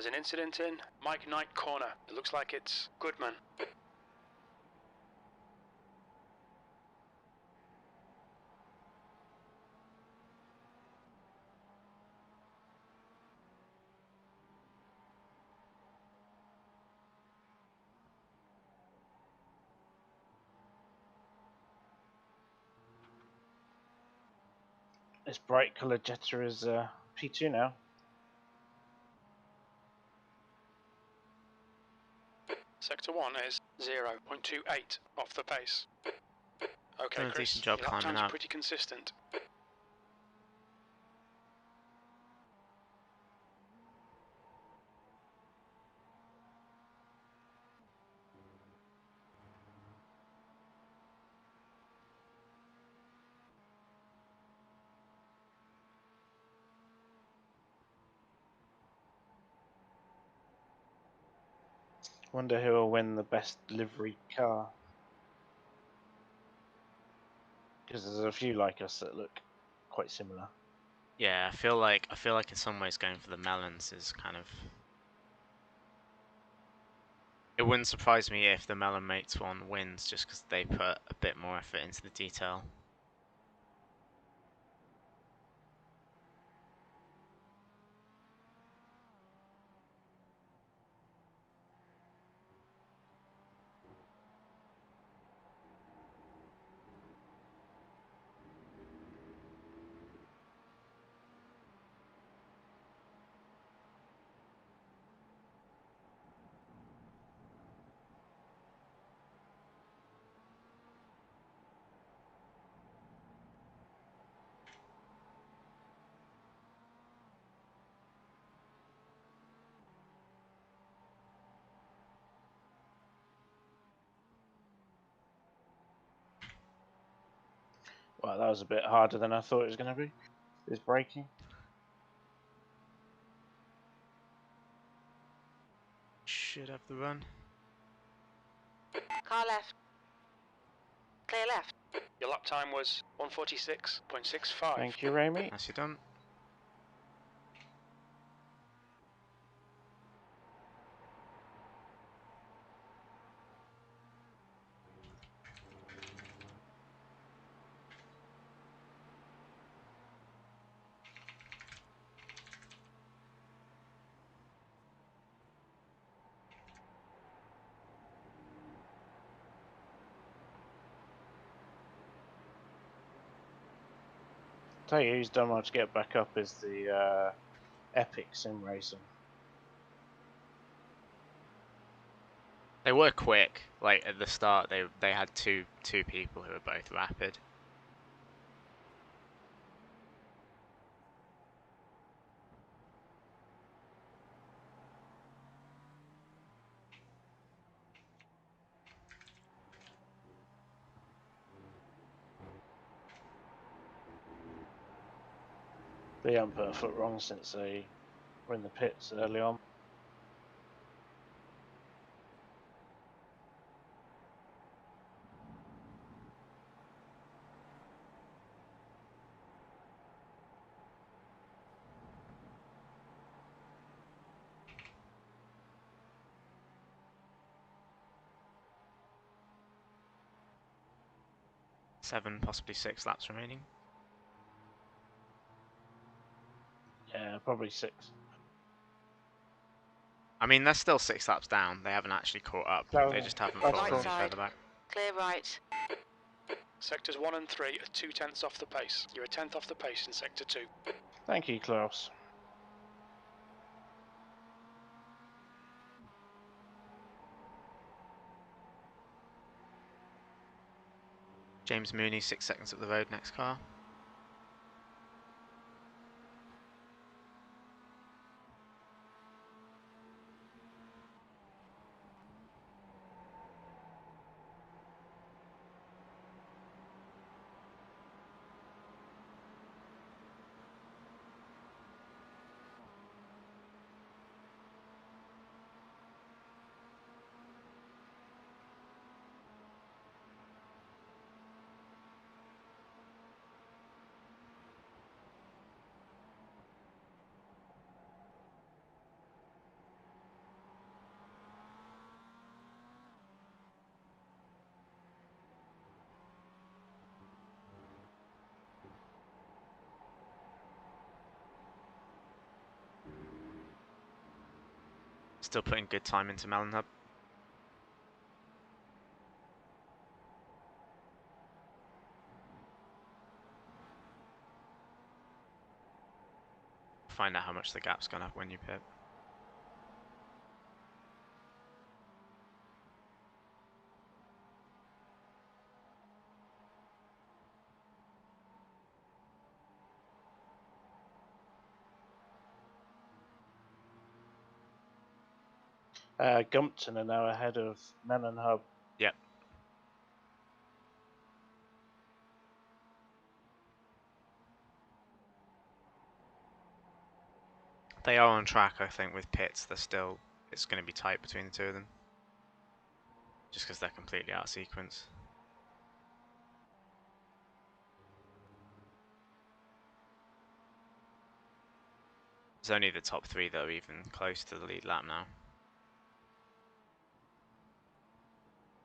There's an incident in Mike Knight Corner. It looks like it's Goodman. This bright coloured Jetta is P2 now. Sector 1 is 0.28 off the pace. Okay, Done a Chris, decent job your lap climbing times are up. pretty consistent. Wonder who will win the best livery car. Because there's a few like us that look quite similar. Yeah, I feel like in some ways going for the melons is kind of. It wouldn't surprise me if the Melon Mates one wins just because they put a bit more effort into the detail. Well, that was a bit harder than I thought it was going to be. This braking. Should have the run. Car left. Clear left. Your lap time was 146.65. Thank you, Ramy. Nicely done. Tell you who's done well to get back up is the Epic Sim Racing. They were quick. Like at the start, they had two people who were both rapid. They haven't put a foot wrong since they were in the pits early on. Seven, possibly 6 laps remaining. Yeah, probably 6. I mean, they're still 6 laps down. They haven't actually caught up. No, They just haven't that's fallen right any side. further back. Clear right. Sectors 1 and 3 are 0.2 off the pace. You're a tenth off the pace in Sector 2. Thank you, Klaus. James Mooney, 6 seconds up the road, next car. Still putting good time into Melon Hub. Find out how much the gap's gone up when you pit. Gumpton are now ahead of Melon Hub. Yep. They are on track, I think, with pits. They're still, it's going to be tight between the two of them. Just because they're completely out of sequence. It's only the top three that are even close to the lead lap now.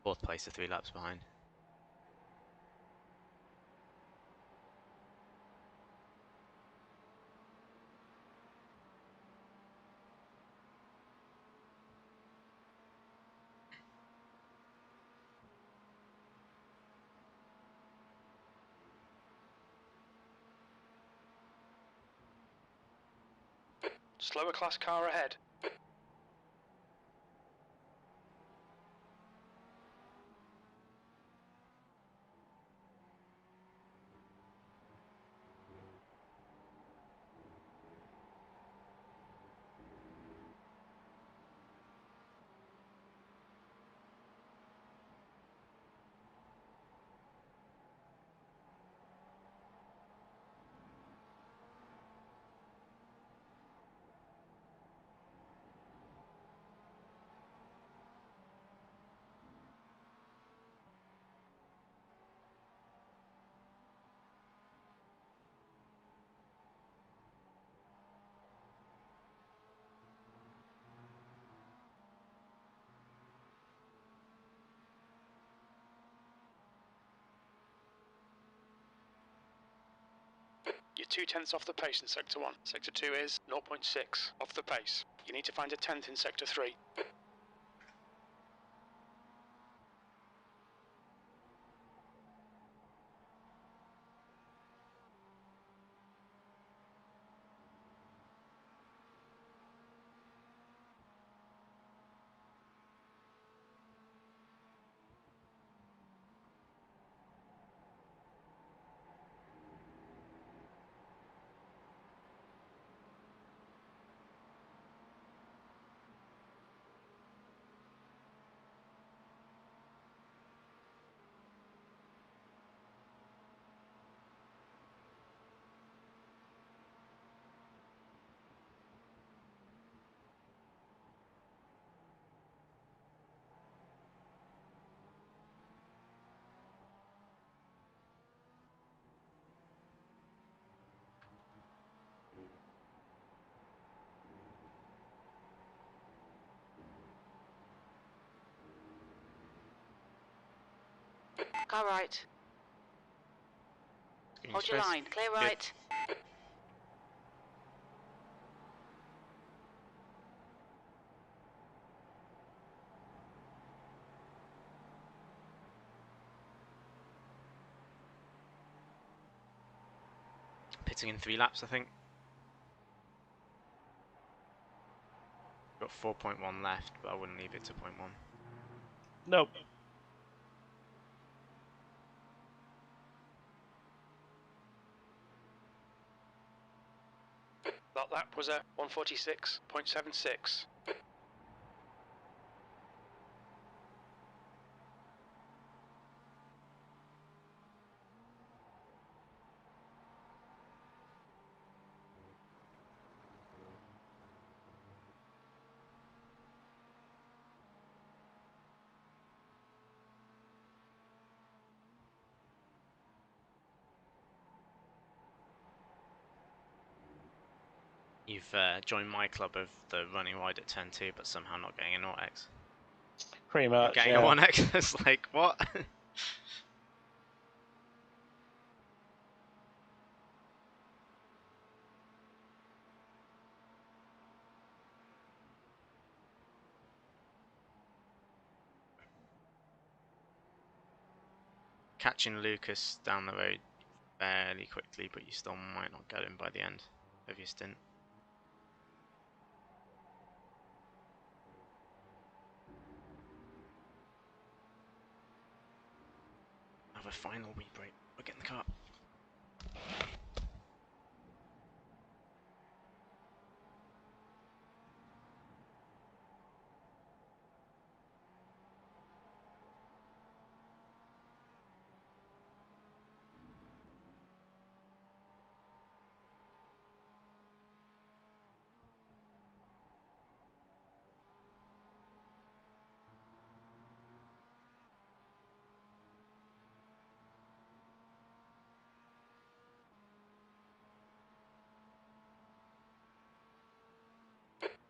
Fourth place are 3 laps behind. Slower class car ahead. You're 2/10 off the pace in Sector 1. Sector 2 is 0.6 off the pace. You need to find a 10th in Sector 3. Car right. Hold your line. Clear right. Pitting in 3 laps, I think. Got 4.1 left, but I wouldn't leave it to 0.1. Nope. That lap was a 146.76. You've joined my club of the running wide at turn 2, but somehow not getting a 0x. Pretty much, Getting yeah. a 1x, it's like, what? catching Lucas down the road fairly quickly, but you still might not get him by the end of your stint. Have a final wee break. We'll get in the car.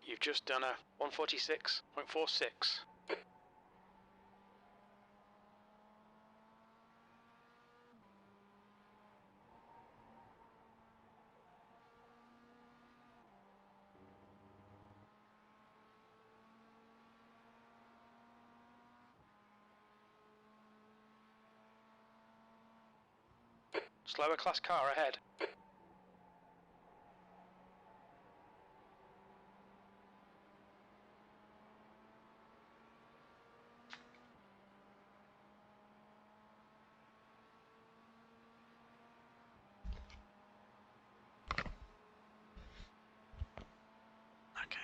You've just done a 146.46. Slower class car ahead. Okay.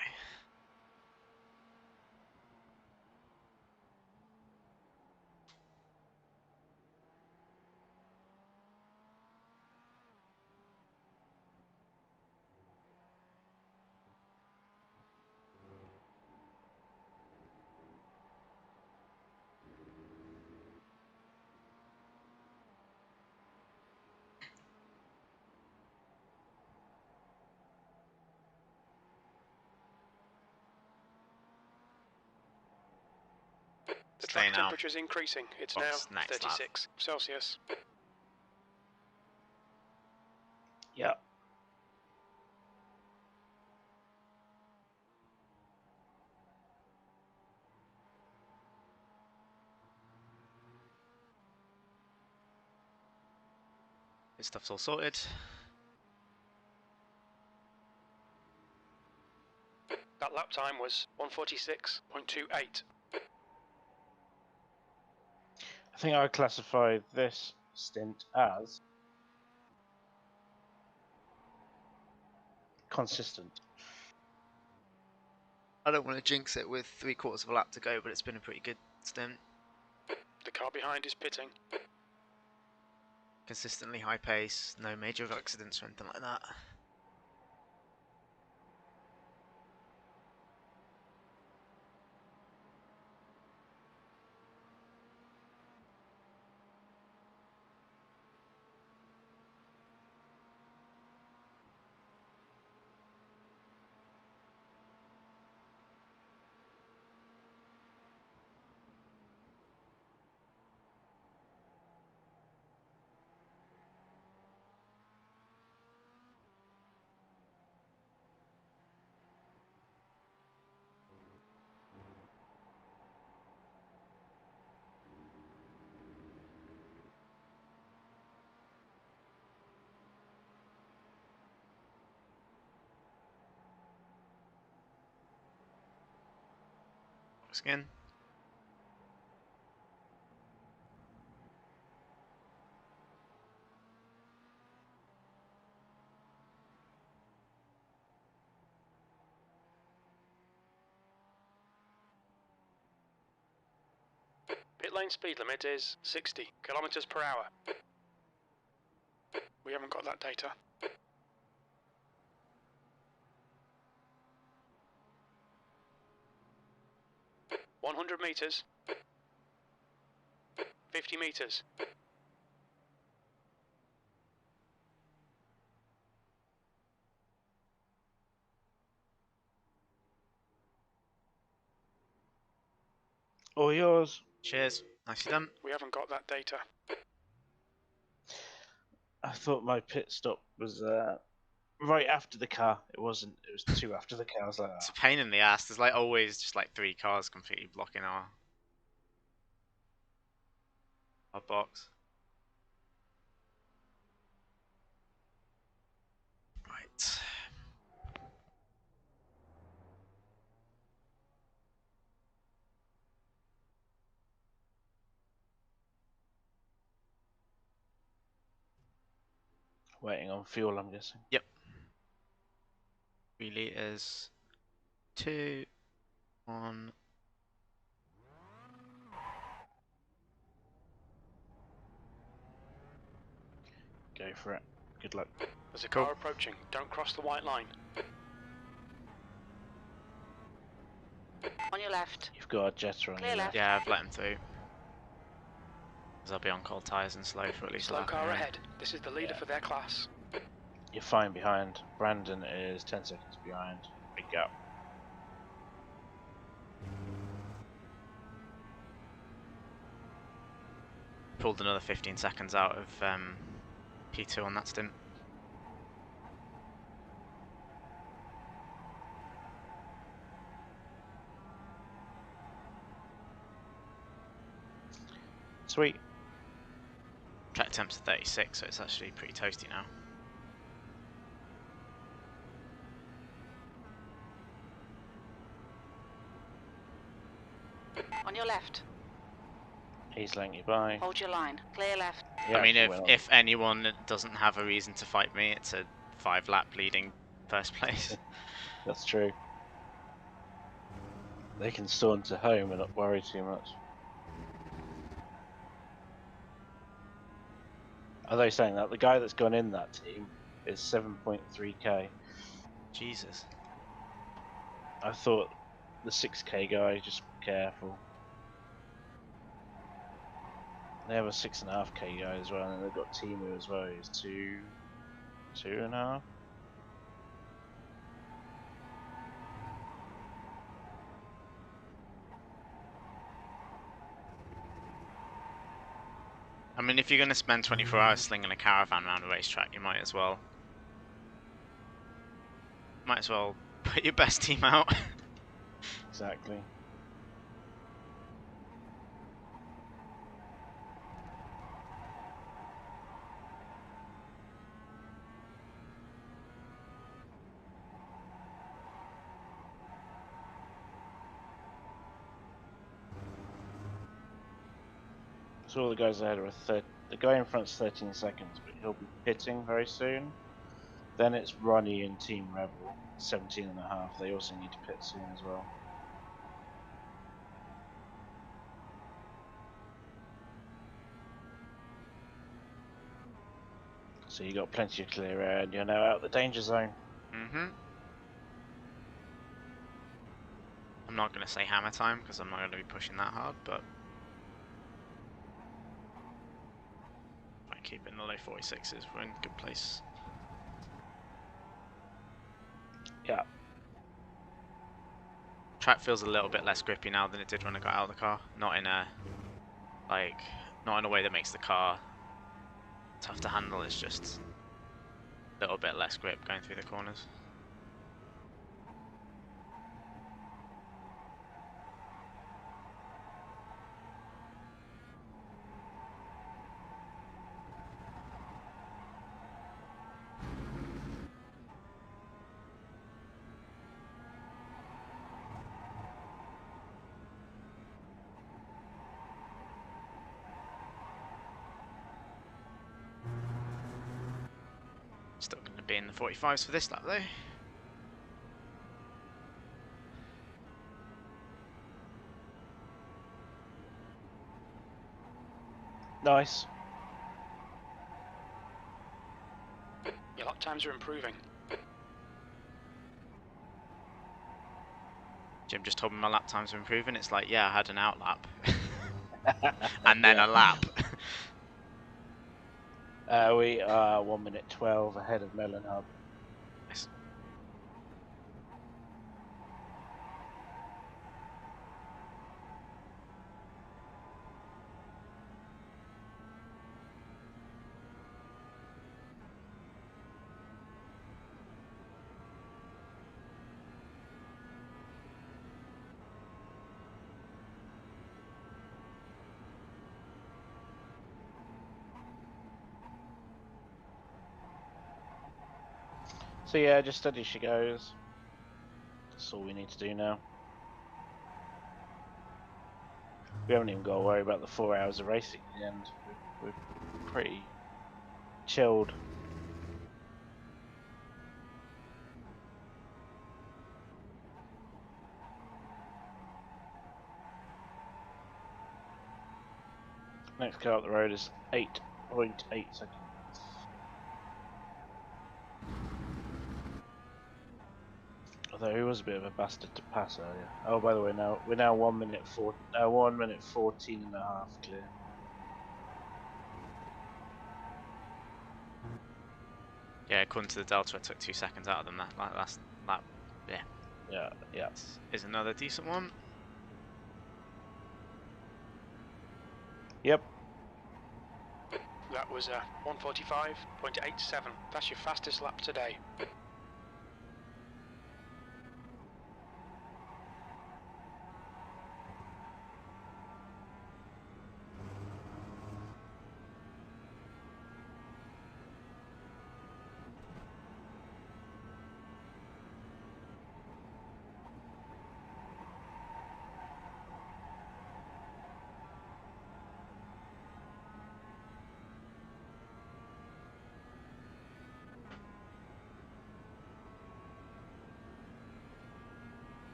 The Stay track now. temperature is increasing. It's What's now next lap? 36 Celsius. Yeah. This stuff's all sorted. That lap time was 146.28. I think I would classify this stint as consistent. I don't want to jinx it with 3/4 of a lap to go, but it's been a pretty good stint. The car behind is pitting. Consistently high pace, no major accidents or anything like that. Again. Pit lane speed limit is 60 kilometers per hour. We haven't got that data. 100 meters. 50 meters. All yours. Cheers. Nicely done. We haven't got that data. I thought my pit stop was right after the car. It wasn't. It was 2 after the car. I was like, It's a pain in the ass. There's like always just like 3 cars completely blocking our box. Right. Waiting on fuel, I'm guessing. Yep. 3 litres. 2, 1. Go for it. Good luck. There's a Cool. car approaching. Don't cross the white line. On your left. You've got a jetter on Clear your left. Yeah, I've let him through. Because I'll be on cold tyres and slow for at least a Slow lap car anyway. ahead. This is the leader Yeah. for their class. You're fine behind. Brandon is 10 seconds behind. Big gap. Pulled another 15 seconds out of P2 on that stint. Sweet. Track temp's 36, so it's actually pretty toasty now. On your left. He's letting you by. Hold your line. Clear left. He I mean, actually went on. if anyone doesn't have a reason to fight me, it's a 5-lap leading first place. That's true. They can saunter home and not worry too much. Are they saying that the guy that's gone in that team is 7.3k? Jesus. I thought the 6k guy, just be careful. They have a 6.5k guy as well, and they've got Timu as well. He's 2.5. I mean, if you're going to spend 24 hours slinging a caravan around a racetrack, you might as well put your best team out. Exactly. So all the guys ahead are the guy in front's 13 seconds, but he'll be pitting very soon. Then it's Ronnie and Team Rebel, 17.5. They also need to pit soon as well. So you got plenty of clear air, and you're now out of the danger zone. Mm-hmm. I'm not going to say hammer time, because I'm not going to be pushing that hard, but if I keep in the low 46s, we're in a good place. Yeah. Track feels a little bit less grippy now than it did when I got out of the car. Not in a way that makes the car tough to handle. It's just a little bit less grip going through the corners. Still going to be in the 45s for this lap though. Nice. Your lap times are improving. Jim just told me my lap times are improving. It's like, yeah, I had an out lap. And then a lap. We are 1 minute 12 ahead of Melon Hub. Nice. So yeah, just steady she goes. That's all we need to do now. We haven't even got to worry about the 4 hours of racing at the end. We're pretty chilled. Next car up the road is 8.8 seconds. Although he was a bit of a bastard to pass earlier. Oh, by the way, now we're now 1 minute 14 and a half clear. Yeah, according to the Delta, it took 2 seconds out of them. That last lap. Yeah. Yeah. Is another decent one. Yep. That was 1:45.87. That's your fastest lap today.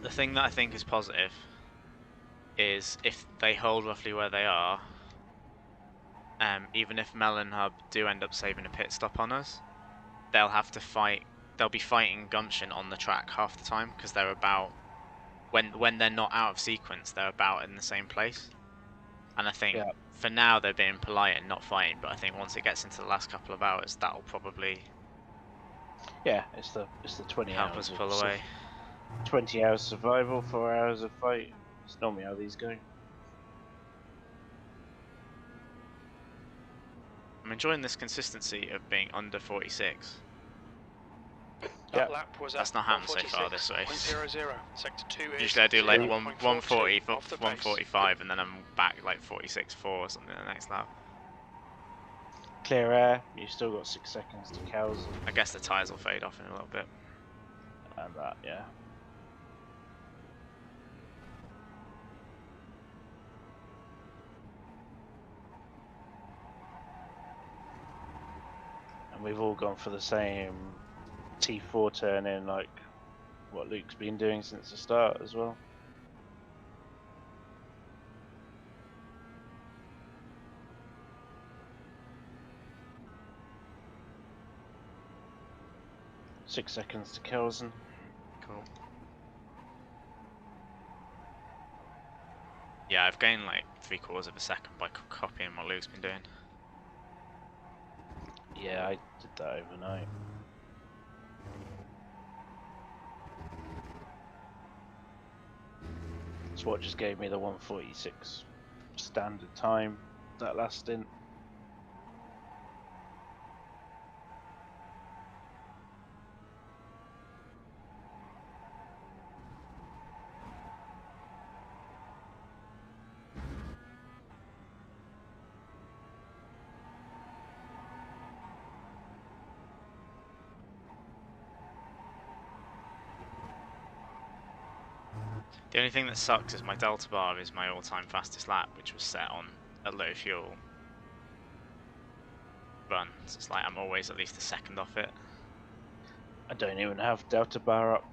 The thing that I think is positive is if they hold roughly where they are, even if Melon Hub do end up saving a pit stop on us, they'll have to fight. They'll be fighting Gumption on the track half the time because they're about when they're not out of sequence, they're about in the same place. And I think for now they're being polite and not fighting, but I think once it gets into the last couple of hours, that'll probably it's the 20 help hours us pull away. 20 hours survival, 4 hours of fight. It's normally how these go. I'm enjoying this consistency of being under 46. That lap was That's not happened so far this race. 1:46.00. Sector 2 is Usually I do like 0.42 140, off the pace. 145, and then I'm back like 46.4 or something the next lap. Clear air. You've still got 6 seconds to cows. I guess the tyres will fade off in a little bit. And that, yeah. And we've all gone for the same T4 turn in, like what Luke's been doing since the start as well. Six seconds to Kelsen. Cool. Yeah, I've gained like 3/4 of a second by copying what Luke's been doing. Yeah, I did that overnight. That's what just gave me the 1:46 standard time that last stint. The only thing that sucks is my delta bar is my all-time fastest lap, which was set on a low fuel run. So it's like I'm always at least a second off it. I don't even have Delta bar up.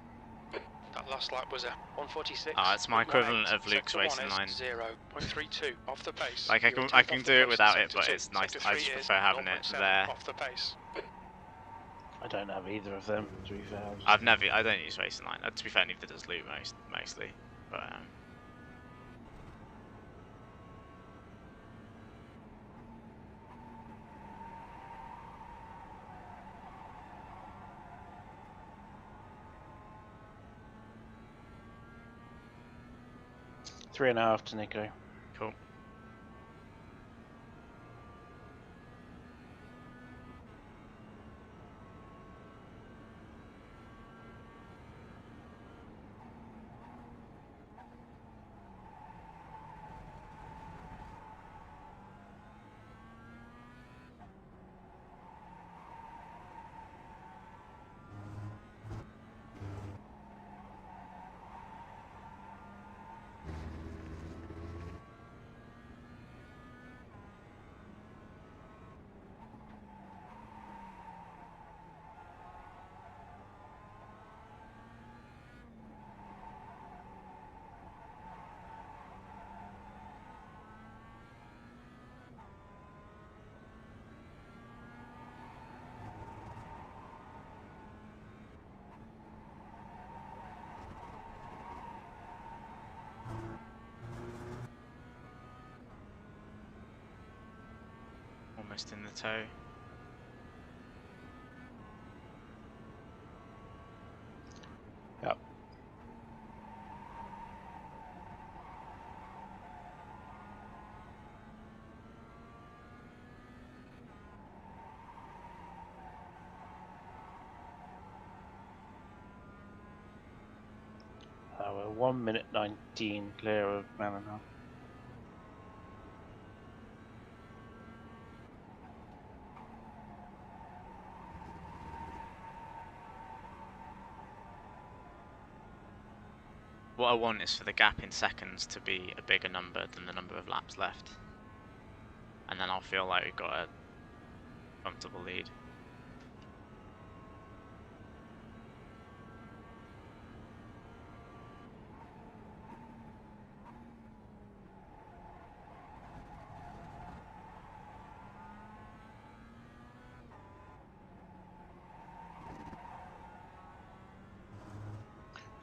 That last lap was 1:46. It's my equivalent of Luke's Sector racing 1 line. is 0.32 off the pace. Like You're I 10th can off do the it pace without in it, but Sector 2. it's nice. Sector I 3 just is prefer having it 0.7 there. off the pace. I don't have either of them, to be fair. I don't use racing line. To be fair, neither does Luke mostly. But 3.5 to Nico. Cool. Almost in the toe. Yep. We're 1 minute 19 clear of Melon now. What I want is for the gap in seconds to be a bigger number than the number of laps left. And then I'll feel like we've got a comfortable lead.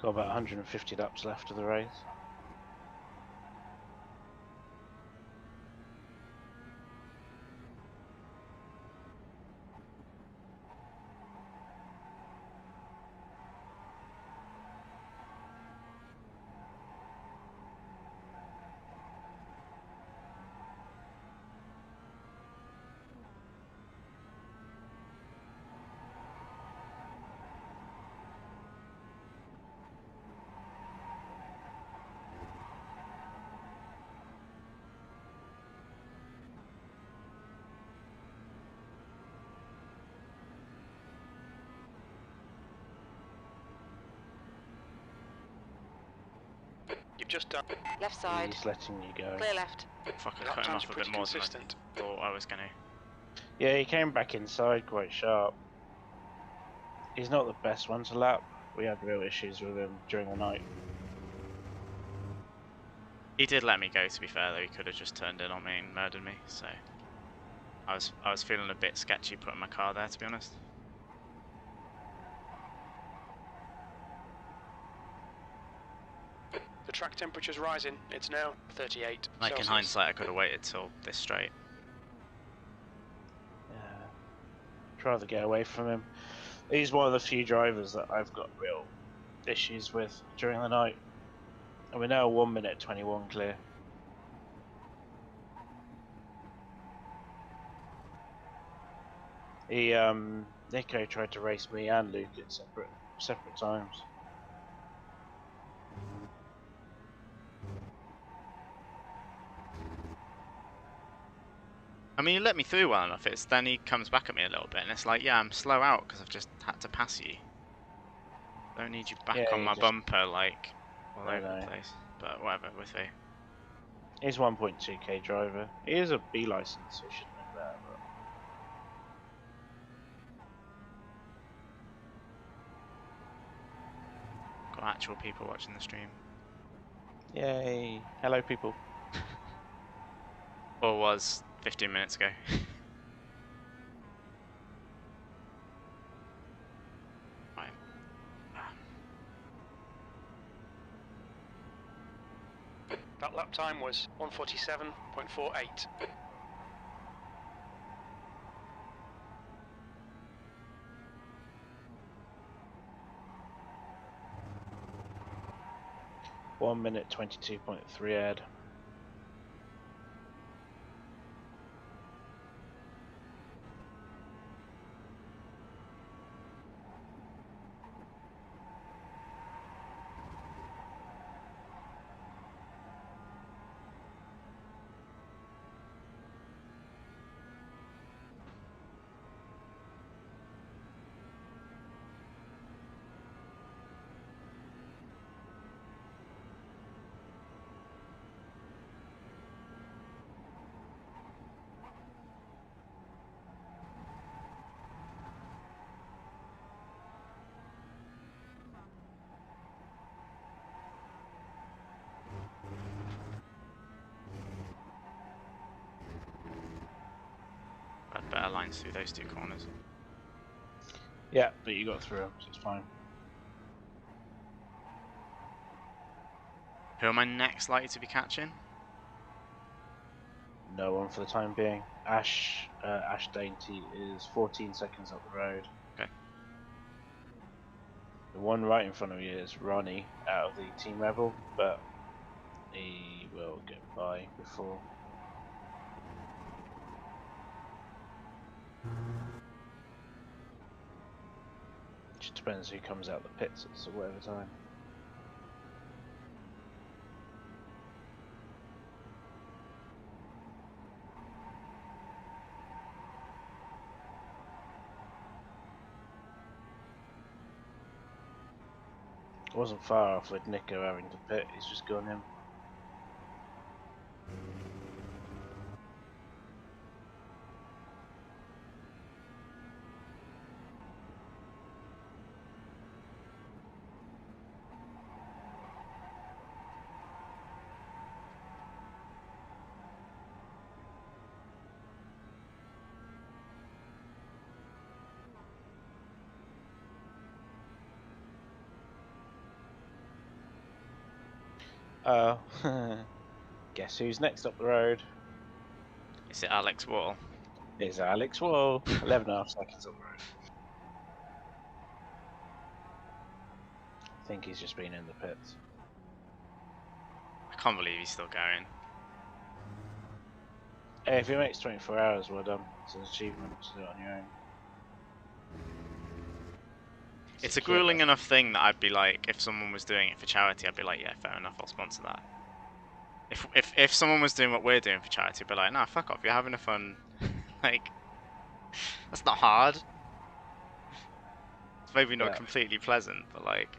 Got about 150 laps left of the race. You've just done. Left side. He's letting you go. Clear left. Fuck, I Lap cut him times off are a bit pretty more than I consistent. thought I was going to. Yeah, he came back inside quite sharp. He's not the best one to lap. We had real issues with him during the night. He did let me go, to be fair, though. He could have just turned in on me and murdered me, so I was feeling a bit sketchy putting my car there, to be honest. The track temperature's rising. It's now 38 Like, in Celsius. hindsight, I could have waited till this straight. Yeah. Try to get away from him. He's one of the few drivers that I've got real issues with during the night. And we're now 1 minute 21 clear. Nico tried to race me and Luke at separate times. I mean, he let me through well enough. It's then he comes back at me a little bit, and it's like, yeah, I'm slow out because I've just had to pass you. Don't need you back Yeah, on you my just- bumper like all I over the know. place. But whatever, with me. He's 1.2k driver. He is a B license, so he should know that. Got actual people watching the stream. But yay! Hello, people. Or was 15 minutes ago. Right. That lap time was 1:47.48. 1 minute 22.3 ahead. Had better lines through those two corners. Yeah, but you got through them, so it's fine. Who am I next likely to be catching? No one for the time being. Ash Dainty is 14 seconds up the road. Okay. The one right in front of you is Ronnie out of the Team Rebel, but he will get by before. Just depends who comes out the pits at whatever time. It wasn't far off with Nico having to pit, he's just gone in. Oh, guess who's next up the road? Is it Alex Wall? It's Alex Wall. 11.5 seconds up the road. I think he's just been in the pits. I can't believe he's still going. Hey, if he makes 24 hours, well done. It's an achievement to do it on your own. It's a grueling enough thing that I'd be like, if someone was doing it for charity, I'd be like, yeah, fair enough, I'll sponsor that. If someone was doing what we're doing for charity, I'd be like, nah, fuck off, you're having a fun. Like, that's not hard. It's maybe not completely pleasant, but like.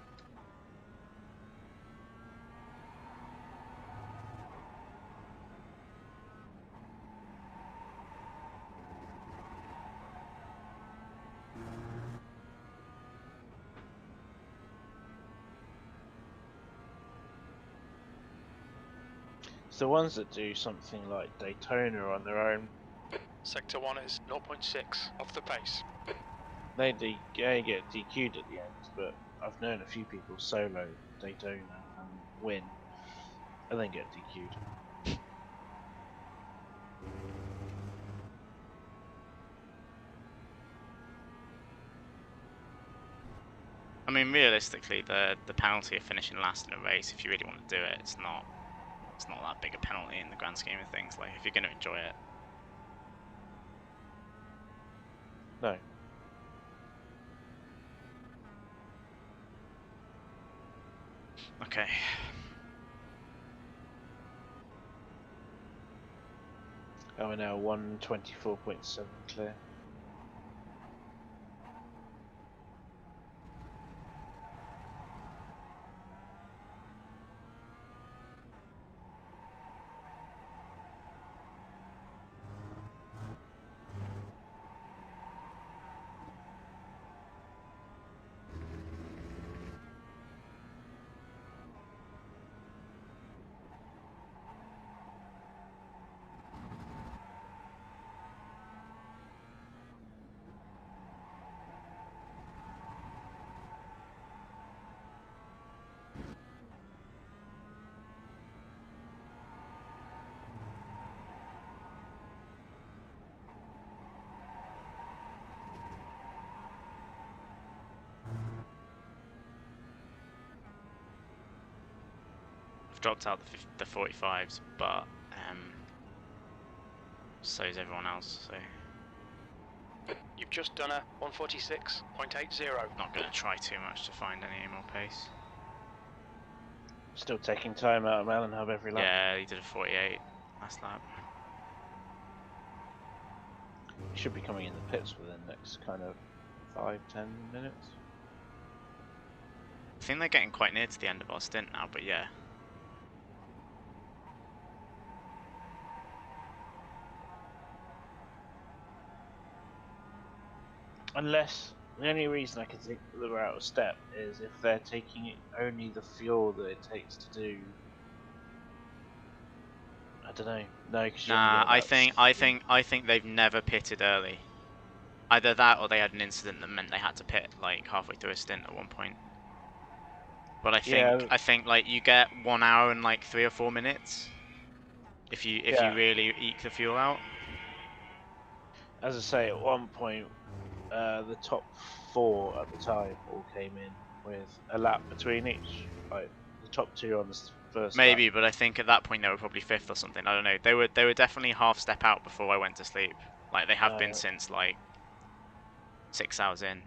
It's the ones that do something like Daytona on their own. Sector 1 is 0.6 off the pace. They get DQ'd at the end, but I've known a few people solo Daytona and win, and then get DQ'd. I mean, realistically, the penalty of finishing last in a race, if you really want to do it, it's not that big a penalty in the grand scheme of things. Like, if you're going to enjoy it. No. Okay. Oh, we're now 124.7 clear. dropped out the 45s, but so is everyone else. So You've just done a 146.80. not going to try too much to find any more pace. Still taking time out of Melon Hub every lap. Yeah, he did a 48 last lap. He should be coming in the pits within the next kind of 5-10 minutes. I think they're getting quite near to the end of our stint now, but yeah. Unless, the only reason I can think that we're out of step is if they're taking only the fuel that it takes to do. I don't know. No, because Nah, I think they've never pitted early. Either that, or they had an incident that meant they had to pit like halfway through a stint at one point. But I think like you get 1 hour and like 3 or 4 minutes if you really eke the fuel out. As I say, at one point, the top 4 at the time all came in with a lap between each. Like the top 2 on the first. Maybe, lap. but I think at that point they were probably 5th or something. I don't know. They were definitely half step out before I went to sleep. Like they have been since like 6 hours in.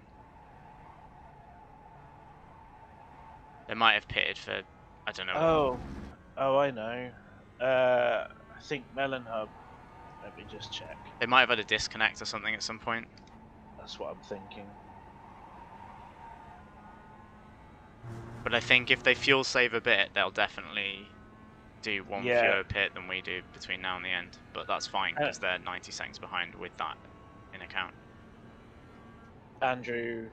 They might have pitted for, I don't know. Oh, I know. I think Melon Hub. Let me just check. They might have had a disconnect or something at some point. That's what I'm thinking. But I think if they fuel save a bit, they'll definitely do one fewer pit than we do between now and the end. But that's fine because they're 90 seconds behind with that in account. Andrew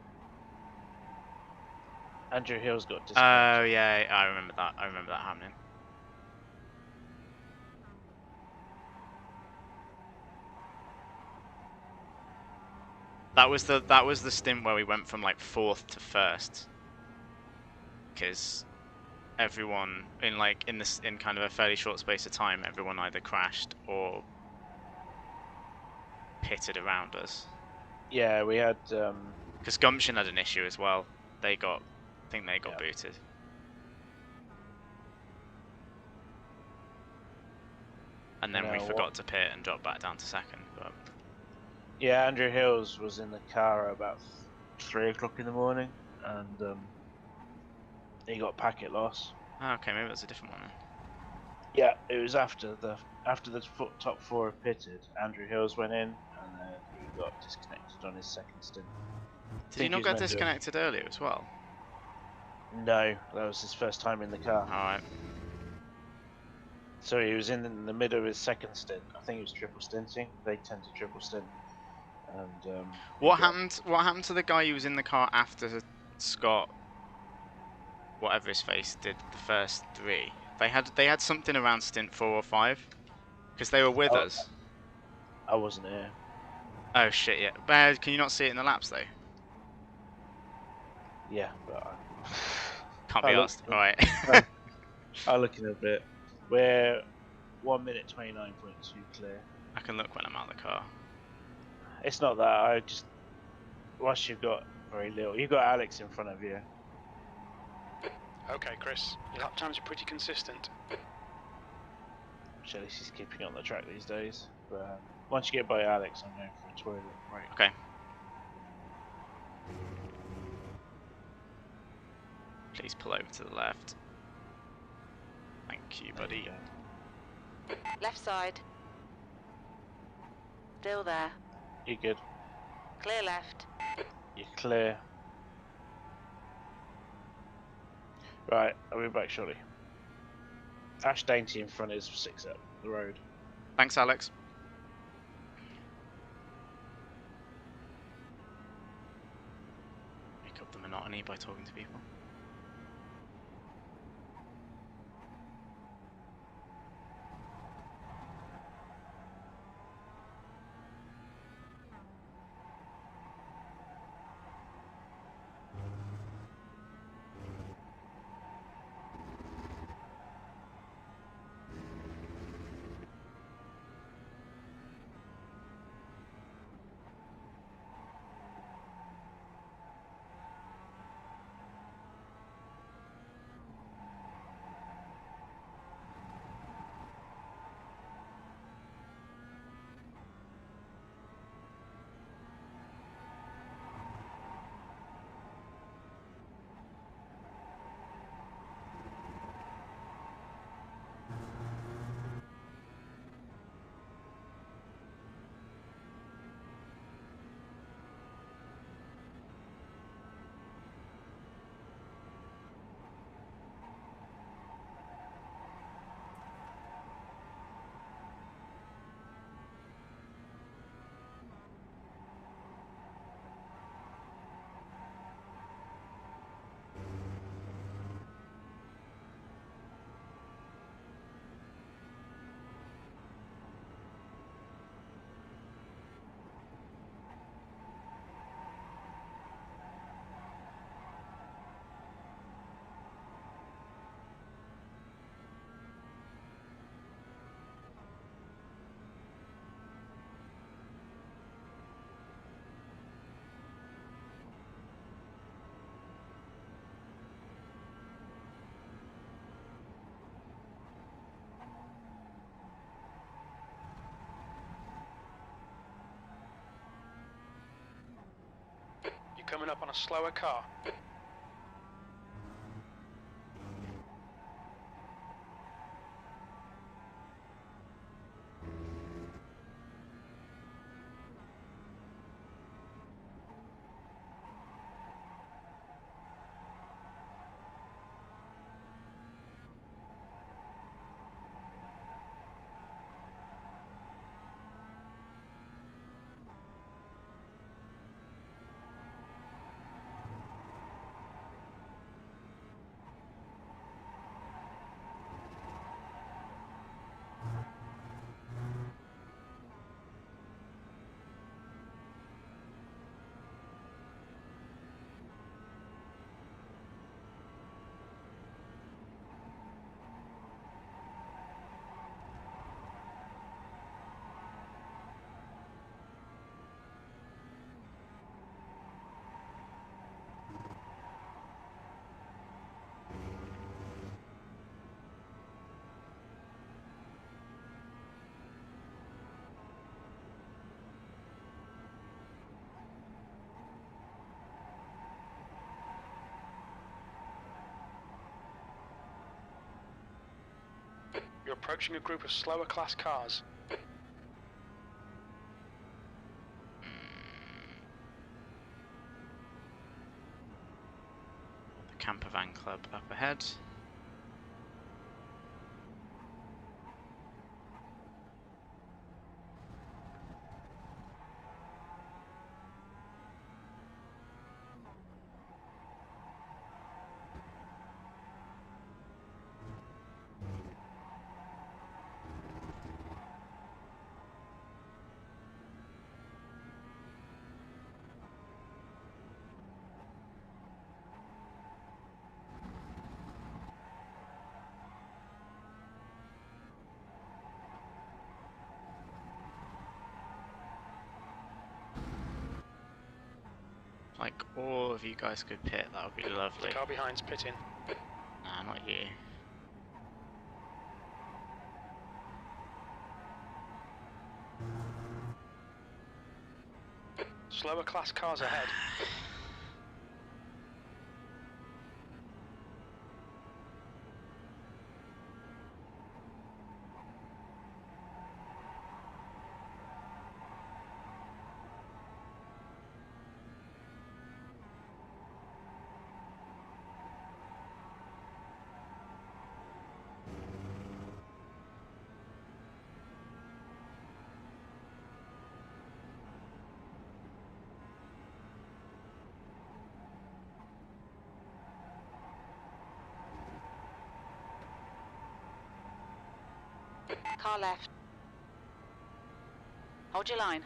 Hill's got disconnected. Oh yeah, I remember that. I remember that happening. That was the stint where we went from like 4th to 1st, because everyone in kind of a fairly short space of time, everyone either crashed or pitted around us. Yeah, we had. Because Gumption had an issue as well. I think they got booted. And then we forgot to pit and dropped back down to 2nd. But yeah, Andrew Hills was in the car about 3 o'clock in the morning, and he got packet loss. Oh, okay, maybe that's a different one then. Yeah, it was after the top 4 had pitted. Andrew Hills went in, and then he got disconnected on his 2nd stint. Did he not get disconnected earlier as well? No, that was his first time in the car. Alright. So he was in the middle of his 2nd stint. I think he was triple stinting. They tend to triple stint. And what happened to the guy who was in the car after Scott, whatever his face, did the first 3? They had something around stint 4 or 5, because they were with us. I wasn't here. Oh shit! Yeah, can you not see it in the laps though? Yeah, but can't be asked. All right. I'll look in a bit. We're 1 minute 29.2 clear. I can look when I'm out of the car. It's not that. I just whilst you've got very little, you've got Alex in front of you. Okay, Chris. Your lap times are pretty consistent. At least he's keeping on the track these days. But once you get by Alex, I'm going for a toilet. Right. Okay. Please pull over to the left. Thank you, buddy. Left side. Still there. You're good. Clear left. You're clear. Right, I'll be back shortly. Ash Dainty in front is 6 up the road. Thanks, Alex. Make up the monotony by talking to people. coming up on a slower car. You're approaching a group of slower class cars. The camper van club up ahead. Like all of you guys could pit, that would be lovely. The car behind's pitting. Nah, not you. Slower class cars ahead. Car left. Hold your line.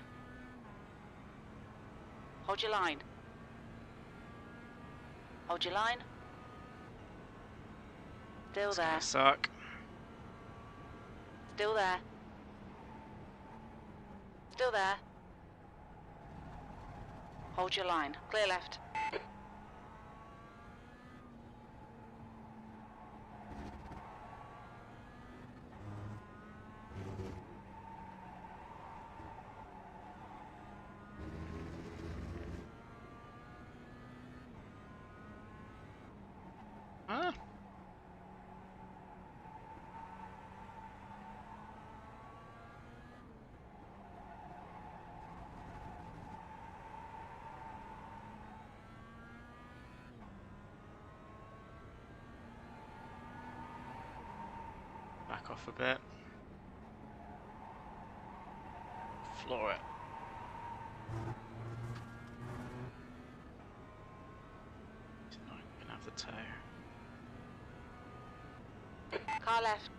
Hold your line. Hold your line. Still It's there. gonna suck. Still there. Still there. Hold your line. Clear left. Ah. Back off a bit. Floor it. He's not even gonna have the toe. Car left.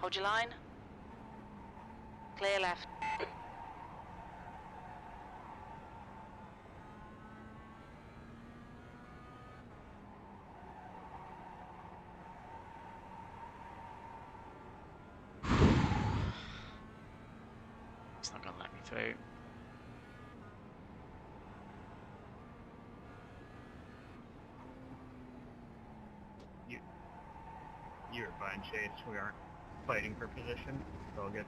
Hold your line. Clear left. It's not gonna let me through. You're fine, Chase. We aren't fighting for position. It's all good.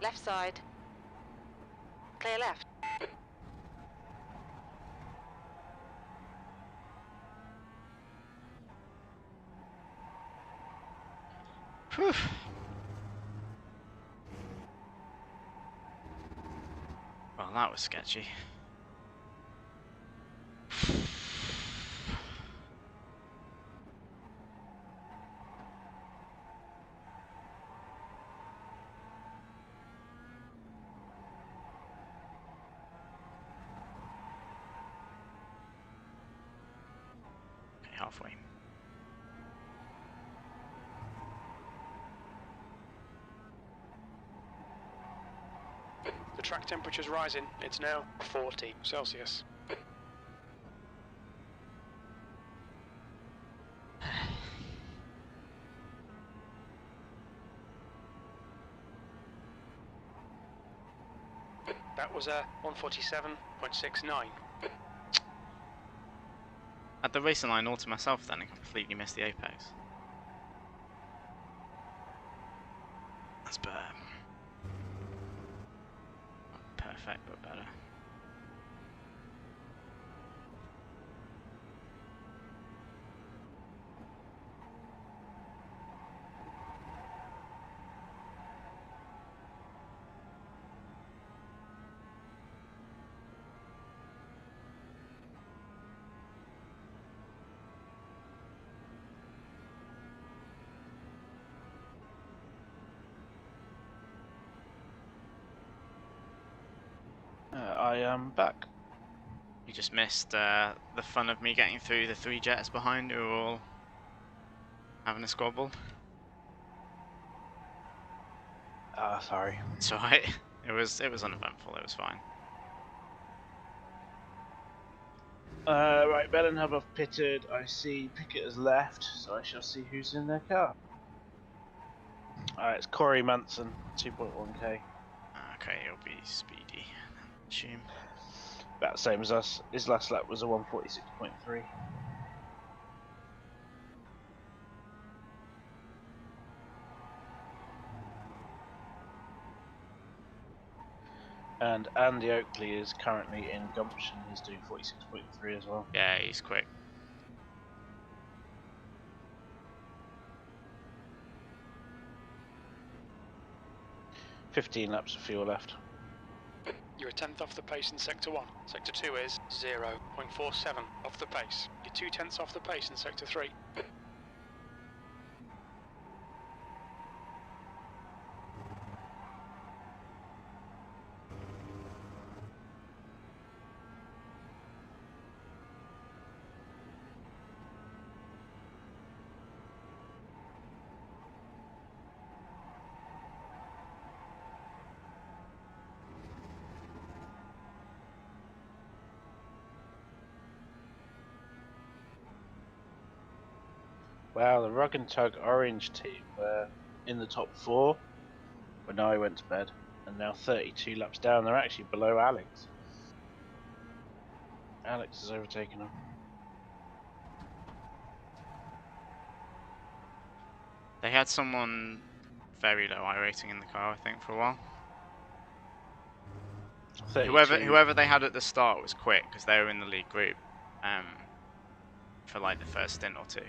Left side. Clear left. Whew. Well, that was sketchy. Okay, halfway. The track temperature's rising. It's now 40 Celsius. That was a 147.69. Had the racing line all to myself then and completely missed the apex. That's better. Not perfect, but better. I am back. You just missed the fun of me getting through the 3 jets behind who were all having a squabble. Sorry. It's alright. It was uneventful, it was fine. Right, Bell and Hub have pitted. I see Pickett has left, so I shall see who's in their car. It's Corey Manson, 2.1k. Okay, he'll be speedy. Assume. About the same as us. His last lap was a 146.3. And Andy Oakley is currently in Gumption. He's doing 46.3 as well. Yeah, he's quick. $15 laps of fuel left. You're a tenth off the pace in Sector 1. Sector 2 is 0.47 off the pace. You're 2/10 off the pace in Sector 3. Wow, the Rug and Tug Orange team were in the top 4 when I went to bed, and now 32 laps down, they're actually below Alex. Alex has overtaken them. They had someone very low iRacing in the car, I think, for a while. 32. Whoever they had at the start was quick because they were in the lead group for like the first stint or two.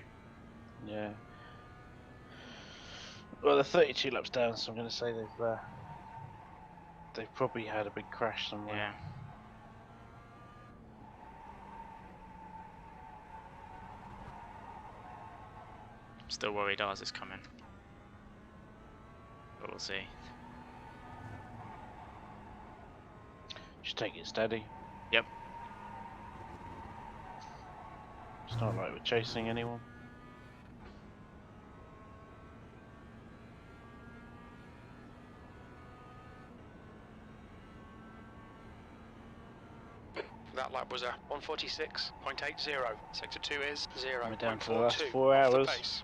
Yeah. Well, they're 32 laps down, so I'm going to say they've probably had a big crash somewhere. Yeah. I'm still worried ours is coming. But we'll see. Just take it steady. Yep. It's not like we're chasing anyone. That lap was a 146.80. Sector 2 is We're down to the last 0.42 4 off the hours. pace.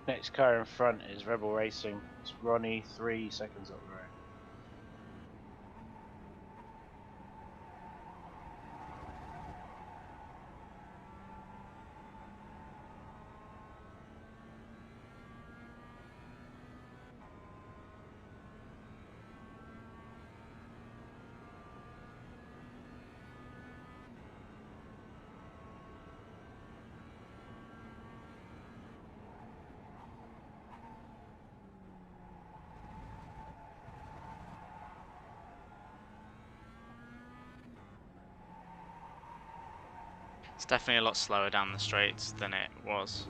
Next car in front is Rebel Racing. It's Ronnie, 3 seconds up the road. It's definitely a lot slower down the straights than it was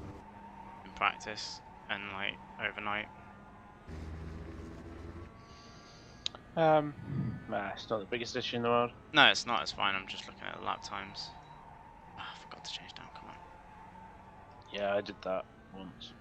in practice and like overnight. Nah, it's not the biggest issue in the world. No, it's not. It's fine. I'm just looking at the lap times. Oh, I forgot to change down. Come on. Yeah, I did that once.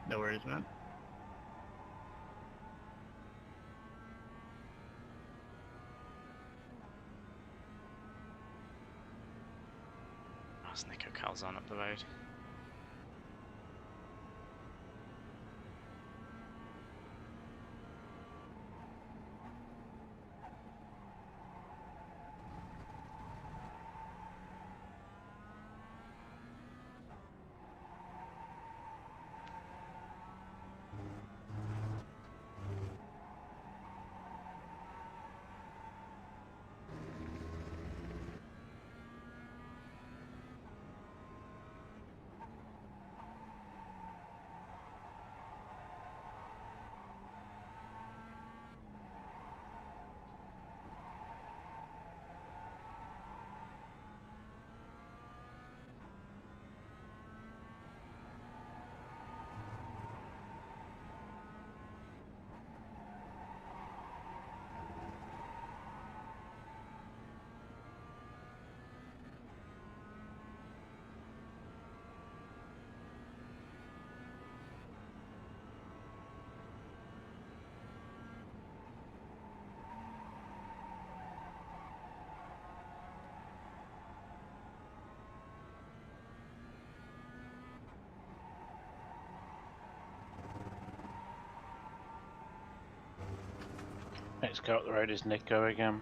No worries, man. Oh, it's Nico Calzone up the road. Next car up the road is Nico again.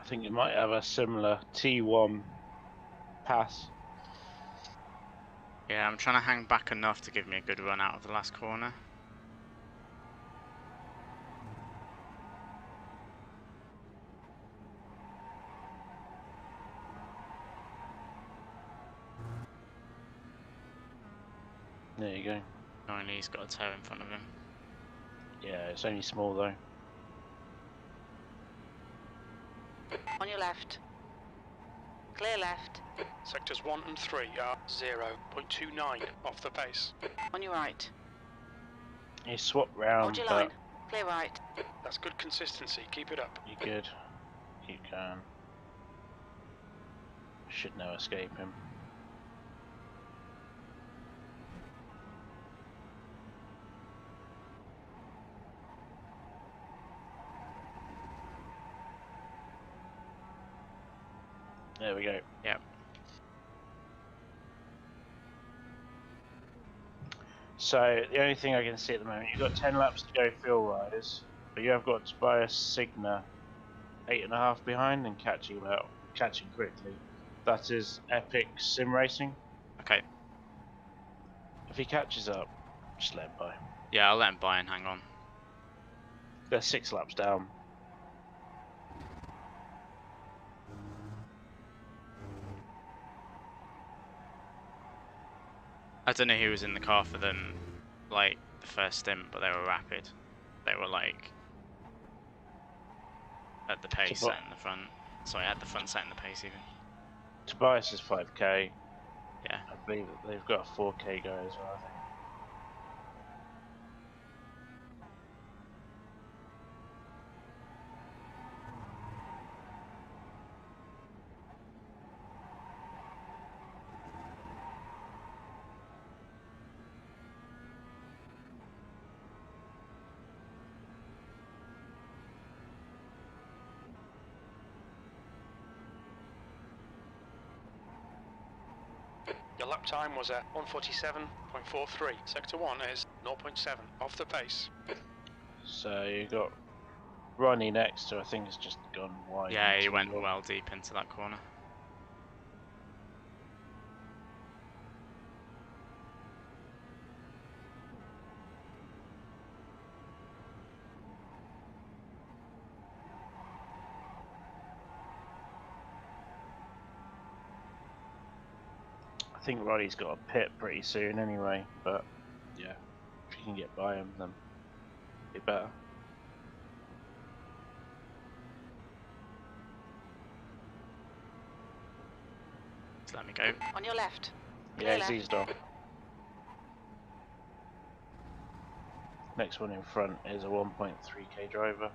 I think you might have a similar T1 pass. Yeah, I'm trying to hang back enough to give me a good run out of the last corner. There you go. Only he's got a toe in front of him. Yeah, it's only small though. On your left. Clear left. Sectors 1 and 3 are 0.29 off the pace. On your right. You swap Hold round, your but line. Clear right. That's good consistency, keep it up. you're good. Keep going. Should now escape him. There we go. Yep. So the only thing I can see at the moment, you've got 10 laps to go fuel-wise, but you have got Tobias Signa 8.5 behind and catching quickly. That is Epic Sim Racing. Okay. If he catches up, just let him by. Yeah, I'll let him by and hang on. They're 6 laps down. I don't know who was in the car for them, like, the first stint, but they were rapid. They were, like, at the pace set in the front. Sorry, at the front set in the pace, even. Tobias is 5k. Yeah. I believe that they've got a 4k guy as well, I think. Your lap time was at 147.43. Sector 1 is 0.7 off the pace. So you got Ronnie next, who I think has just gone wide. Yeah, he into went the- well deep into that corner. I think Ronnie's got a pit pretty soon anyway, but yeah, if you can get by him, then it'd be better. So let me go. On your left. Yeah, Clear he's left. eased off. Next one in front is a 1.3k driver.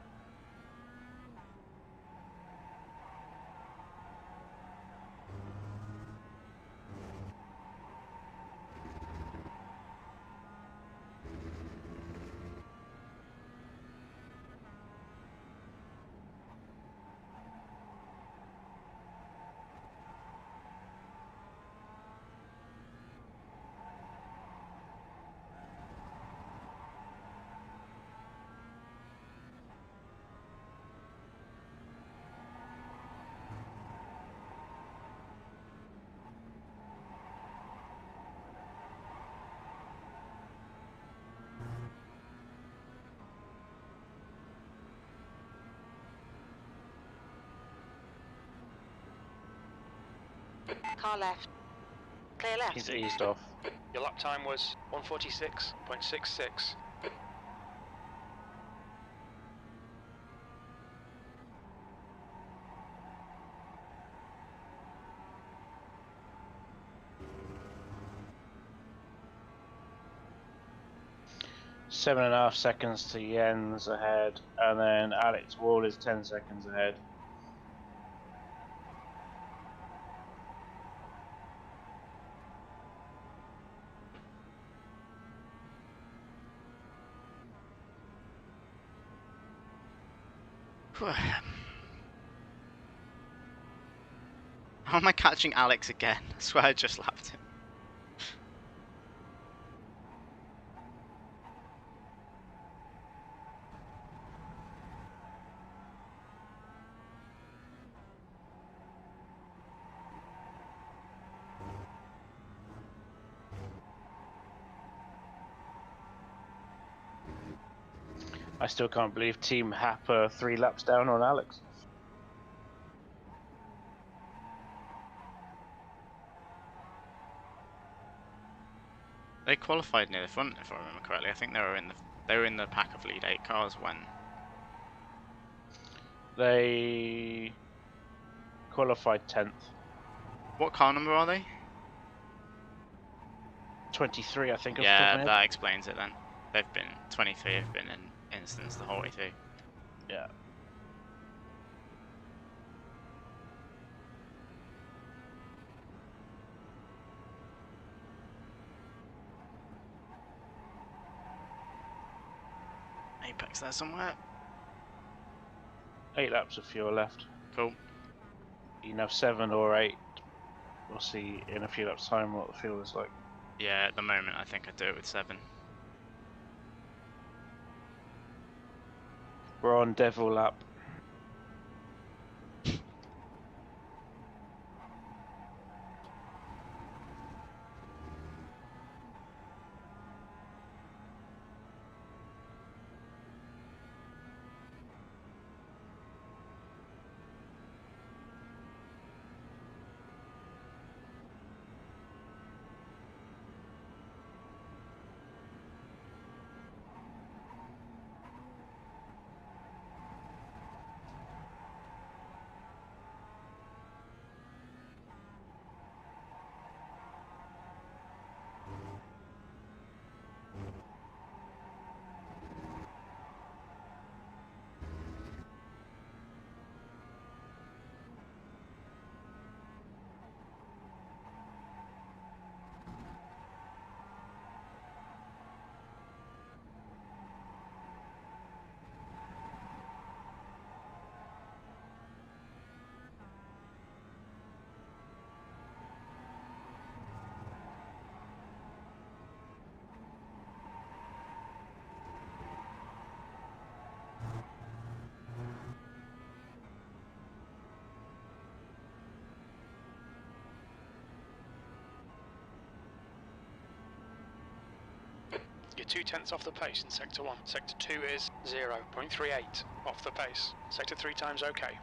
Car left. Clear left. He's eased off. Your lap time was 146.66. Seven and a half seconds to Jens ahead, and then Alex Wall is 10 seconds ahead. How am I catching Alex again? I swear I just lapped him. I still can't believe Team Hap are 3 laps down on Alex. They qualified near the front, if I remember correctly. I think they were in the pack of lead 8 cars when. They qualified 10th. What car number are they? 23, I think. Yeah, that explains it then. They've been 23. Have been in instance the whole way through. Yeah. Apex there somewhere. 8 laps of fuel left. Cool. You can have 7 or 8. We'll see in a few laps' time what the fuel is like. Yeah, at the moment I think I'd do it with 7. We're on Devil Lap. You're 2/10 off the pace in Sector 1. Sector 2 is 0.38 off the pace. Sector 3 times okay.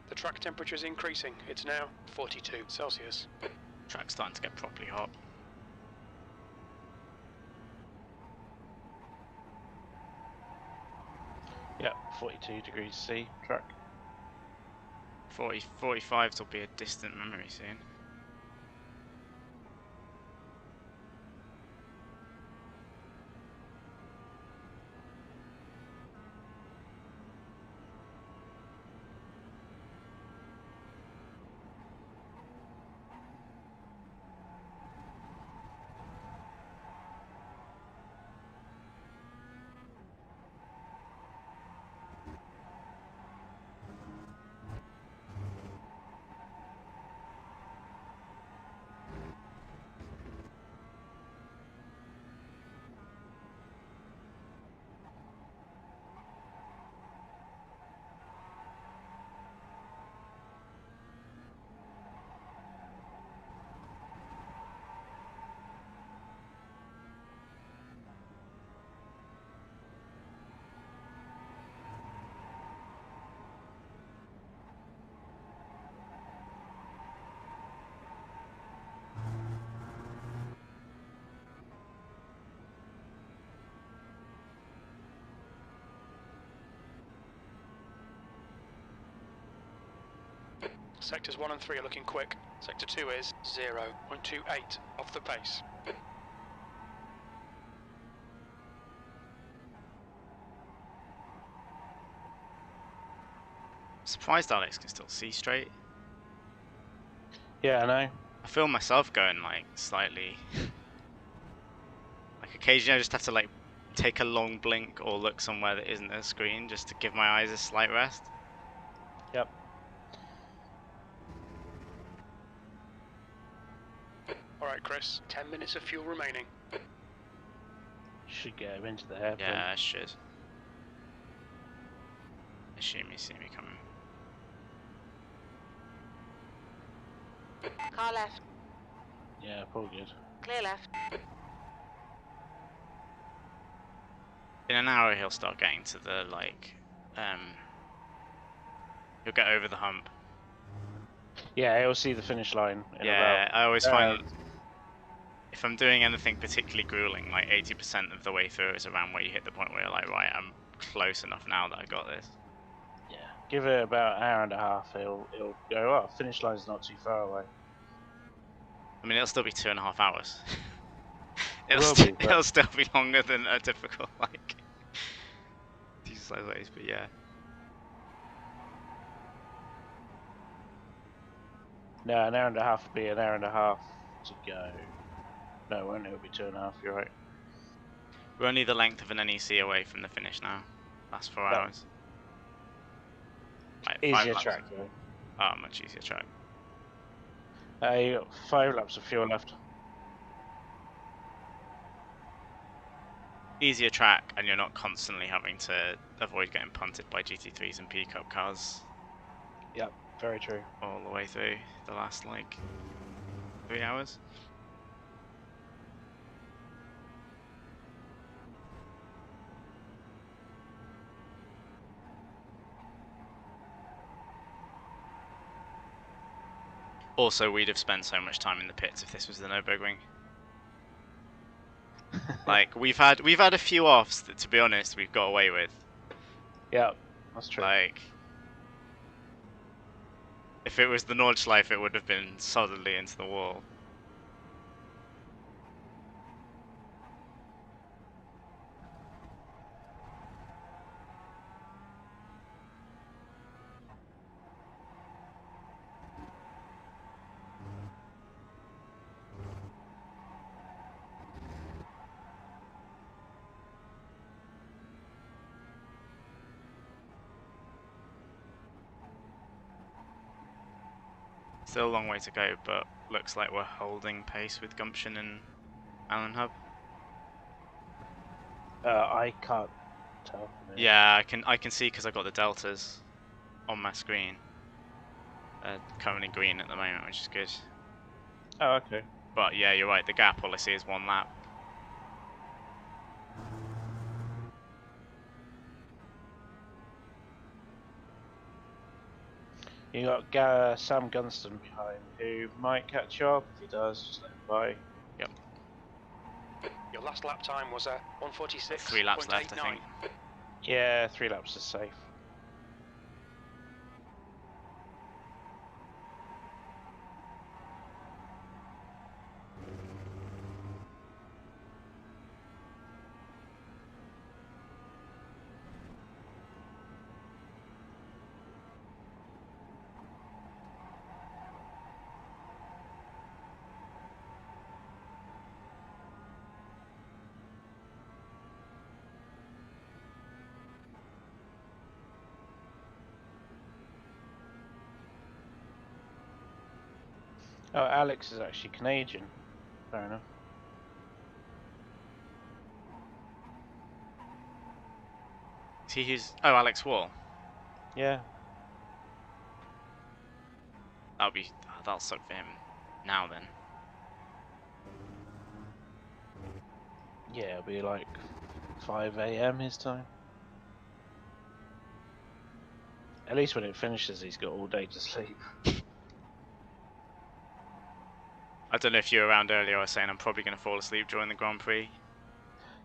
The track temperature is increasing. It's now 42 Celsius. Track's starting to get properly hot. Yep, 42 degrees C track. 45s will be a distant memory soon. Sectors 1 and 3 are looking quick. Sector 2 is 0.28 off the pace. Surprised Alex can still see straight. Yeah, I know. I feel myself going like slightly. Like occasionally I just have to like take a long blink or look somewhere that isn't a screen just to give my eyes a slight rest. Yep. Alright Chris, 10 minutes of fuel remaining. Should get him into the hairpin. Yeah, I should. Assume you see me coming. Car left. Yeah, probably good. Clear left. In an hour he'll start getting to the like he'll get over the hump. Yeah, he'll see the finish line in Yeah, about... I always find if I'm doing anything particularly grueling, like 80% of the way through is around where you hit the point where you're like, right, I'm close enough now that I got this. Yeah, give it about an hour and a half, he'll go, oh, finish line's not too far away. I mean, it'll still be 2.5 hours. It will be, but- it'll still be longer than a typical, like, these size ways, but yeah. No, an hour and a half will be an hour and a half to go. No, it won't, it'll be 2.5, you're right. We're only the length of an NEC away from the finish now. Last 4 No. hours. Like, 5 Easier laps. track, though. Oh, much easier track. You got 5 laps of fuel left. Easier track, and you're not constantly having to avoid getting punted by GT3s and pickup cars Yep, very true. all the way through the last like 3 hours. Also, we'd have spent so much time in the pits if this was the Nürburgring. Like we've had a few offs that, to be honest, we've got away with. Yeah, that's true. Like, if it was the Nordschleife, it would have been solidly into the wall. Still a long way to go, but looks like we're holding pace with Gumption and Allen Hub. I can't tell. No. Yeah, I can see because I've got the deltas on my screen. Currently green at the moment, which is good. Oh, okay. But yeah, you're right. The gap all I see is 1 lap. You got Sam Gunston behind, who might catch you up. If he does, just let him by. Yep. Your last lap time was 1:46. 3 laps left, I think. Yeah, 3 laps is safe. Oh, Alex is actually Canadian. Fair enough. See who's... Oh, Alex Wall. Yeah. That'll suck for him now then. Yeah, it'll be like 5 AM his time. At least when it finishes, he's got all day to sleep. I don't know if you were around earlier. I was saying I'm probably going to fall asleep during the Grand Prix.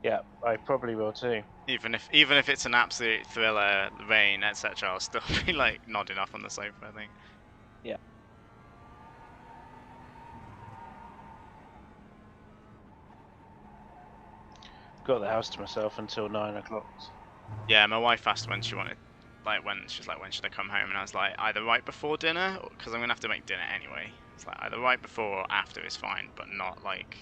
Yeah, I probably will too. Even if it's an absolute thriller, rain, etc., I'll still be like nodding off on the sofa, I think. Yeah. Got the house to myself until 9 o'clock. Yeah, my wife asked when she wanted, like when she was like, when should I come home, and I was like, either right before dinner, because I'm gonna have to make dinner anyway. It's like either right before or after is fine, but not like.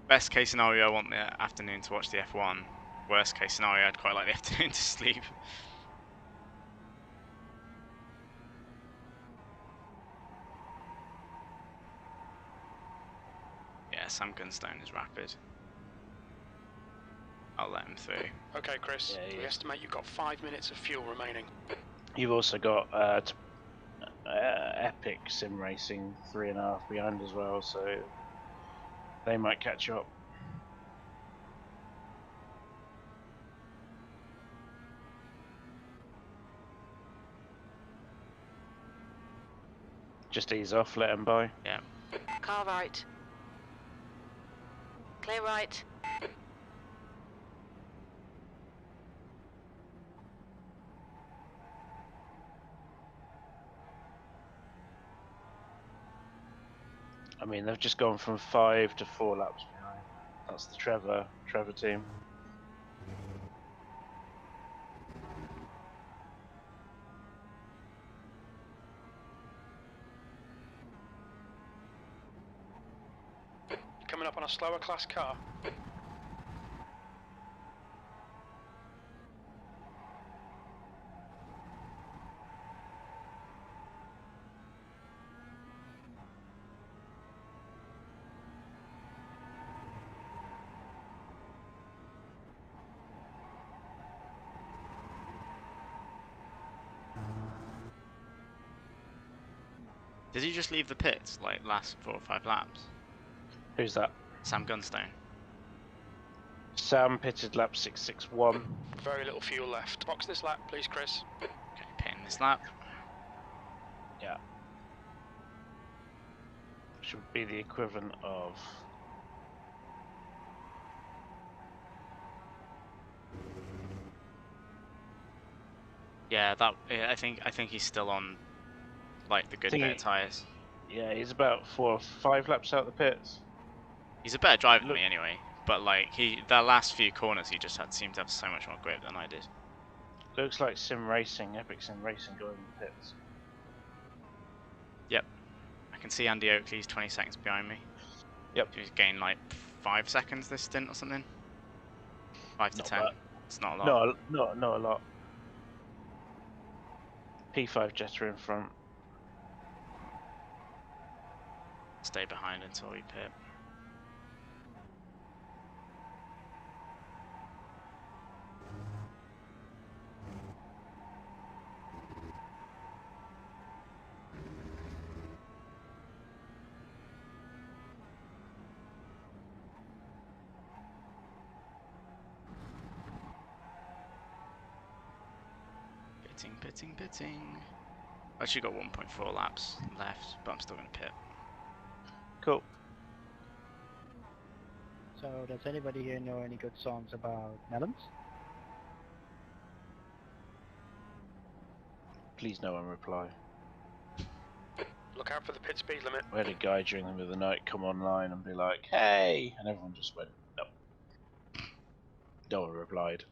Best case scenario, I want the afternoon to watch the F1. Worst case scenario, I'd quite like the afternoon to sleep. Yeah, Sam Gunstone is rapid. I'll let him through. Okay, Chris, Yeah, we yeah. estimate you've got 5 minutes of fuel remaining. You've also got Epic Sim Racing 3.5 behind as well, so they might catch you up. Just ease off, let them by. Yeah. Car right. Clear right. I mean, they've just gone from 5 to 4 laps behind. That's the Trevor team. Coming up on a slower class car. Did he just leave the pits like last 4 or 5 laps? Who's that? Sam Gunstone. Sam pitted lap 661. Very little fuel left. Box this lap, please, Chris. Okay, pitting this lap. Yeah. Which would be the equivalent of. Yeah, I think he's still on like the good bit of tyres. Yeah, he's about 4 or 5 laps out the pits. He's a better driver than me anyway, but like the last few corners he just seemed to have so much more grip than I did. Looks like Sim Racing, Epic Sim Racing going in the pits. Yep. I can see Andy Oakley's 20 seconds behind me. Yep. He's gained like 5 seconds this stint or something. 5 to Not 10. bad. It's not a lot. Not a lot. P5 Jetta in front. Stay behind until we pit. Pitting. I've actually got 1.4 laps left, but I'm still going to pit. Cool. So, does anybody here know any good songs about melons? Please no one reply. Look out for the pit speed limit. We had a guy during the middle of the night come online and be like, hey! And everyone just went, no. No one replied.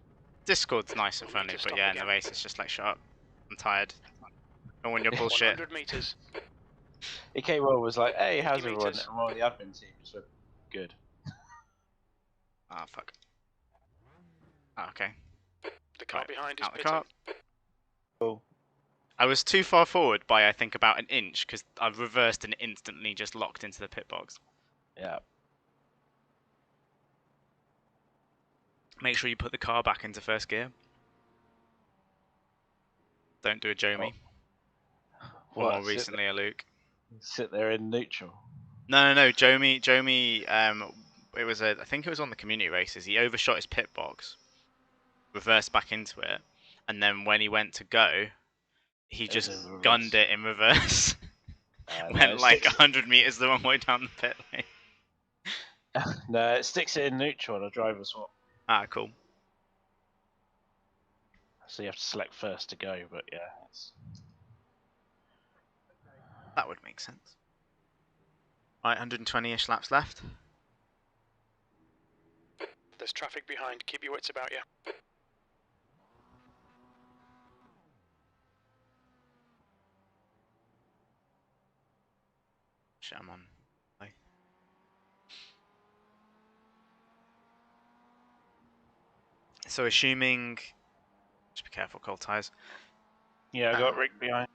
Discord's nice and friendly, but yeah, in the race it's just like, shut up. I'm tired. And when you're bullshit. 100 meters. He came over and was like, hey, how's 50 everyone? meters. And one of the admin team just went, good. Ah, fuck. Ah, okay. The car Right, behind is out the pitting. car. Cool. I was too far forward by I think about an inch because I reversed and instantly just locked into the pit box. Yeah. Make sure you put the car back into first gear. Don't do a Jomi. Or more recently a Luke. Sit there in neutral. No. Jomi, I think it was on the community races. He overshot his pit box, reversed back into it, and then when he went to go, he just gunned it in reverse. Went like 100 meters the wrong way down the pit lane. No, it sticks it in neutral on a driver swap. Ah, cool. So you have to select first to go, but yeah. That would make sense. Right, 120-ish laps left. There's traffic behind. Keep your wits about you. Shit, I'm on. So assuming, just be careful, cold tyres. Yeah, I got Rick behind.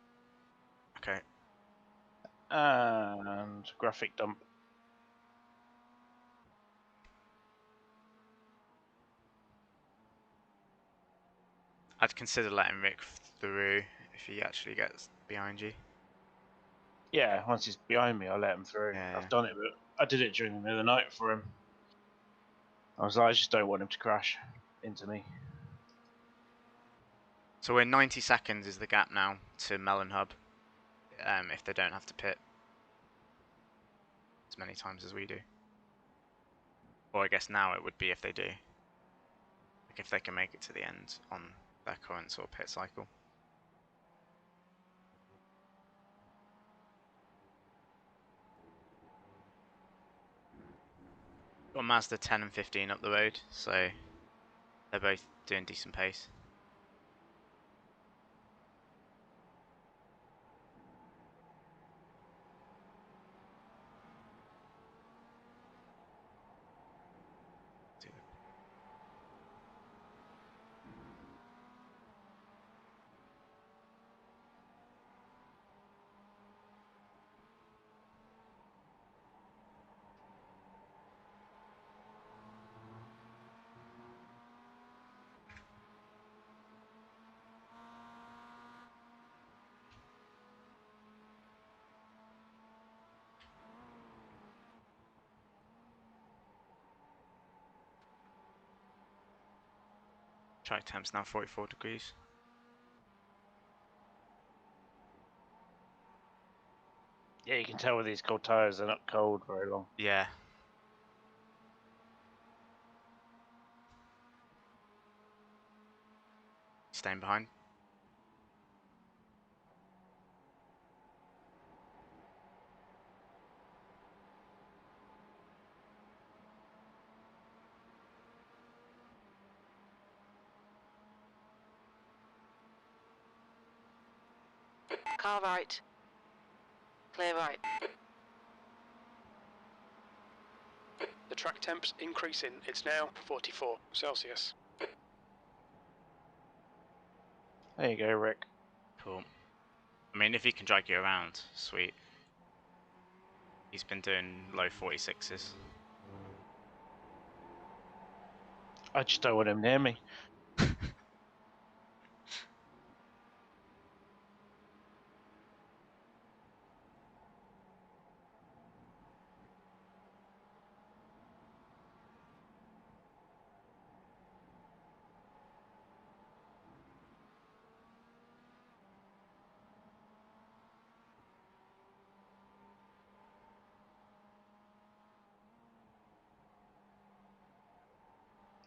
Okay. And graphic dump. I'd consider letting Rick through if he actually gets behind you. Yeah, once he's behind me, I'll let him through. Yeah. I've done it, but I did it during the middle of the night for him. I just don't want him to crash into me. So we're 90 seconds is the gap now to Melon Hub, if they don't have to pit as many times as we do. Or I guess now it would be if they do. Like if they can make it to the end on their current sort of pit cycle. Got a Mazda 10 and 15 up the road, so they're both doing decent pace. Track temp's now 44 degrees. Yeah, you can tell with these cold tyres, they're not cold very long. Yeah. Staying behind. Car right. Clear right. The track temp's increasing. It's now 44 Celsius. There you go, Rick. Cool. I mean, if he can drag you around, sweet. He's been doing low 46s. I just don't want him near me.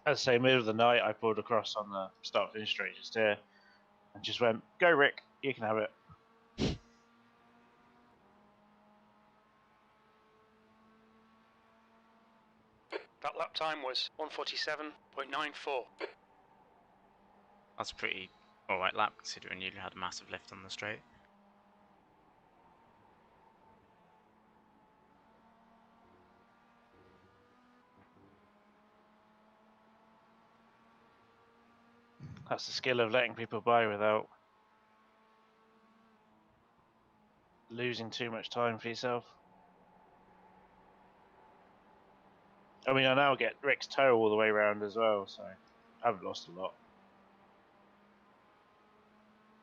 As I say, middle of the night, I pulled across on the start finish straight just here and just went, go Rick, you can have it. That lap time was 1:47.94. That's a pretty alright lap considering you had a massive lift on the straight. That's the skill of letting people by without losing too much time for yourself. I mean, I now get Rick's toe all the way around as well, so I haven't lost a lot.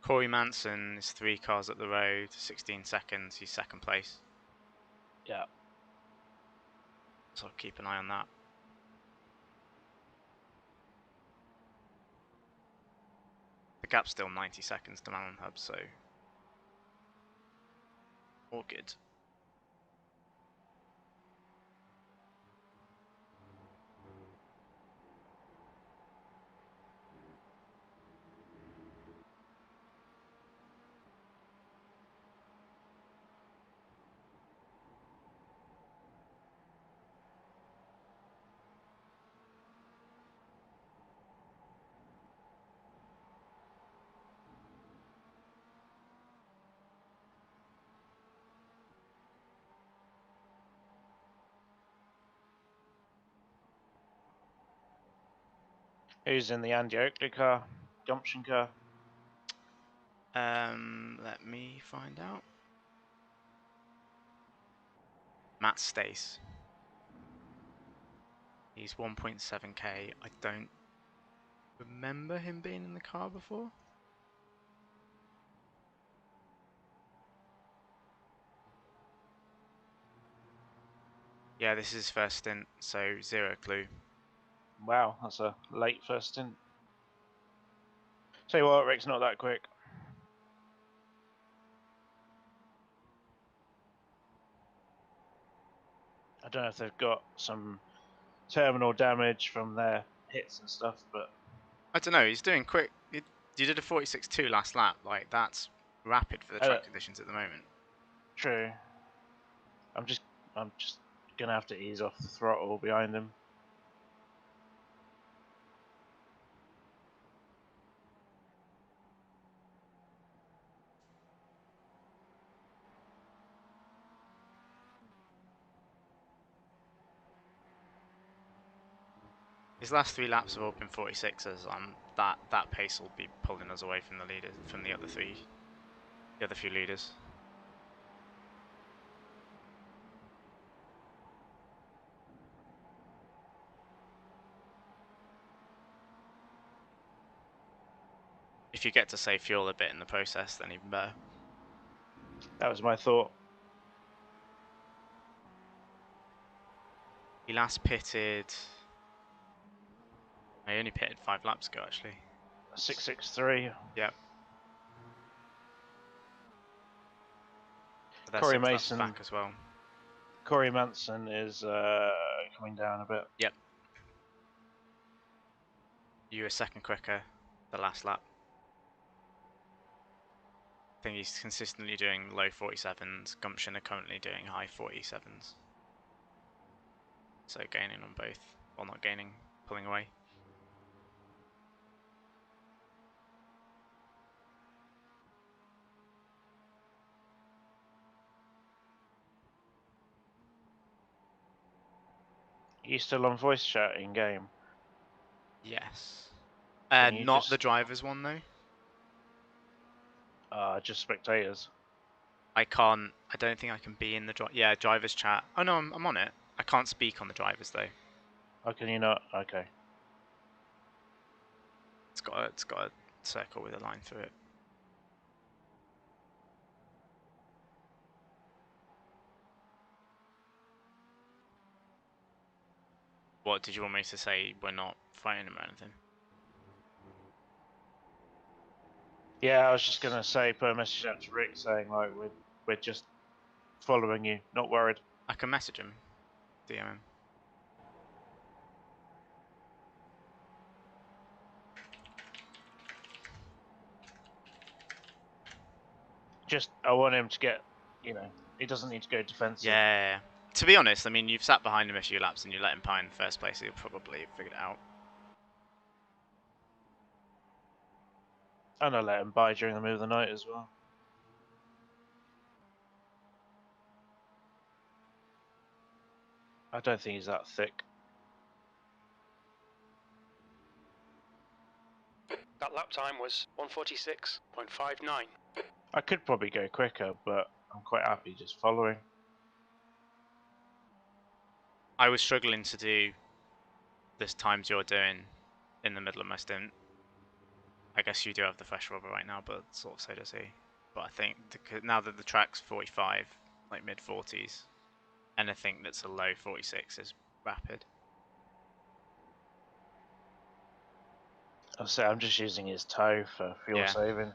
Corey Manson is 3 cars up the road, 16 seconds, he's second place. Yeah. So keep an eye on that. The gap's still 90 seconds to Malin Hub, so all good. Who's in the Andy Oakley car? Gumption car? Let me find out. Matt Stace. He's 1.7k. I don't remember him being in the car before. Yeah, this is his first stint, so 0 clue. Wow, that's a late first stint. Tell you what, Rick's not that quick. I don't know if they've got some terminal damage from their hits and stuff, but I don't know, he's doing quick. You did a 46.2 last lap, like that's rapid for the track conditions at the moment. True. I'm just gonna have to ease off the throttle behind him. His last 3 laps have all been 46s. That pace will be pulling us away from the leaders, from the other few leaders. If you get to save fuel a bit in the process, then even better. That was my thought. He last pitted... I only pitted 5 laps ago, actually. 663. Yep. But they're Corey 6 laps Mason. back as well. Corey Manson is coming down a bit. Yep. You were second quicker the last lap. I think he's consistently doing low 47s. Gumption are currently doing high 47s. So gaining on both. Well, not gaining, pulling away. Are you still on voice chat in game? Yes. Can you Not just- the driver's one though. Just spectators. I can't. I don't think I can be in the driver's chat. Oh no, I'm on it. I can't speak on the drivers though. Oh, can you not? Okay. It's got a circle with a line through it. What did you want me to say? We're not fighting him or anything. Yeah, I was just gonna say, put a message out to Rick saying like we're just following you, not worried. I can message him. DM him. Just I want him to get, he doesn't need to go defensive. Yeah. To be honest, I mean, you've sat behind him a few laps and you let him pie in the first place, he'll probably figure it out. And I let him buy during the middle of the night as well. I don't think he's that thick. That lap time was 1:46.59. I could probably go quicker, but I'm quite happy just following. I was struggling to do this times you're doing in the middle of my stint. I guess you do have the fresh rubber right now, but sort of so does he. But I think now that the track's 45, like mid 40s, anything that's a low 46 is rapid. I'll say I'm just using his toe for fuel saving.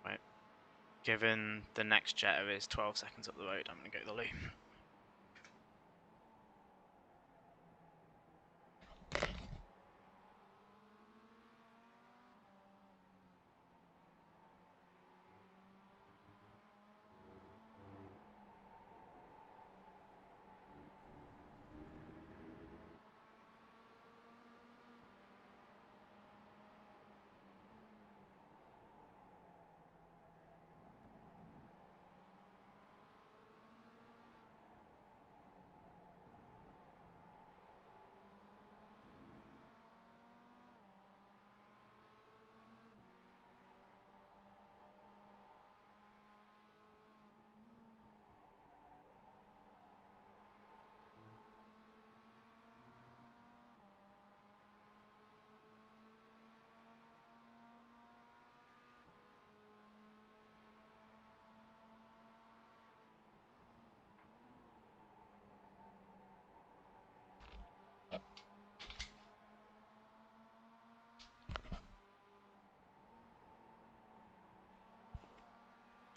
Right. Given the next Jetta is 12 seconds up the road, I'm going to go the loop.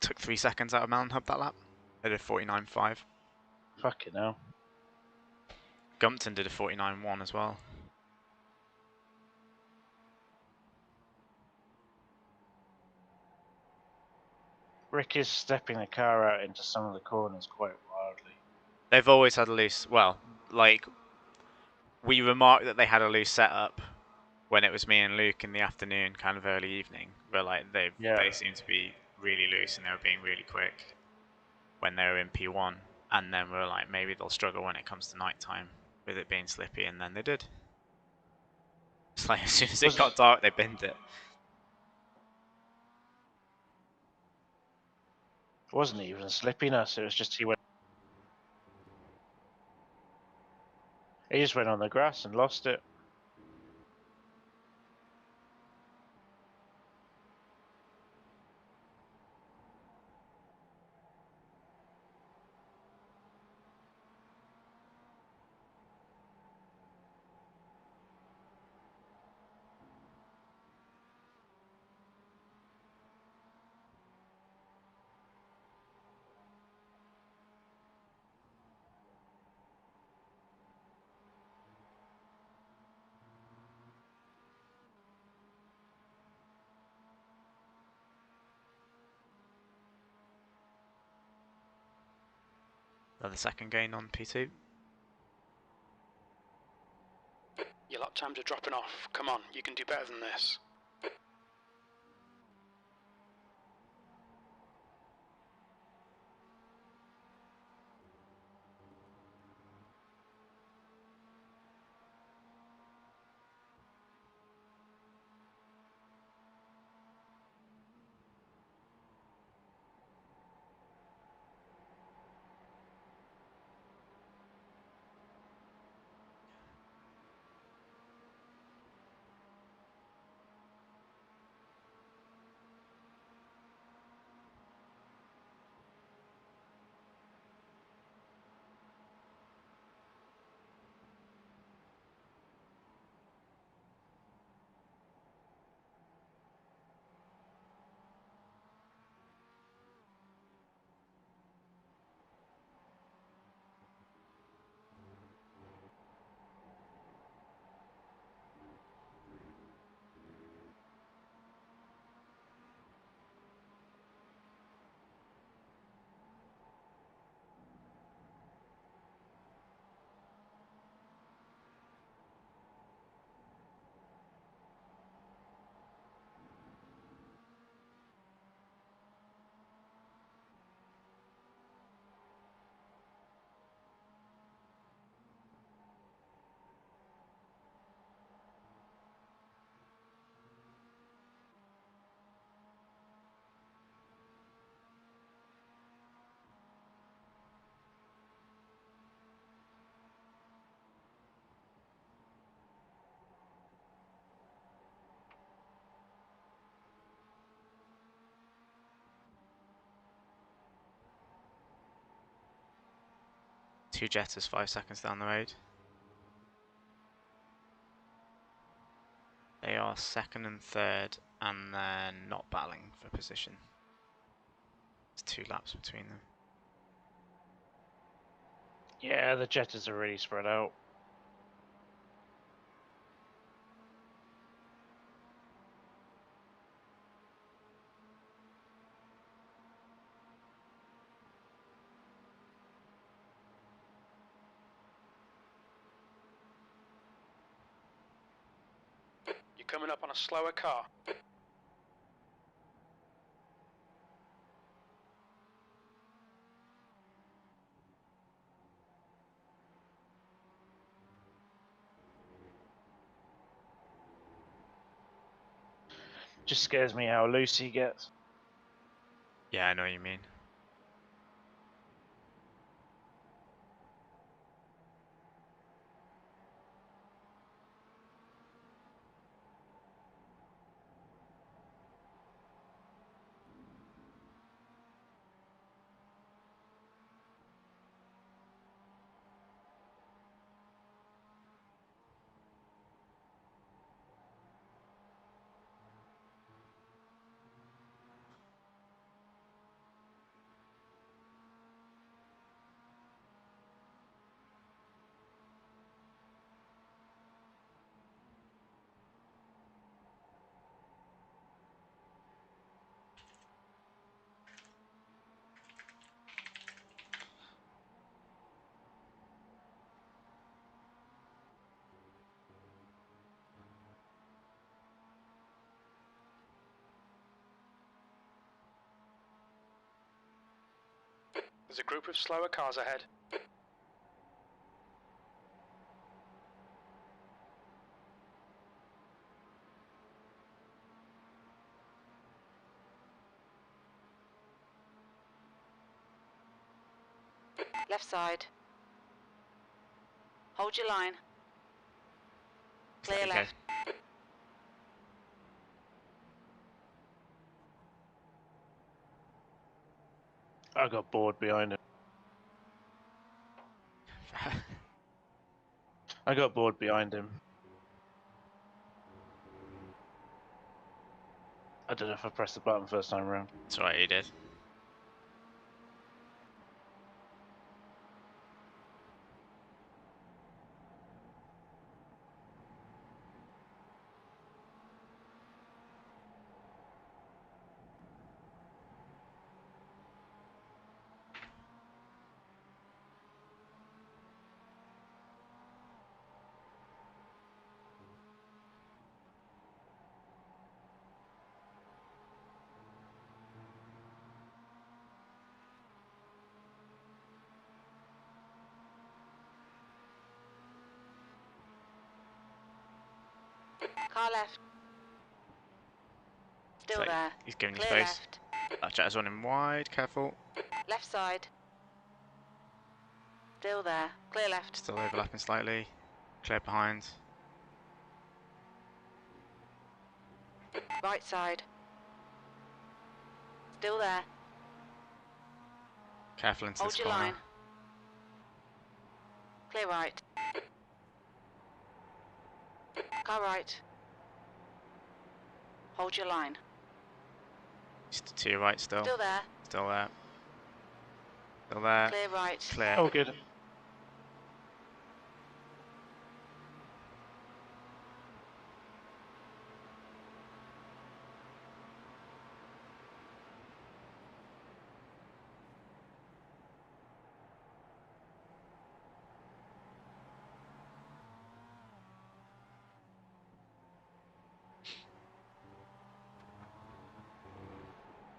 Took 3 seconds out of Melon Hub that lap. They did 49.5. Fucking hell. Gumpton did a 49.1 as well. Rick is stepping the car out into some of the corners quite wildly. They've always had a loose, well, like, we remarked that they had a loose setup when it was me and Luke in the afternoon, kind of early evening, but like they seem to be really loose and they were being really quick when they were in P1, and then we were like, maybe they'll struggle when it comes to night time with it being slippy, and then they did. It's like as soon as it got dark, they binned it. It wasn't even slippiness, it was just he just went on the grass and lost it. Another second gain on P2. Your lap times are dropping off. Come on, you can do better than this. Two Jetters 5 seconds down the road. They are second and third, and they're not battling for position. There's 2 laps between them. Yeah, the Jetters are really spread out. You're coming up on a slower car. Just scares me how loose he gets. Yeah, I know what you mean. There's a group of slower cars ahead. Left side. Hold your line. Clear Okay. left. I got bored behind him. I got bored behind him. I don't know if I pressed the button first time around. That's right, you did. Car left. Still So there. he's giving you Clear space. left. That jet's running wide, careful. Left side. Still there. Clear left. Still overlapping slightly. Clear behind. Right side. Still there. Careful into Hold this your corner. line. Clear right. Car right. Hold your line. Just to your right still. Still there. Still there. Still there. Clear right. Clear. Oh, good.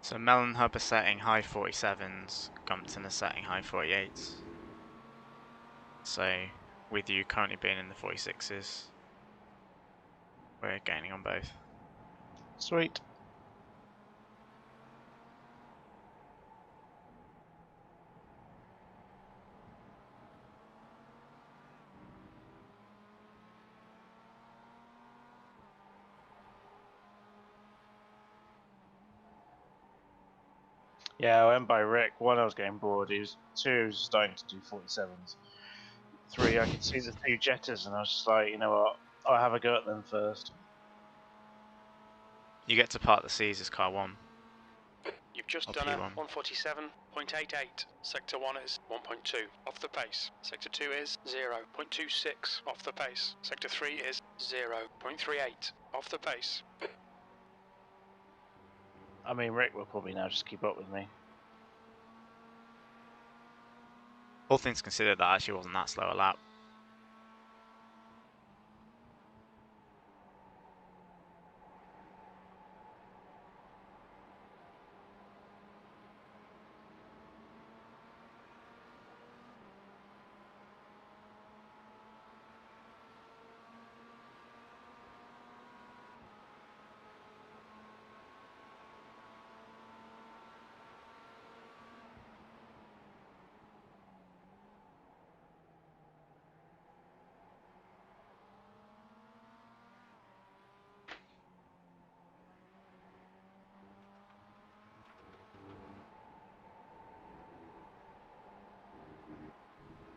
So Melon Hub are setting high 47s, Gumpton are setting high 48s. So with you currently being in the 46s, we're gaining on both. Sweet. Yeah, I went by Rick. One, I was getting bored. He was, two, he was starting to do 47s. Three, I could see the two Jettas, and I was just like, you know what? I'll have a go at them first. You get to part the seas as car 1. You've just Or done a P1. 147.88. Sector 1 is 1.2 off the pace. Sector 2 is 0.26 off the pace. Sector 3 is 0.38 off the pace. I mean, Rick will probably now just keep up with me. All things considered, that actually wasn't that slow a lap.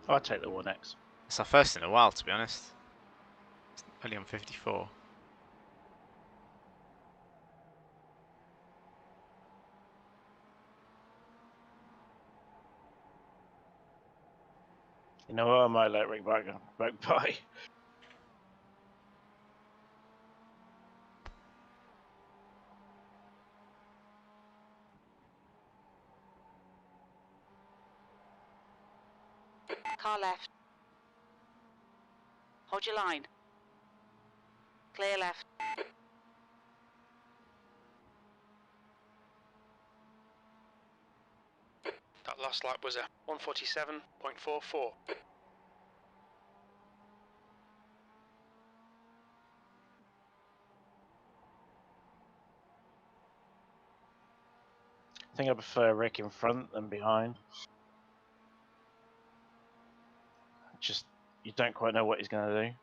I'll take the 1X. It's our first in a while, to be honest. It's only on 54. You know what? I might let Rick back by. Car left. Hold your line. Clear left. That last lap was a 147.44. I think I prefer Rick in front than behind. Just, you don't quite know what he's going to do.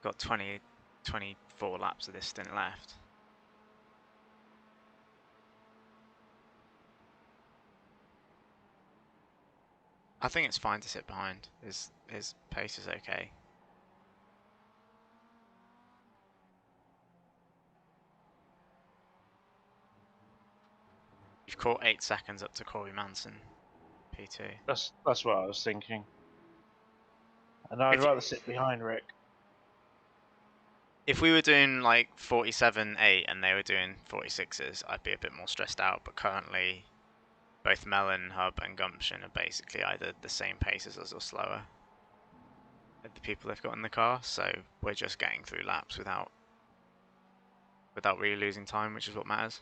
Got 24 laps of this stint left. I think it's fine to sit behind. His pace is okay. You've caught 8 seconds up to Corey Manson, P2. That's what I was thinking. And I'd rather sit behind Rick. If we were doing like 47.8 and they were doing 46s, I'd be a bit more stressed out. But currently, both Melon, Hub, and Gumption are basically either the same pace as us or slower. the people they've got in the car, so we're just getting through laps without really losing time, which is what matters.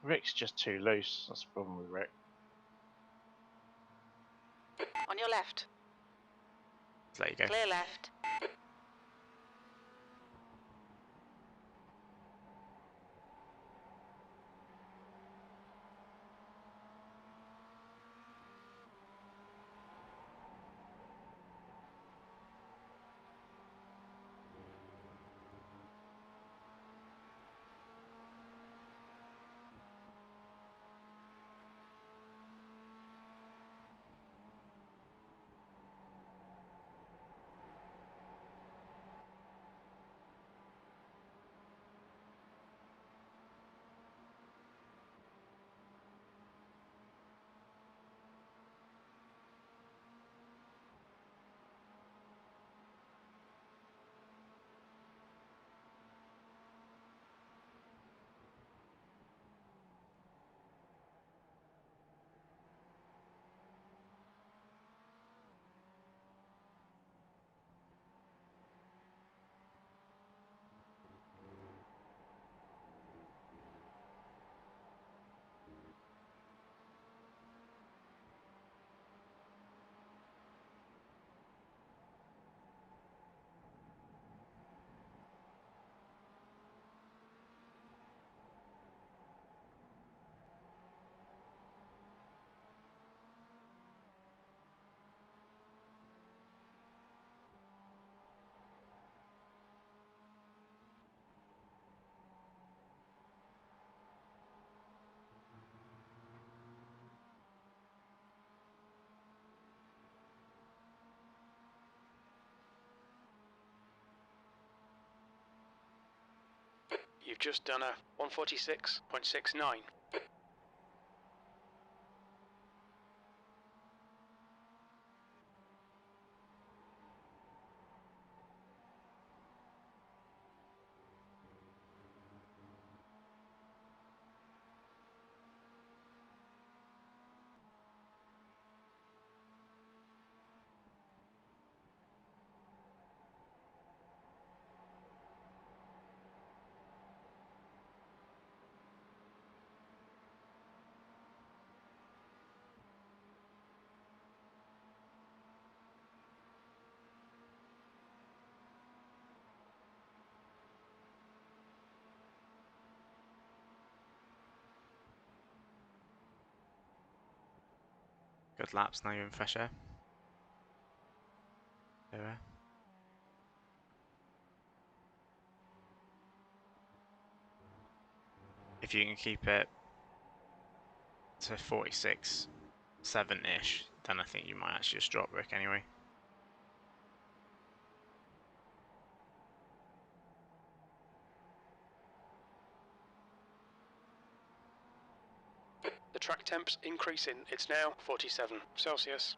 Rick's just too loose. That's the problem with Rick. On your left. So there you go. Clear left. You've just done a 146.69. Good laps, now you're in fresh air. There. If you can keep it to 46.7-ish, then I think you might actually just drop Rick anyway. The track temp's increasing. It's now 47 Celsius.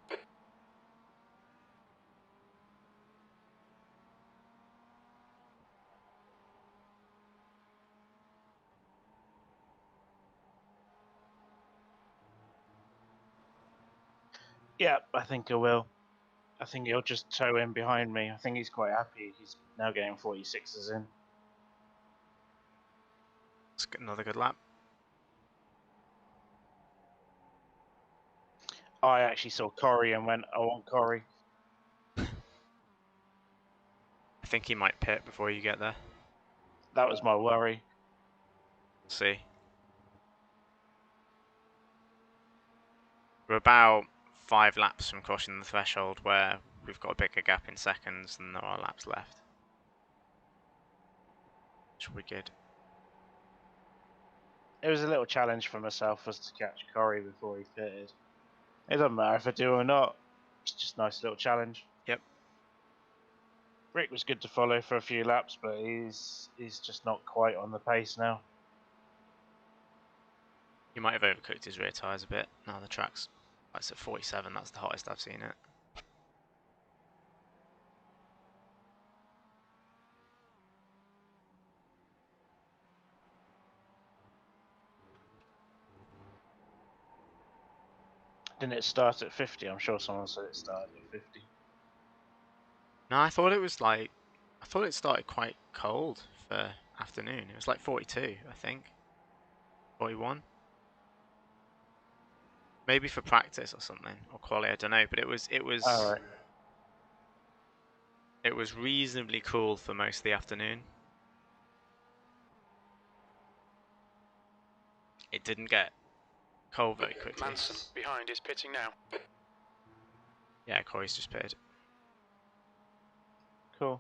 Yeah, I think I will. I think he'll just tow in behind me. I think he's quite happy. He's now getting 46s in. Let's get another good lap. I actually saw Corey and went, I want Corey. I think he might pit before you get there. That was my worry. See. We're about 5 laps from crossing the threshold where we've got a bigger gap in seconds than there are laps left. Which will be good. It was a little challenge for myself was to catch Corey before he pitted. It doesn't matter if I do or not. It's just a nice little challenge. Yep. Rick was good to follow for a few laps, but he's just not quite on the pace now. He might have overcooked his rear tyres a bit. Now the track's, it's at 47, that's the hottest I've seen it. Didn't it start at 50? I'm sure someone said it started at 50. No, I thought it was like, I thought it started quite cold for afternoon. It was like 42, I think. 41. Maybe for practice or something, or quali, I don't know. But it was Alright. it was reasonably cool for most of the afternoon. It didn't get cold very quickly. Manson behind is pitting now. Yeah, Corey's just pitted. Cool.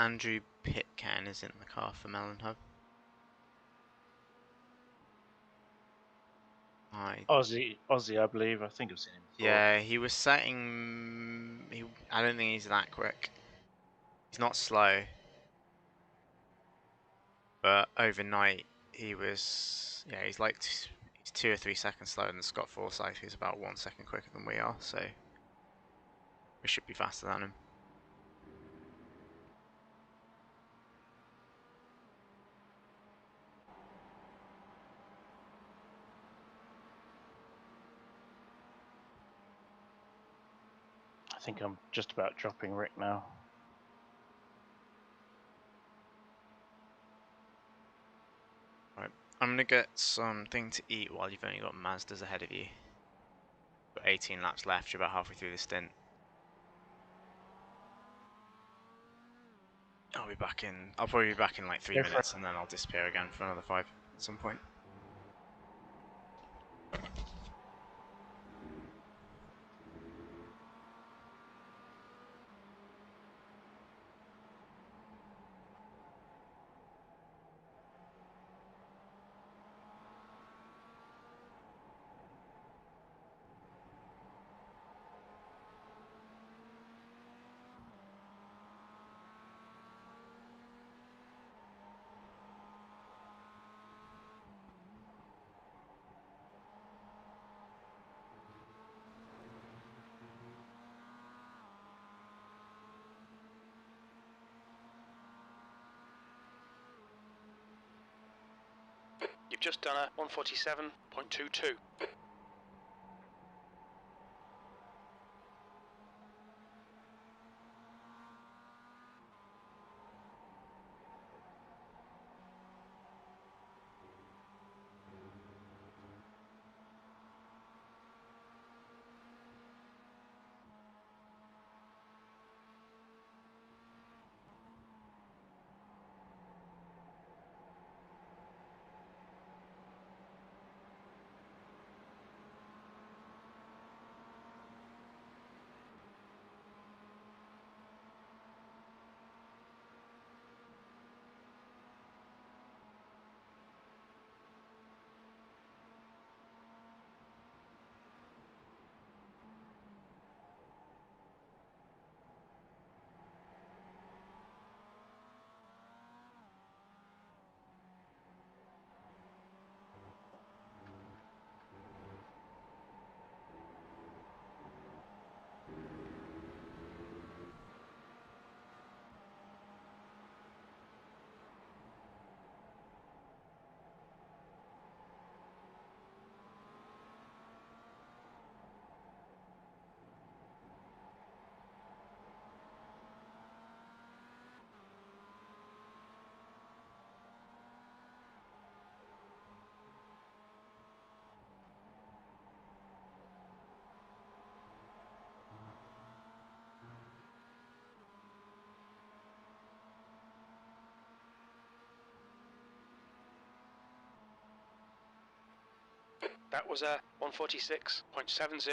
Andrew Pitcairn is in the car for Melon Hub. Aussie, I believe. I think I've seen him before. Yeah, he was setting. I don't think he's that quick. He's not slow, but overnight he was. Yeah, he's like he's 2 or 3 seconds slower than Scott Forsyth, who's about 1 second quicker than we are. So we should be faster than him. I think I'm just about dropping Rick now. Right, I'm gonna get something to eat while you've only got Mazdas ahead of you. Got 18 laps left. You're about halfway through the stint. I'll be back in. I'll probably be back in like 3 Go for minutes, and then I'll disappear again for another 5 at some point. You've just done a 147.22. That was a 146.70.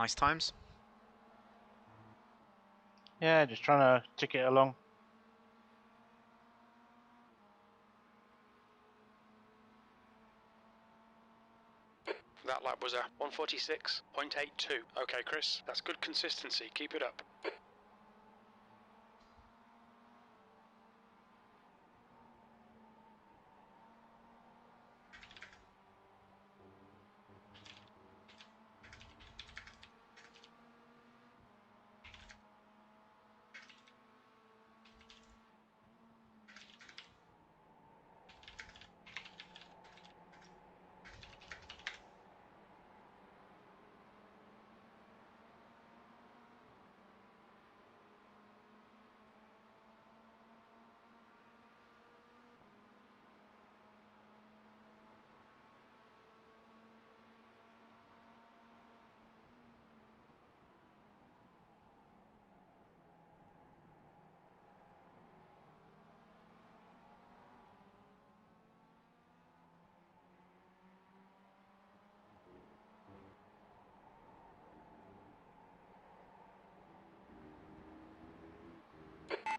Nice times. Yeah, just trying to tick it along. That lap was a 146.82. Okay, Chris, that's good consistency. Keep it up.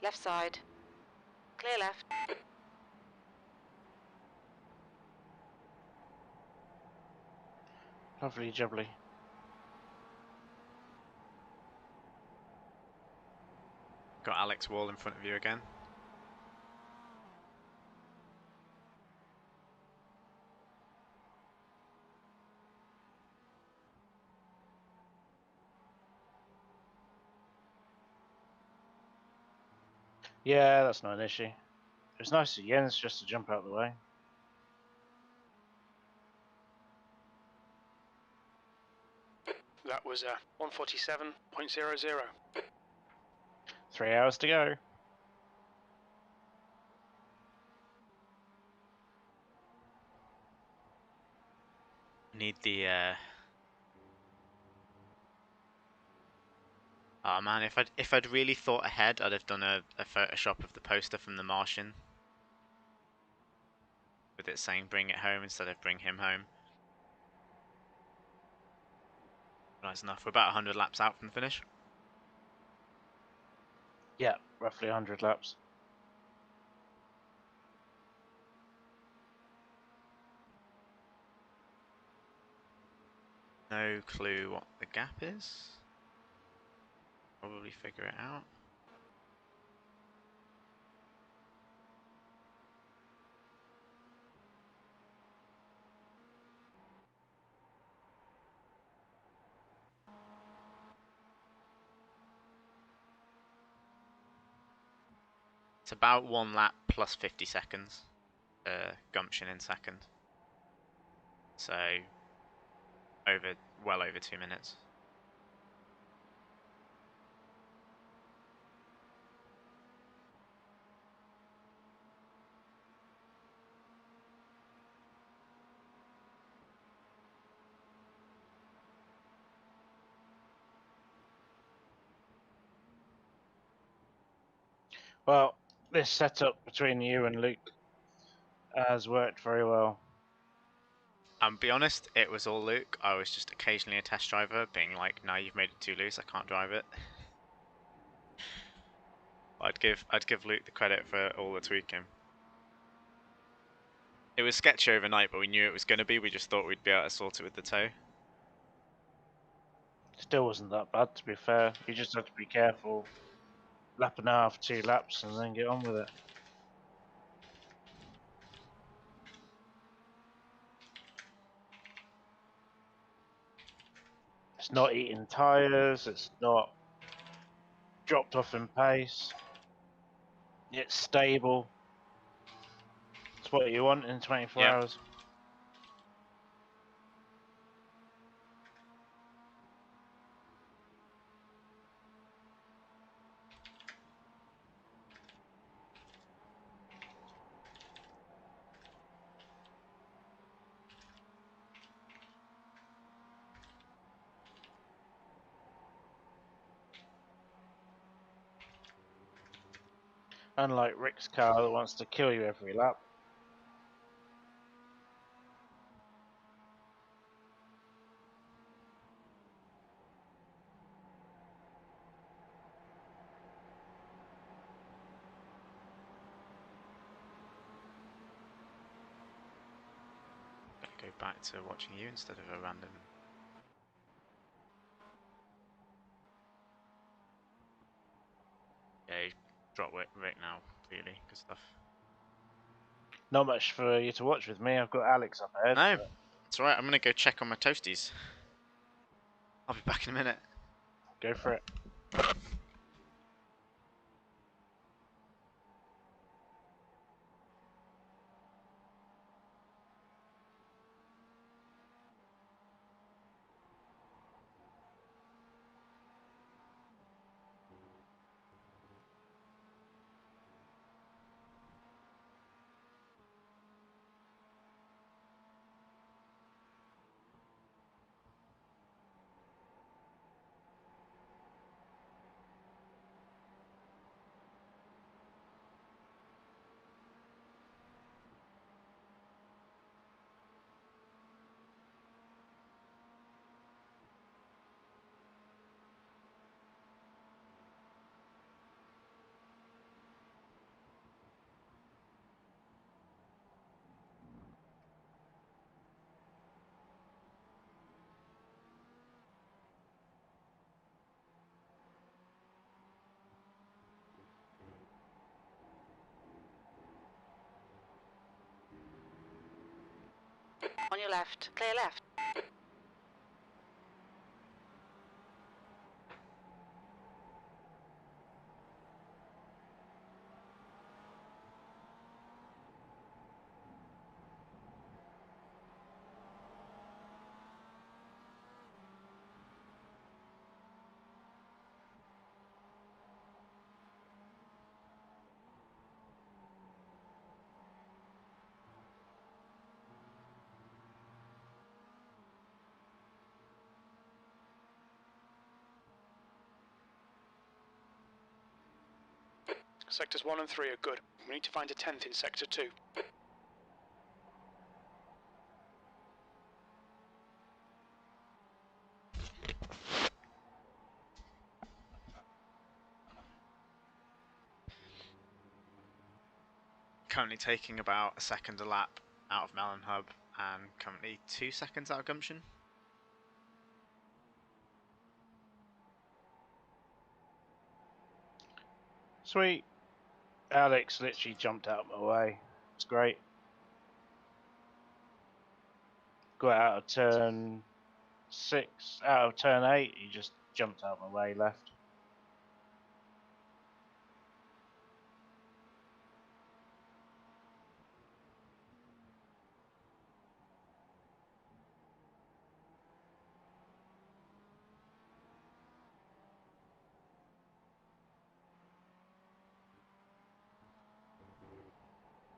Left side. Clear left. Lovely jubbly. Got Alex Wall in front of you again. Yeah, that's not an issue. It was nice of Jens just to jump out of the way. That was 147.00. 3 hours to go. Need the oh man, if I'd really thought ahead, I'd have done a Photoshop of the poster from The Martian with it saying "Bring it home" instead of "Bring him home." Nice enough. We're about 100 laps out from the finish. Yeah, roughly 100 laps. No clue what the gap is. Probably figure it out. It's about 1 lap plus 50 seconds. Gumption in second. So well over 2 minutes. Well, this setup between you and Luke has worked very well. I'll be honest, it was all Luke. I was just occasionally a test driver, being like, "No, you've made it too loose. I can't drive it." I'd give Luke the credit for all the tweaking. It was sketchy overnight, but we knew it was going to be. We just thought we'd be able to sort it with the tow. Still wasn't that bad, to be fair. You just had to be careful. Lap and a half, 2 laps, and then get on with it. It's not eating tyres, it's not dropped off in pace. It's stable. It's what you want in 24 Yep. hours. Unlike Rick's car that wants to kill you every lap. Go back to watching you instead of a random. Yeah, drop Rick now. Really good stuff. Not much for you to watch with me. I've got Alex up ahead. No, it's alright. I'm gonna go check on my toasties. I'll be back in a minute. Go for it. On your left. Clear left. Sectors 1 and 3 are good. We need to find a 10th in Sector 2. Currently taking about a second a lap out of Melon Hub and currently 2 seconds out of Gumption. Sweet. Alex literally jumped out of my way. It's great. Got out of turn 6, out of turn 8, he just jumped out of my way, left.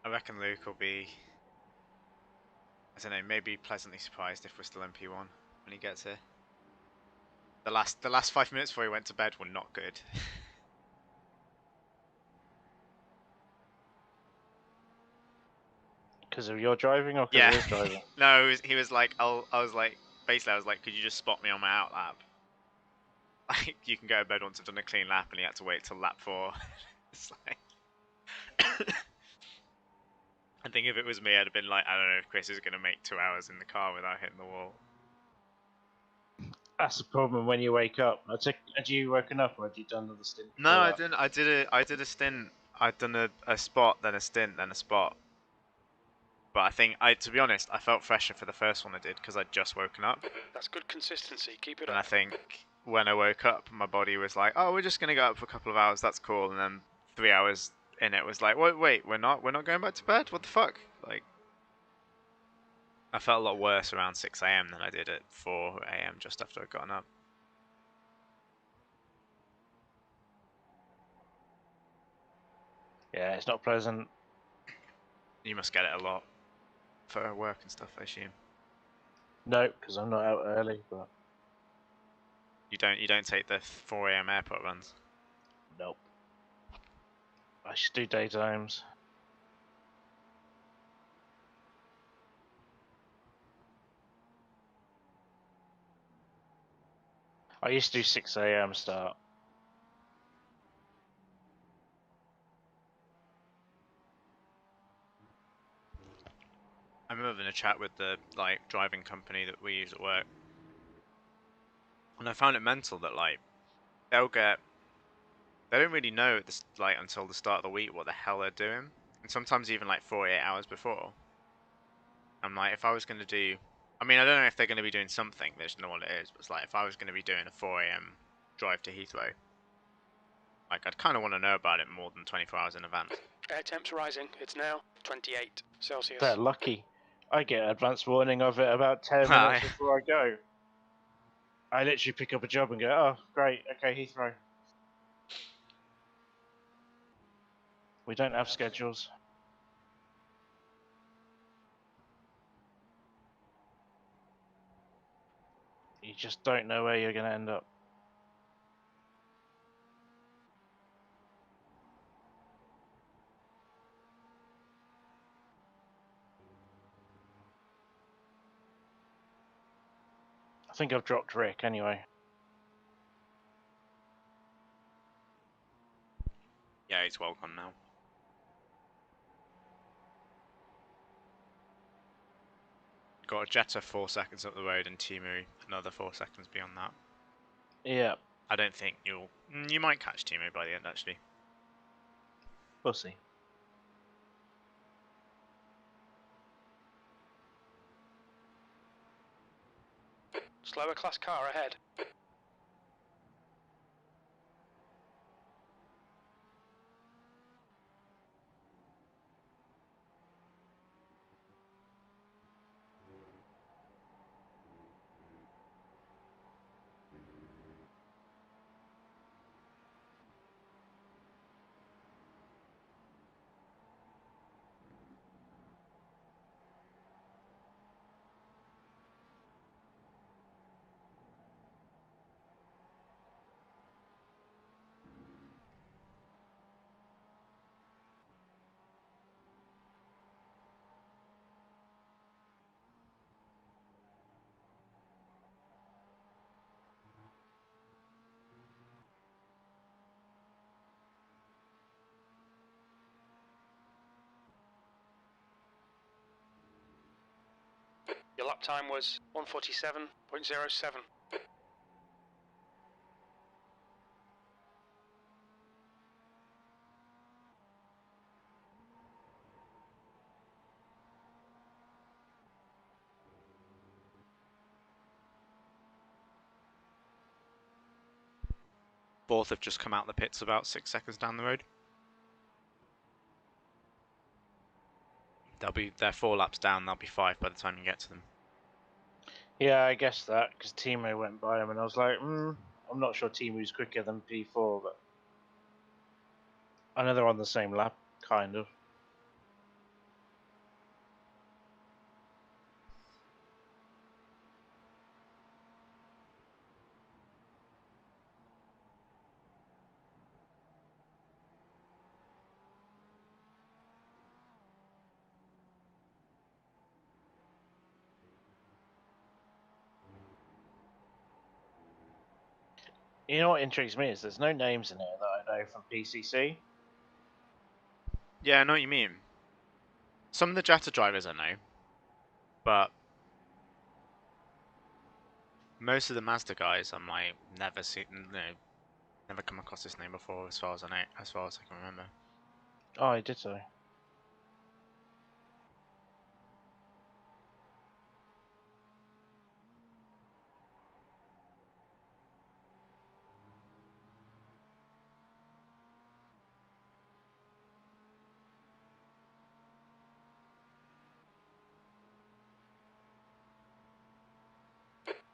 I reckon Luke will be, I don't know, maybe pleasantly surprised if we're still in P1 when he gets here. The last 5 minutes before he went to bed were not good. Because of your driving or because Yeah. of his driving? No, he was like, I was like, could you just spot me on my out lap? Like, you can go to bed once I've done a clean lap, and he had to wait till lap 4. It's like, I think if it was me, I'd have been like, I don't know if Chris is going to make 2 hours in the car without hitting the wall. That's the problem when you wake up. Had you woken up or had you done another stint? No, I didn't. I did a stint. I'd done a spot, then a stint, then a spot. But I think, to be honest, I felt fresher for the first one I did because I'd just woken up. That's good consistency. Keep it And I up. think when I woke up, my body was like, "Oh, we're just gonna go up for a couple of hours. That's cool." And then 3 hours in, it was like, "Wait, we're not going back to bed. What the fuck?" Like, I felt a lot worse around 6 a.m. than I did at 4 a.m. just after I'd gotten up. Yeah, it's not pleasant. You must get it a lot for work and stuff, I assume. No, because I'm not out early, but You don't take the 4 a.m. airport runs. nope. I should do daytimes. I used to do 6 a.m. start. I remember having a chat with the driving company that we use at work, and I found it mental that they don't really know at this, until the start of the week what the hell they're doing, and sometimes even 48 hours before. I'm like, if I was going to do, I mean, I don't know if they're going to be doing something, they just know what it is, but it's like, if I was going to be doing a 4 a.m. drive to Heathrow, I'd kind of want to know about it more than 24 hours in advance. Air temps rising. It's now 28 Celsius. They're lucky. I get advance warning of it about 10 Ah, minutes yeah. before I go. I literally pick up a job and go, oh, great, okay, Heathrow. We don't have schedules. You just don't know where you're going to end up. I think I've dropped Rick anyway. Yeah, he's well gone now. Got a Jetta 4 seconds up the road and Timu another 4 seconds beyond that. Yeah, I don't think you might catch Timu by the end, actually. we'll see. Slower class car ahead. Your lap time was 1:47.07. Fourth have just come out the pits about 6 seconds down the road. They're 4 laps down, they'll be 5 by the time you get to them. Yeah, I guess that, because Timo went by him and I was like, I'm not sure Timo's quicker than P4, but I know they're on the same lap, kind of. You know what intrigues me is there's no names in here that I know from PCC. Yeah, I know what you mean. Some of the Jetta drivers I know, but most of the Mazda guys I might never see, never come across this name before, as far as I know, as far as I can remember. Oh, I did so.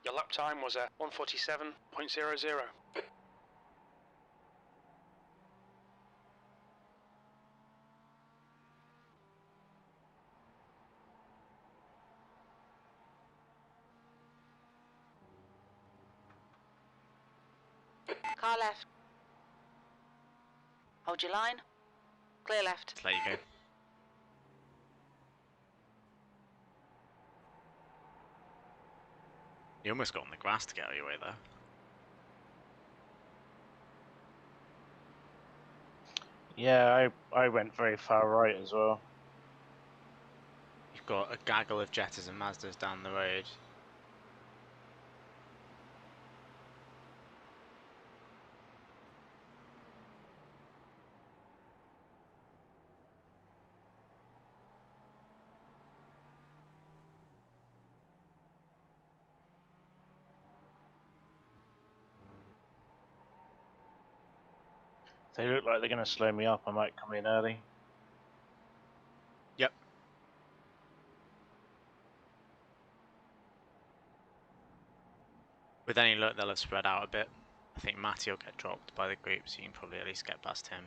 Your lap time was 1:47.00. Car left. Hold your line. Clear left. Just let you go. You almost got on the grass to get out of your way there. Yeah, I went very far right as well. You've got a gaggle of Jettas and Mazdas down the road. They look like they're going to slow me up. I might come in early. Yep. With any luck, they'll have spread out a bit. I think Matty will get dropped by the group, so you can probably at least get past him.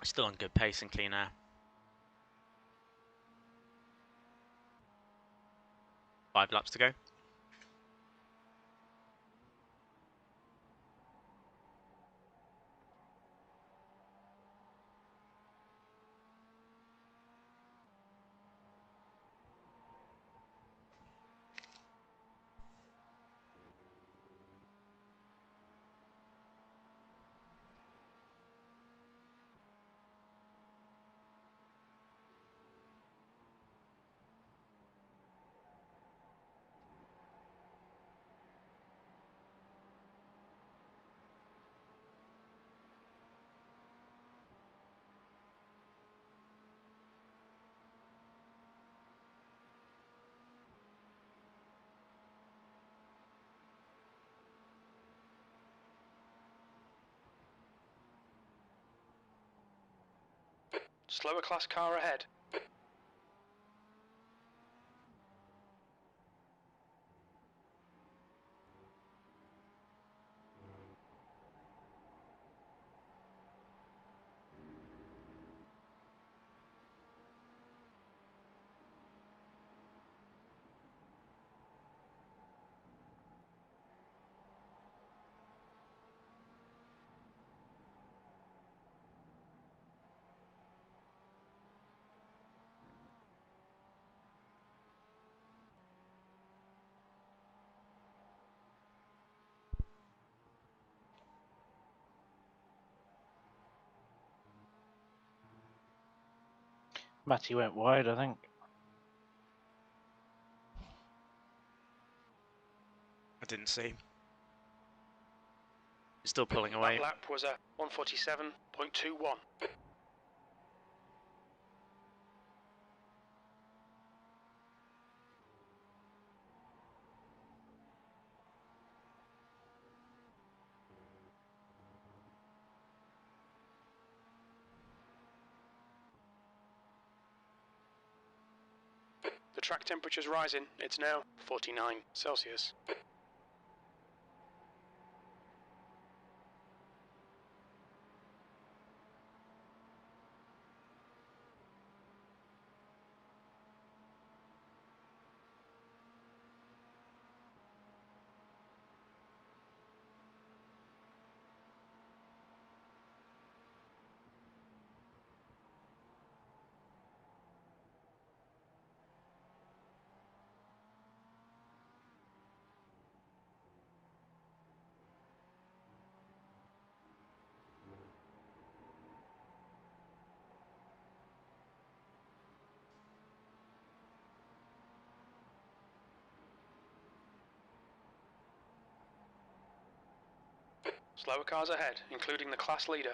Still on good pace and clean air. 5 laps to go. Slower class car ahead. Matty went wide, I think. I didn't see. Still pulling away. That lap was a 147.21. The track temperature's rising. It's now 49 Celsius. Slower cars ahead, including the class leader.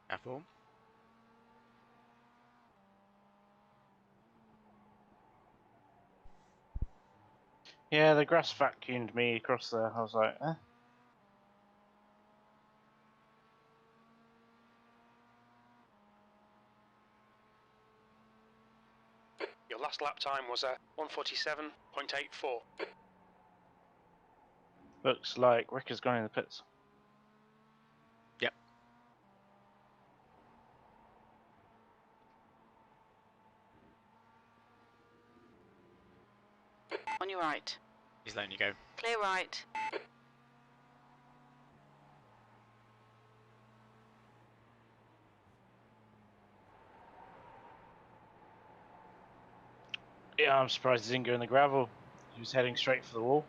Careful. Yeah, the grass vacuumed me across there. I was like, eh. Your last lap time was a 147.84. Looks like Rick has gone in the pits. Yep. On your right. He's letting you go. Clear right. Yeah, I'm surprised he didn't go in the gravel. He was heading straight for the wall.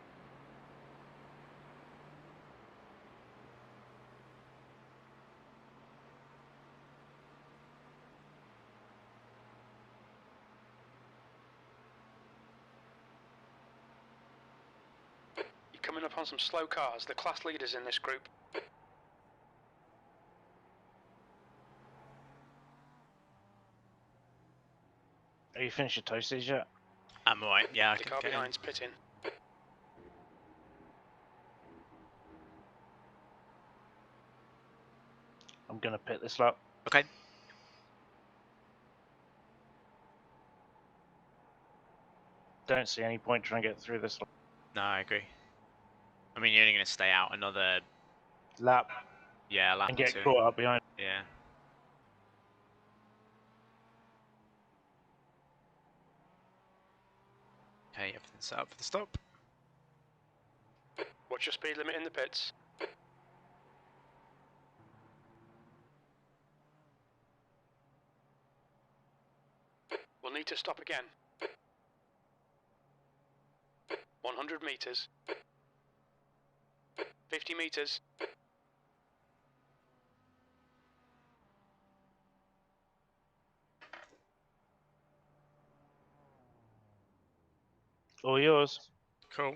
You're coming up on some slow cars, the class leaders in this group. Have you finished your toasties yet? I'm alright. Yeah, I The can car get in. behind's pitting. I'm gonna pit this lap. Okay. Don't see any point trying to get through this No, I agree. I mean, you're only going to stay out another, lap yeah, lap and or get two. caught up behind. Yeah. Okay, everything's set up for the stop. What's your speed limit in the pits? We'll need to stop again. 100 meters. 50 meters. All yours. Cool. I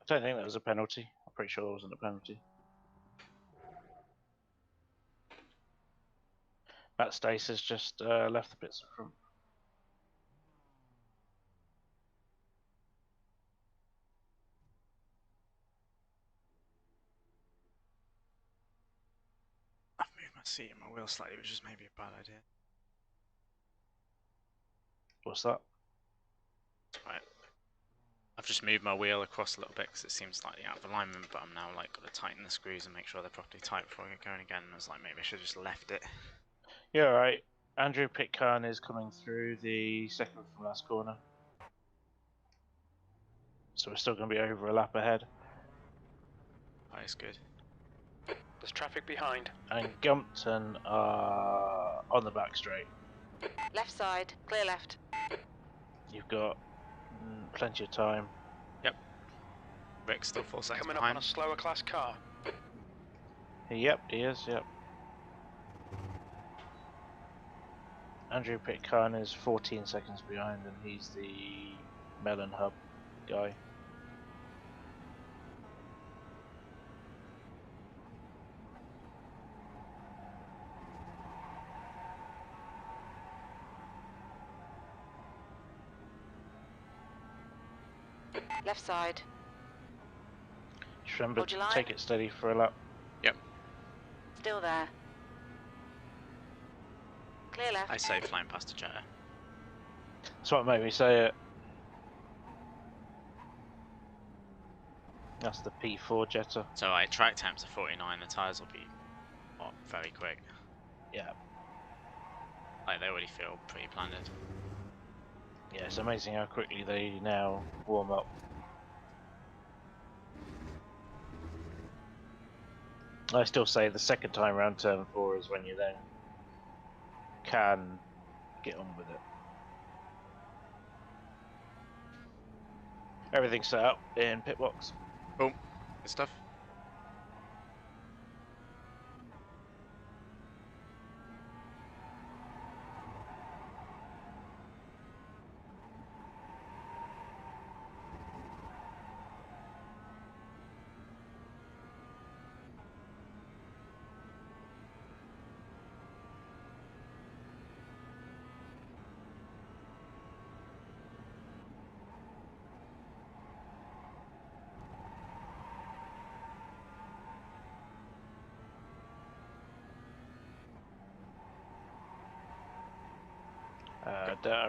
don't think that was a penalty. I'm pretty sure it wasn't a penalty. Matt Stace has just left the pits in front. I've moved my seat and my wheel slightly, which is maybe a bad idea. What's that? Right. I've just moved my wheel across a little bit because it seems slightly out of alignment, but I'm now like got to tighten the screws and make sure they're properly tight before I get going again. I was like, maybe I should have just left it. Yeah, alright. Andrew Pitcairn is coming through the second from last corner. So we're still going to be over a lap ahead. That is good. There's traffic behind. And Gumpton are on the back straight. Left side. Clear left. You've got plenty of time. Yep. Rick's still 4 seconds Coming up behind. on a slower class car. Yep, he is, yep. Andrew Pitcairn is 14 seconds behind, and he's the Melon Hub guy. Left side. Just remember Hold to your line. take it steady for a lap. Still there. Clear left. I say flying past a Jetta. That's what made me say it. That's the P4 Jetta. So track temps are 49, the tyres will be very quick. Yeah. Like, they already feel pretty planted. Yeah, it's amazing how quickly they now warm up. I still say the second time round turn 4 is when you then can get on with it. Everything's set up in pit box. Cool. Good stuff.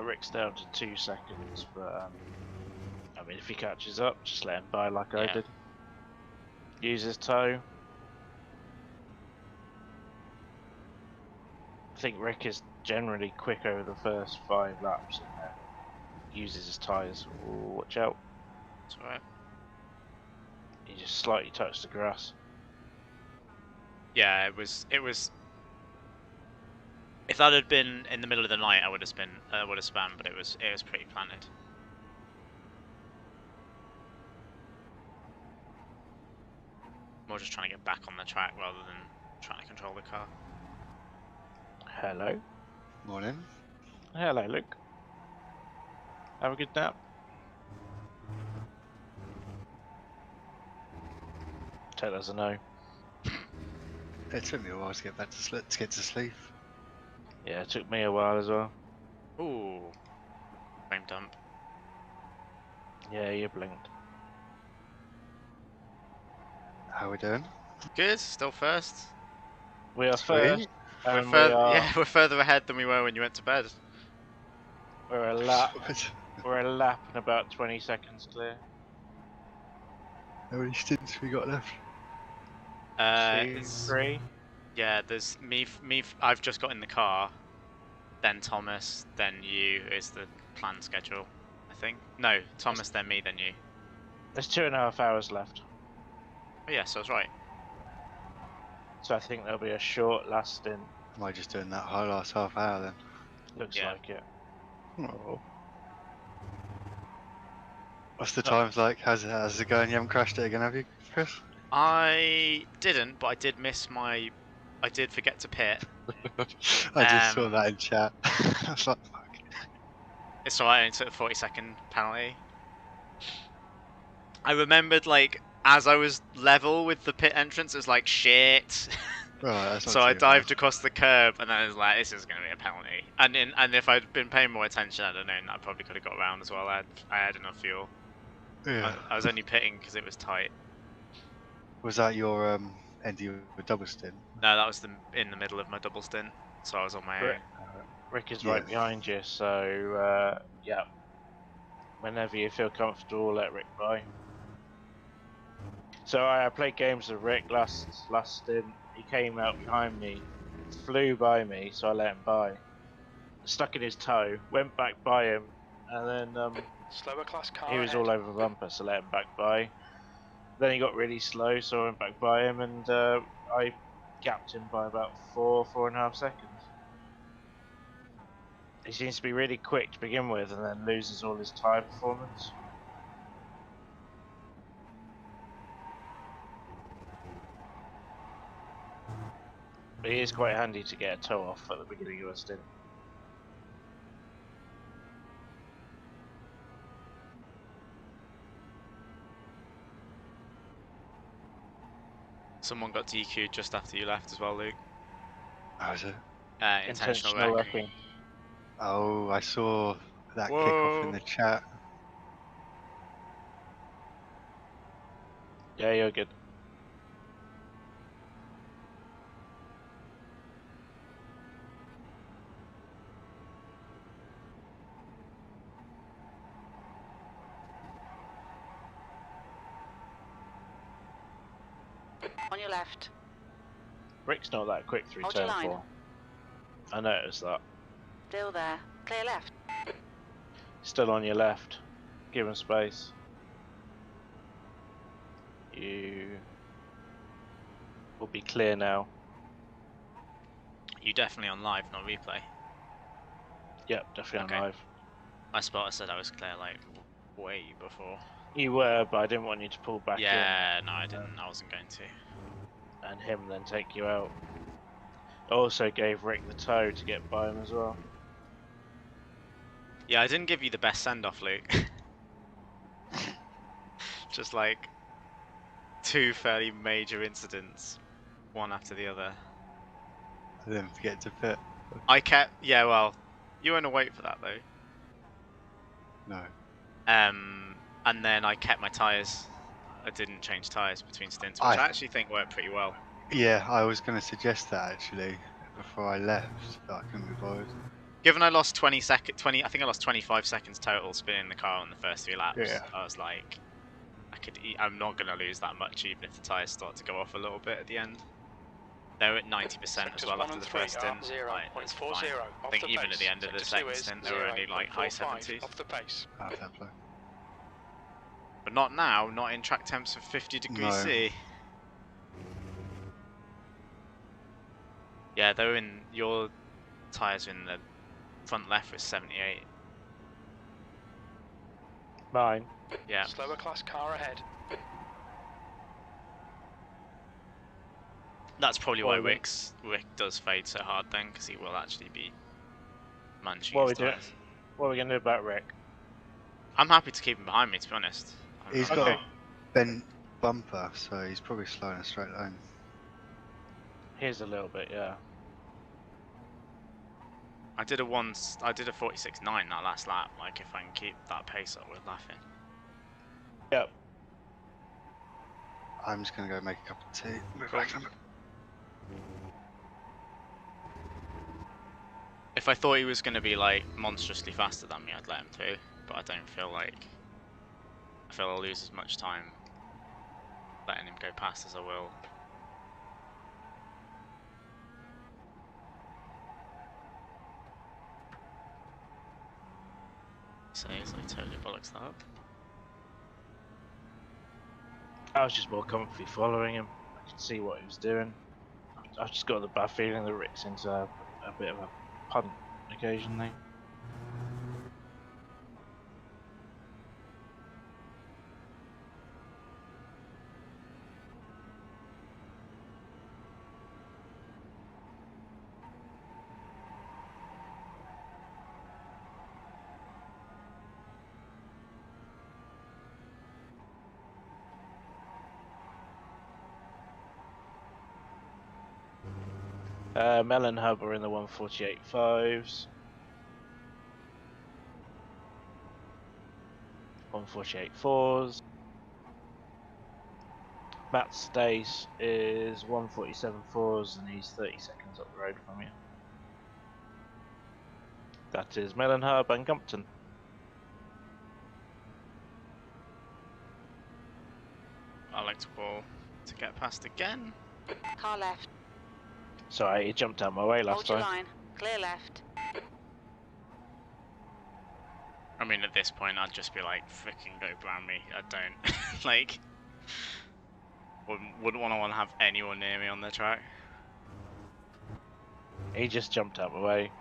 Rick's down to 2 seconds, but I mean, if he catches up, just let him by like I did. Use his toe. I think Rick is generally quick over the first 5 laps and then uses his tyres. Ooh, watch out. That's alright. He just slightly touched the grass. Yeah, it was. If that had been in the middle of the night, I would have spammed, but it was pretty planted. More just trying to get back on the track rather than trying to control the car. Hello. Morning. Hello, Luke. Have a good nap. Take that as a no. It took me a while to get back to sleep. Yeah, it took me a while as well. Ooh. Frame dump. Yeah, you blinked. How we doing? Good, still first. We are first. We're And we're further ahead than we were when you went to bed. we're a lap. We're a lap and about 20 seconds clear. How many stints we got left? 2, 3. Yeah, there's me. I've just got in the car. Then Thomas, then you is the planned schedule, I think. No, Thomas, then me, then you. There's 2.5 hours left. Oh yeah, so I was right. So I think there'll be a short last stint. Am I just doing that whole last half hour then? Looks Yeah. like it. Oh. What's the times like? How's it going? You haven't crashed it again, have you, Chris? I didn't, but I did I did forget to pit. I just saw that in chat. I was like, fuck. It's alright, I only took a 40-second penalty. I remembered, like, as I was level with the pit entrance, it was like, shit. Right, that's not So I too dived bad. across the curb, and then I was like, this is going to be a penalty. And if I'd been paying more attention, I'd have known that I probably could have got around as well. I had enough fuel. Yeah. I was only pitting because it was tight. Was that your end of your double stint? No, that was in the middle of my double stint, so I was on my own. Rick is Yeah. right behind you, so yeah. Whenever you feel comfortable, let Rick by. So I played games with Rick last stint. He came out behind me, flew by me, so I let him by. Stuck in his toe, went back by him, and then Slower class car he was ahead. all over the bumper, so let him back by. Then he got really slow, so I went back by him, and I gapped him by about 4.5 seconds. He seems to be really quick to begin with, and then loses all his tyre performance. It is quite handy to get a toe off at the beginning of a stint. Someone got DQ'd just after you left as well, Luke. How is it? Intentional Intentional wreck. wrecking. Oh, I saw that Whoa. kickoff in the chat. Yeah, you're good. On your left. Rick's not that quick through Hold your turn line. 4. I noticed that. Still there. Clear left. Still on your left. Give him space. You will be clear now. You definitely on live, not replay. Yep, definitely Okay. on live. My spotter said I was clear like way before. You were, but I didn't want you to pull back Yeah, no, I didn't. I wasn't going to. in and him then take you out. Also gave Rick the toe to get by him as well. Yeah, I didn't give you the best send off, Luke. Just like 2 fairly major incidents, one after the other. I didn't forget to pit. I kept, yeah, well, you weren't awake for that though. No. And then I kept my tyres. I didn't change tyres between stints, which I actually think worked pretty well. Yeah, I was going to suggest that actually before I left, but I couldn't be bothered. Given I lost 20 seconds, I think I lost 25 seconds total spinning the car on the first 3 laps. Yeah. I was like, I'm not going to lose that much even if the tyres start to go off a little bit at the end. They're at 90% as well after the first stint. Like, it's fine. I think even at the end of the second stint they were only like high 70s. Off the pace. Oh, fair play. But not now, not in track temps of 50 degrees No. C. Yeah, they're in, your tyres are in the front left with 78. Mine. Yeah. Slower class car ahead. That's probably why Well, Rick does fade so hard then, because he will actually be managing What his we do? tyres. What are we gonna do about Rick? I'm happy to keep him behind me, to be honest. He's got a bent bumper, so he's probably slow in a straight line. Here's a little bit, yeah. I did a 46.9 that last lap. Like, if I can keep that pace up, we're laughing. Yep. I'm just going to go make a cup of tea. Move back a bit. If I thought he was going to be like monstrously faster than me, I'd let him through. But I don't feel like. I feel I'll lose as much time letting him go past as I will. So he's like totally bollocks that up. I was just more comfy following him. I could see what he was doing. I've just got the bad feeling that Rick's into a bit of a punt occasionally. Melon Hub are in the 148.5s. 148.4s. Matt Stace is 147.4s and he's 30 seconds up the road from you. That is Melon Hub and Gumpton. I like to ball to get past again. Car left. Sorry, he jumped out my way last Hold your time. line. Clear left. I mean, at this point, I'd just be like, freaking go brown me. I don't, like, wouldn't want to have anyone near me on the track. He just jumped out my way.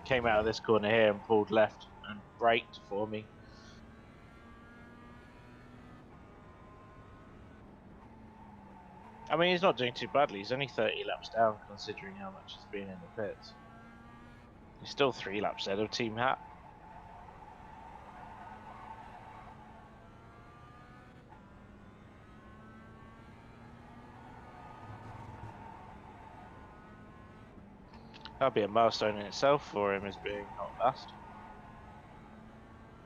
Came out of this corner here and pulled left and braked for me. I mean, he's not doing too badly. He's only 30 laps down, considering how much he's been in the pits. He's still 3 laps ahead of Team Hat. That'll be a milestone in itself for him as being not last.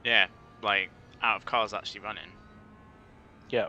Yeah, like out of cars actually running. Yeah.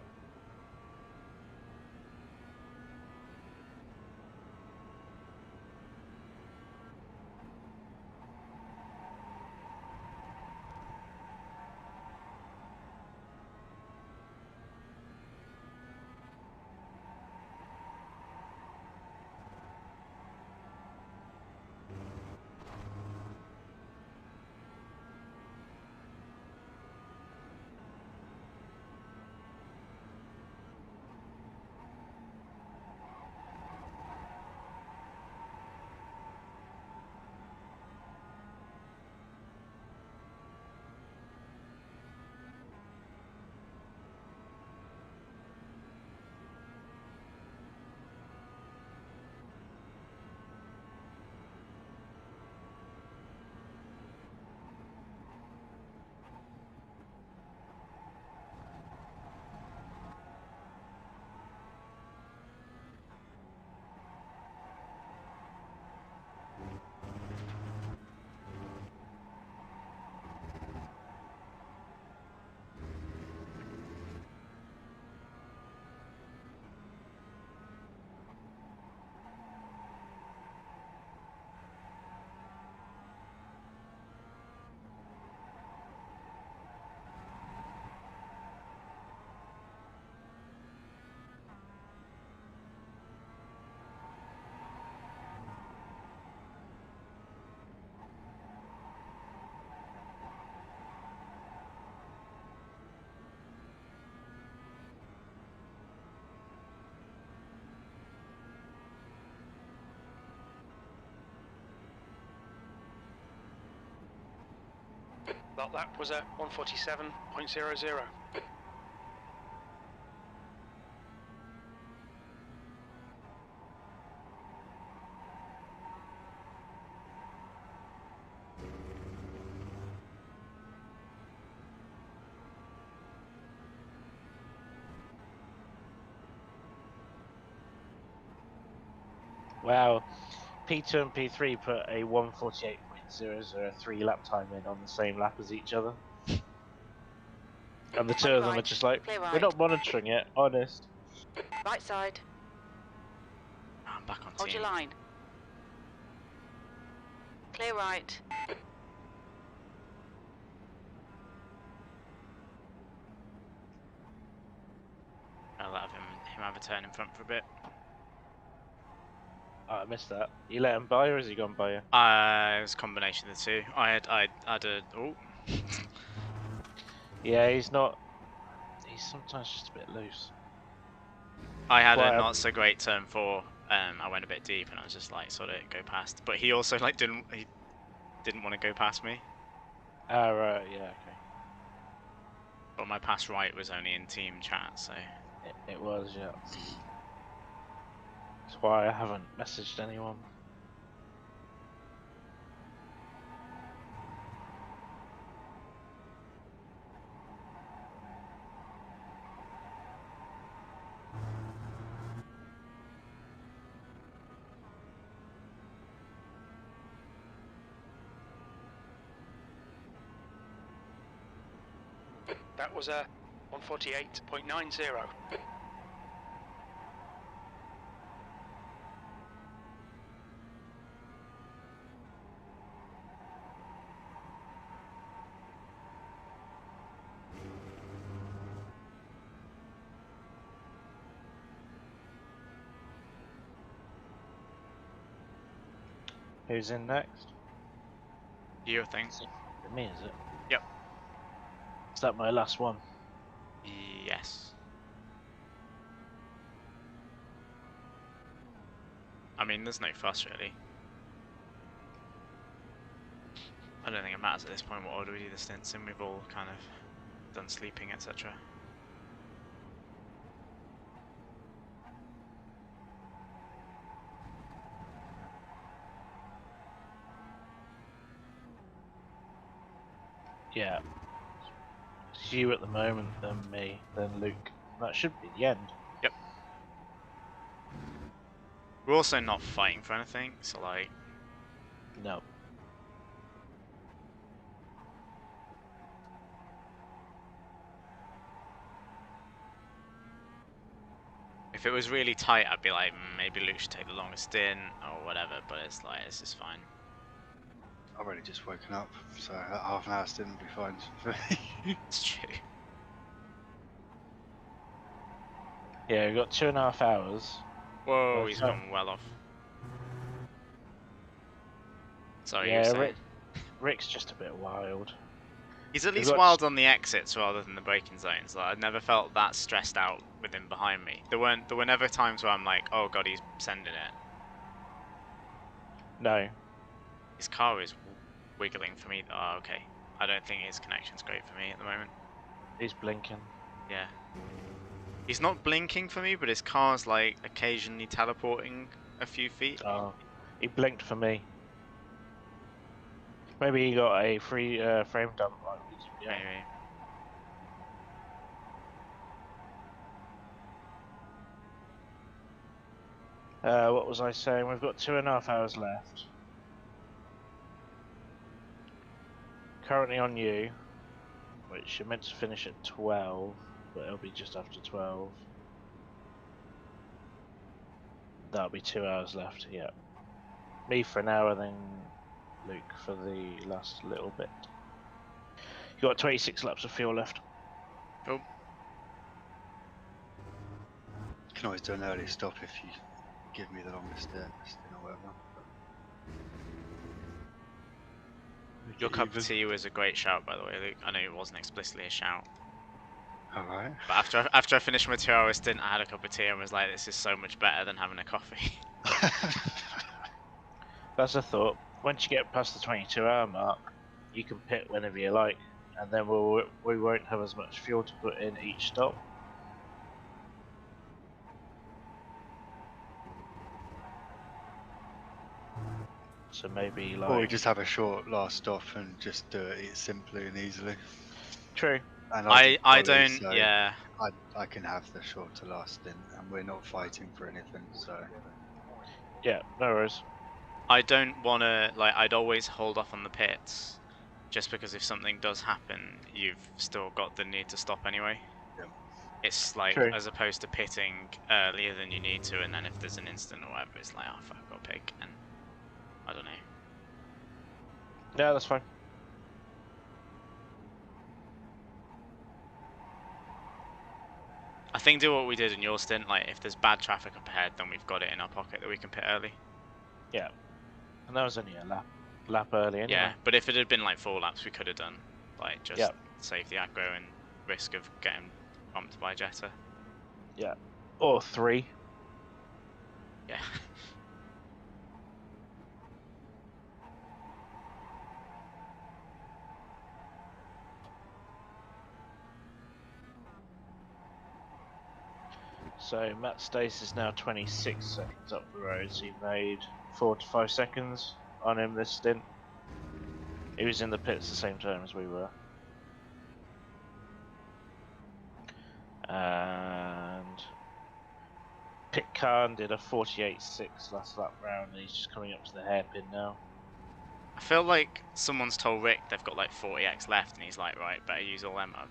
That lap was a 147.00. Wow. P2 and P3 put a 148.003 lap time in on the same lap as each other. And the two of them are just like, Clear we're right. not monitoring it, honest. Right side. I'm back on Hold team. your line. Clear right. I'll let him have a turn in front for a bit. Oh, I missed that. You let him by or has he gone by you? It was a combination of the two. I had a oh. Yeah, he's not. He's sometimes just a bit loose. I had Quite a a- not so great turn 4. I went a bit deep and I was just like, sort of go past. But he also like didn't want to go past me. Ah, right, yeah, okay. But my pass right was only in team chat, so It was, yeah. That's why I haven't messaged anyone. That was a 148.90. Who's in next? you think? Me, is it? Yep. Is that my last one? Yes. I mean, there's no fuss really. I don't think it matters at this point what order we do the stints in. We've all kind of done sleeping, etc. Yeah. It's you at the moment, then me, then Luke. That should be the end. Yep. We're also not fighting for anything, so like... No. If it was really tight, I'd be like, maybe Luke should take the longest stint, or whatever, but it's like, this is fine. I've only just woken up, so that half an hour stint will be fine for me. It's true. Yeah, we've got 2.5 hours. Whoa, Well, he's so- gone well off. Sorry, you were Yeah, saying? Rick's just a bit wild. He's at We've least got- wild on the exits rather than the braking zones. Like, I've never felt that stressed out with him behind me. There were never times where I'm like, oh god, he's sending it. No. His car is wiggling for me. Oh, okay. I don't think his connection's great for me at the moment. He's blinking. Yeah. He's not blinking for me, but his car's like occasionally teleporting a few feet. Oh, he blinked for me. Maybe he got a free frame dump like we did. Yeah. Maybe. What was I saying? We've got 2.5 hours left. Currently on you, which you're meant to finish at 12, but it'll be just after 12. That'll be 2 hours left, yeah. Me for an hour, then Luke for the last little bit. You got 26 laps of fuel left. Cool. You can always do an early stop if you give me the longest stint or whatever. Your cup of tea was a great shout, by the way, Luke. I know it wasn't explicitly a shout. Alright. But after I finished my 2 hour stint, I had a cup of tea and was like, this is so much better than having a coffee. That's a thought. Once you get past the 22-hour mark, you can pit whenever you like, and then we won't have as much fuel to put in each stop. So maybe like... Or we just have a short last stop and just do it simply and easily. True. And I did don't, Polly, so yeah. I can have the shorter last stint, and we're not fighting for anything, so... Yeah, no worries. I don't want to, like, I'd always hold off on the pits, just because if something does happen, you've still got the need to stop anyway. Yep. It's like, True. as opposed to pitting earlier than you need to, and then if there's an incident or whatever, it's like, oh fuck, I've got to pick, and I don't know. Yeah, that's fine. I think do what we did in your stint, like, if there's bad traffic up ahead, then we've got it in our pocket that we can pit early. Yeah. And that was only a lap early anyway. Yeah, but if it had been like 4 laps, we could have done, like, just Yep. save the aggro and risk of getting bumped by Jetta. Yeah. Or 3. Yeah. So Matt Stace is now 26 seconds up the road, so he made 4 to 5 seconds on him this stint. He was in the pits the same time as we were. And Pit Khan did a 48.6 last lap round, and he's just coming up to the hairpin now. I feel like someone's told Rick they've got like 40x left, and he's like, right, better use all them up.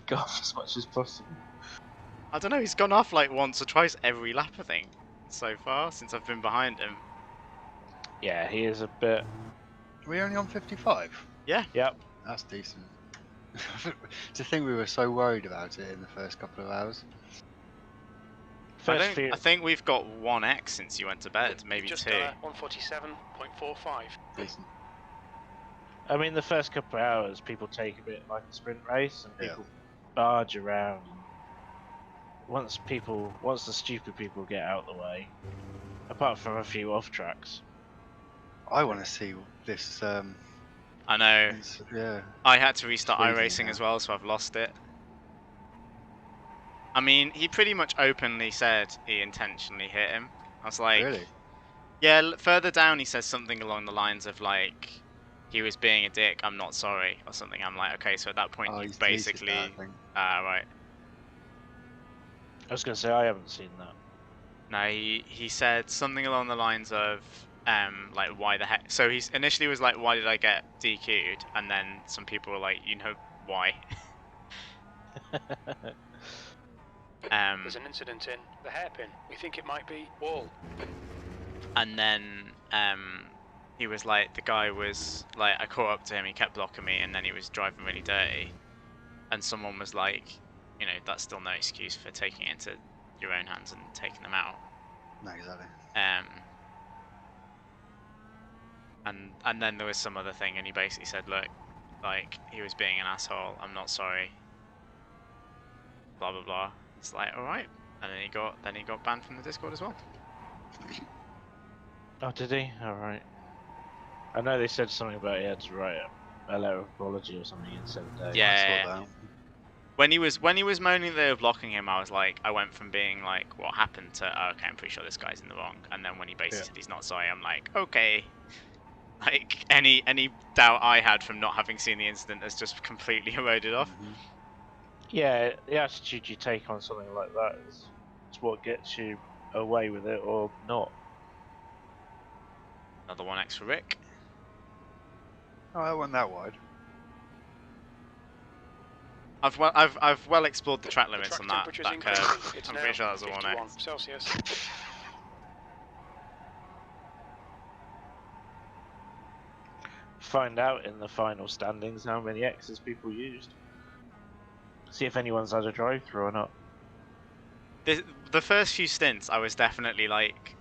Go off as much as possible. I don't know, he's gone off like once or twice every lap, I think, so far, since I've been behind him. Yeah, he is a bit. Are we only on 55? Yeah. Yep. That's decent. To think we were so worried about it in the first couple of hours. First I think we've got 1x since you went to bed, maybe Just 2. 147.45. Decent. I mean, the first couple of hours, people take a bit like a sprint race, and people barge around. Once the stupid people get out of the way, apart from a few off tracks. I want to see this. I know. Yeah. I had to restart Squeezing iRacing now. as well, so I've lost it. I mean, he pretty much openly said he intentionally hit him. I was like, Really? yeah, further down he says something along the lines of like, he was being a dick, I'm not sorry, or something. I'm like, okay, so at that point Oh, you've he's deleted basically... that, I think. Right. I was going to say, I haven't seen that. No, he said something along the lines of, like, why the heck... So he initially was like, why did I get DQ'd? And then some people were like, you know, why? There's an incident in the hairpin. We think it might be wall. And then he was like, the guy was like, I caught up to him, he kept blocking me, and then he was driving really dirty. And someone was like, you know, that's still no excuse for taking it into your own hands and taking them out. No, exactly. And then there was some other thing, and he basically said, look, like, he was being an asshole, I'm not sorry. Blah blah blah. It's like, alright. And then he got banned from the Discord as well. Oh, did he? Alright. I know they said something about he had to write a letter of apology or something in 7 days. Yeah. I saw that. When he was moaning that they were blocking him, I was like, I went from being like, what happened to, oh, okay, I'm pretty sure this guy's in the wrong. And then when he basically said he's not sorry, I'm like, okay. Like, any doubt I had from not having seen the incident has just completely eroded off. Mhm. Yeah, the attitude you take on something like that is what gets you away with it or not. Another 1x for Rick. Oh, that wasn't that wide. I've well explored the track limits on that temperature's curve. increasing. It's I'm now pretty sure that's a 51 1x. Celsius. Find out in the final standings how many X's people used. See if anyone's had a drive-through or not. The first few stints, I was definitely like,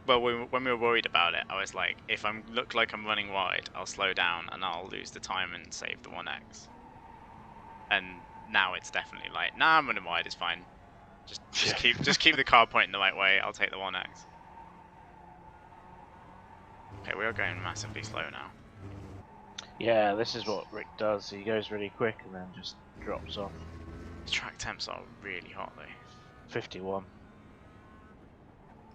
well, when we were worried about it, I was like, if I look like I'm running wide, I'll slow down and I'll lose the time and save the 1x. And now it's definitely like, nah, I'm running wide, it's fine. Just keep the car pointing the right way. I'll take the 1x. Okay, we are going massively slow now. Yeah, this is what Rick does. He goes really quick and then just drops off. The track temps are really hot though. 51.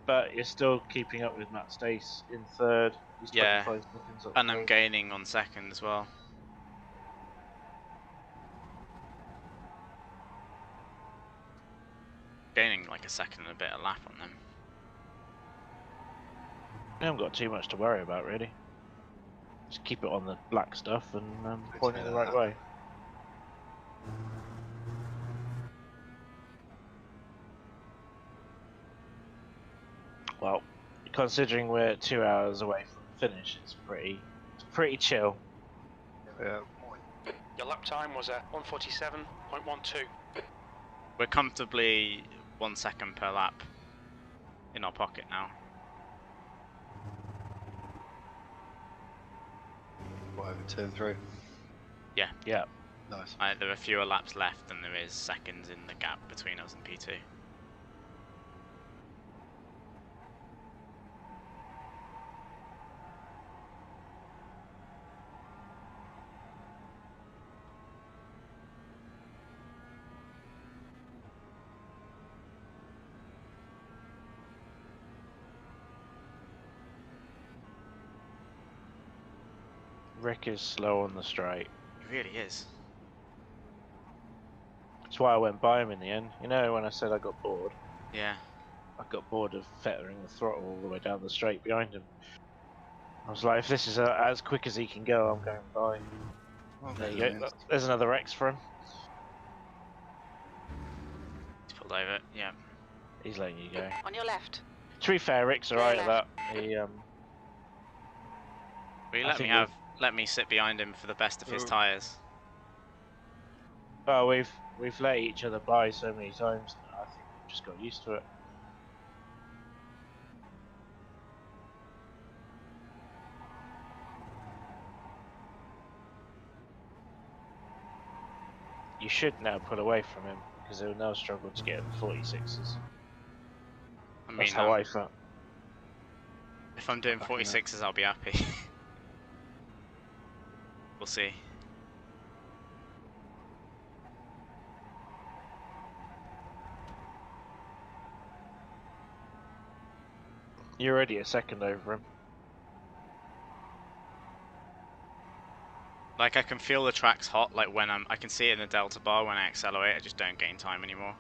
But you're still keeping up with Matt Stace in third. He's 25 seconds up. And I'm gaining on second as well. Gaining like a second and a bit of lap on them. I haven't got too much to worry about really. Just keep it on the black stuff and point it the right way. Well, considering we're 2 hours away from the finish, it's pretty chill. Yeah. Your lap time was a 147.12. We're comfortably 1 second per lap in our pocket now. What, over turn 3? Yeah. Yeah. Nice. There are fewer laps left than there is seconds in the gap between us and P2. Rick is slow on the straight. He really is. That's why I went by him in the end. You know, when I said I got bored, Yeah. I got bored of fettering the throttle all the way down the straight behind him. I was like, if this is as quick as he can go, I'm going by. Well, There you go. There's another X for him. He's pulled over, yeah. He's letting you go. On your left. To be fair, Rick's alright at that. He Will you I think let me sit behind him for the best of his tyres? well, we've let each other by so many times now. I think we've just got used to it. You should now pull away from him because he'll now struggle to get the 46s. I mean, That's how I felt. if I'm doing 46s, I'll be happy. We'll see. You're already a second over him. Like I can feel the track's hot. Like when I can see it in the delta bar when I accelerate. I just don't gain time anymore.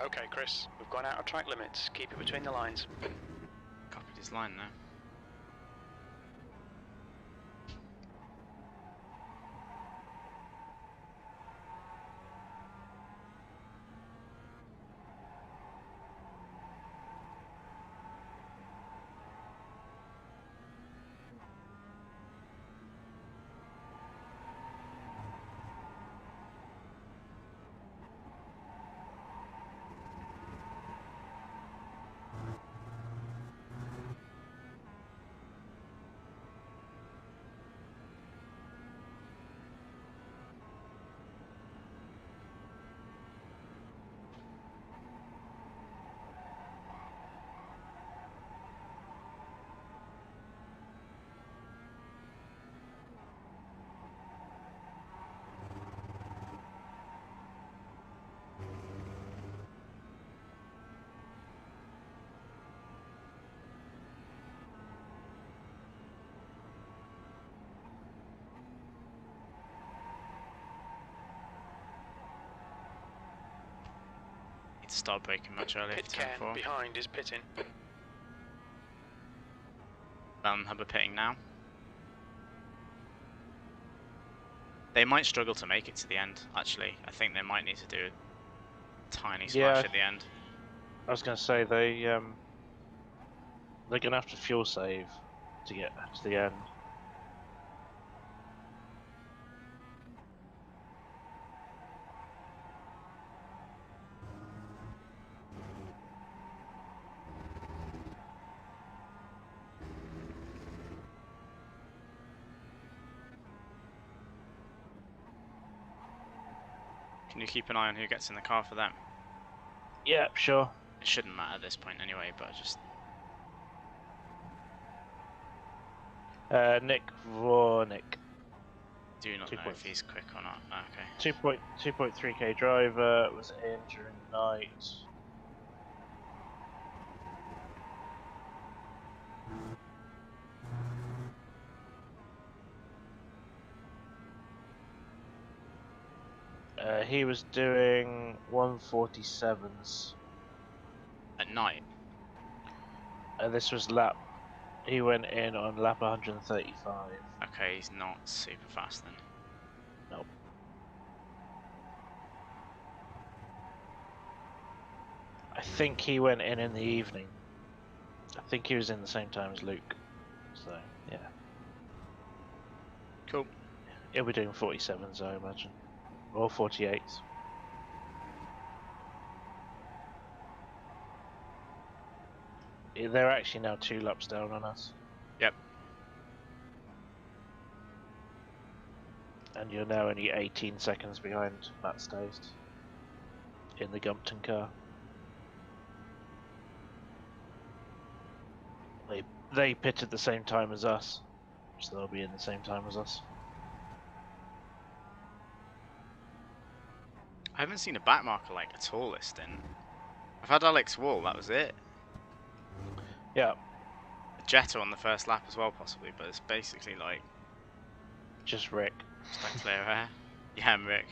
Okay, Chris, we've gone out of track limits. Keep it between the lines. Copied his line there. Need to start braking much earlier. Pit can behind is pitting. Hub are pitting now. They might struggle to make it to the end, actually. I think they might need to do a tiny splash at the end. I was going to say they're going to have to fuel save to get to the end. Can you keep an eye on who gets in the car for them? Yeah, sure. It shouldn't matter at this point anyway, but just... Nick Vornick. Do not know if he's quick or not. Okay. 2.3k driver, was in during the night. He was doing 147s. At night. This was lap. He went in on lap 135. Okay, he's not super fast then. Nope. I think he went in the evening. I think he was in the same time as Luke. So, yeah. Cool. He'll be doing 47s, I imagine. Or 48s. They're actually now 2 laps down on us. Yep. And you're now only 18 seconds behind Matt Stace in the Gumpton car. They pit at the same time as us, so they'll be in the same time as us. I haven't seen a back marker like at all this stint. I've had Alex Wall, that was it. Yeah. A Jetta on the first lap as well possibly, but it's basically like... Just Rick. Just like clear air. Yeah, I'm Rick.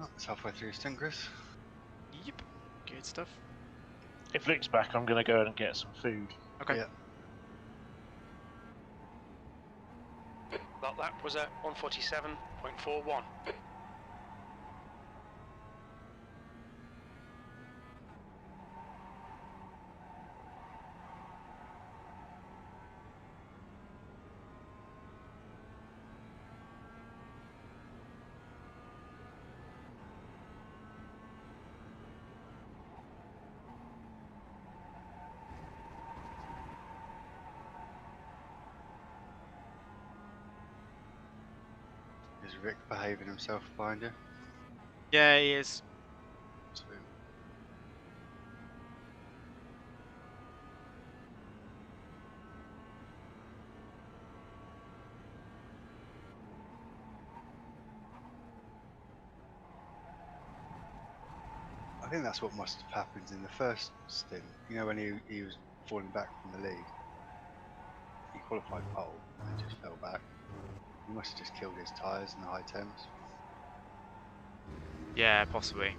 Oh, it's halfway through Stingers. Yep. Good stuff. If Luke's back, I'm going to go and get some food. Okay. Yeah. That lap was at 147.41. Is Rick behaving himself behind you? Yeah, he is. Sweet. I think that's what must have happened in the first stint. You know, when he was falling back from the lead. He qualified pole and just fell back. He must have just killed his tyres in the high temps. Yeah, possibly.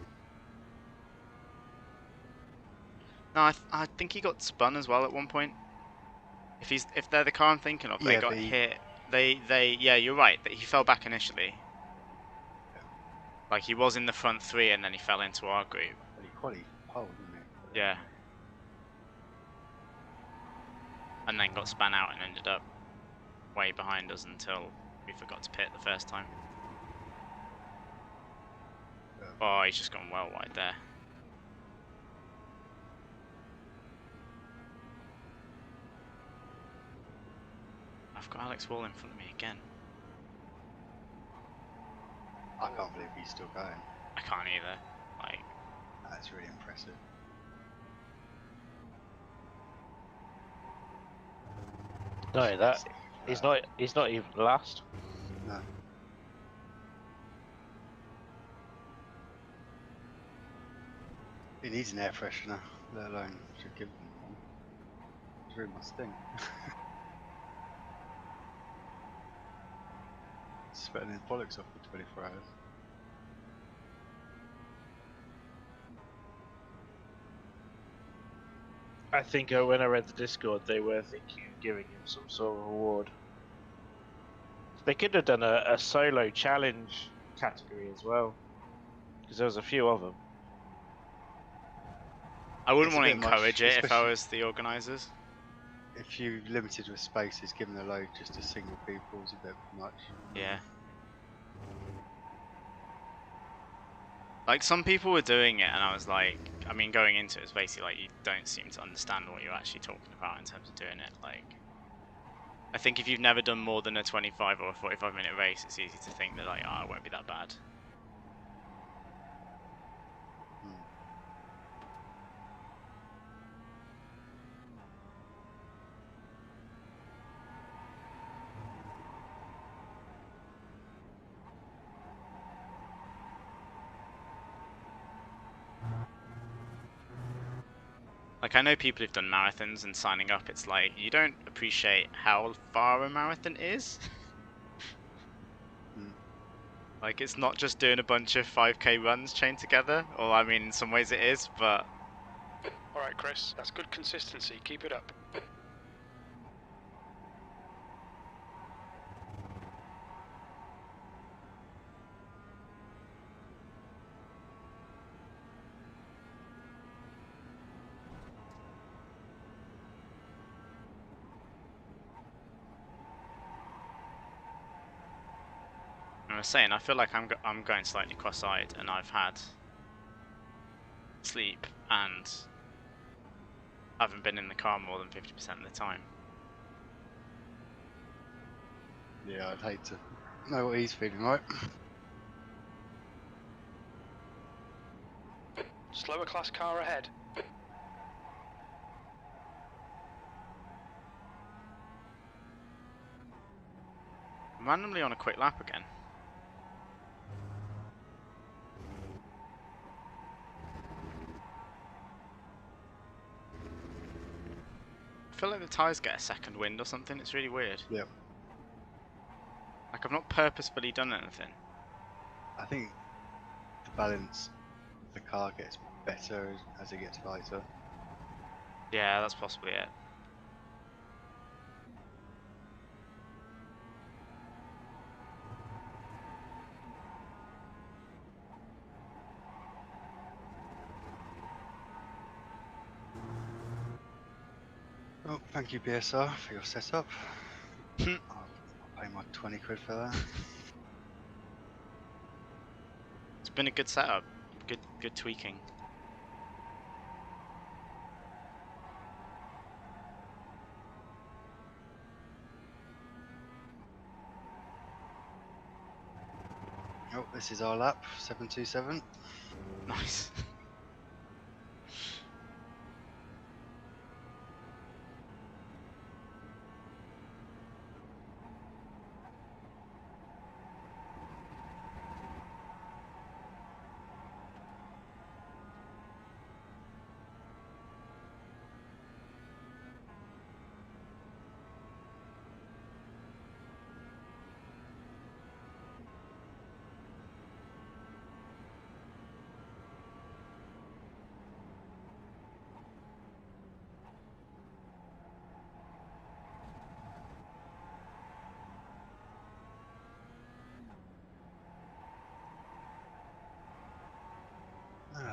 No, I think he got spun as well at one point. If they're the car I'm thinking of, they Yeah, got but hit. Yeah, you're right. That he fell back initially. Yeah. Like he was in the front three and then he fell into our group. But he qualified pole, didn't he? Yeah. And then got spun out and ended up way behind us until we forgot to pit the first time. Yeah. Oh, he's just gone well wide there. I've got Alex Wall in front of me again. I can't believe he's still going. I can't either. Like, That's really impressive. No, that he's not even last. No. He needs an air freshener, let alone should give him one. His room must stink. Sweating his bollocks off for 24 hours. I think when I read the Discord, they were thinking of giving him some sort of reward. They could have done a solo challenge category as well, because there was a few of them. I wouldn't It's a want to bit much, encourage it if I especially- was the organisers. If you limited with spaces, giving a load just to single people is a bit much. Yeah. Like, some people were doing it, and I was like, I mean, going into it was basically like, you don't seem to understand what you're actually talking about in terms of doing it. Like, I think if you've never done more than a 25 or a 45-minute race, it's easy to think that, like, oh, it won't be that bad. Like, I know people who've done marathons and signing up, it's like, you don't appreciate how far a marathon is. Mm. Like, it's not just doing a bunch of 5k runs chained together. Or, I mean, in some ways it is, but... Alright, Chris, that's good consistency. Keep it up. I was saying, I feel like I'm going slightly cross-eyed, and I've had sleep and haven't been in the car more than 50% of the time. Yeah, I'd hate to know what he's feeling like. Slower class car ahead. I'm randomly on a quick lap again. I feel like the tyres get a second wind or something, it's really weird. Yep. Like, I've not purposefully done anything. I think the balance of the car gets better as it gets lighter. Yeah, that's possibly it. Oh, thank you BSR for your setup. Hmm. I'll pay my 20 quid for that. It's been a good setup. Good tweaking. Oh, this is our lap, 727. Nice.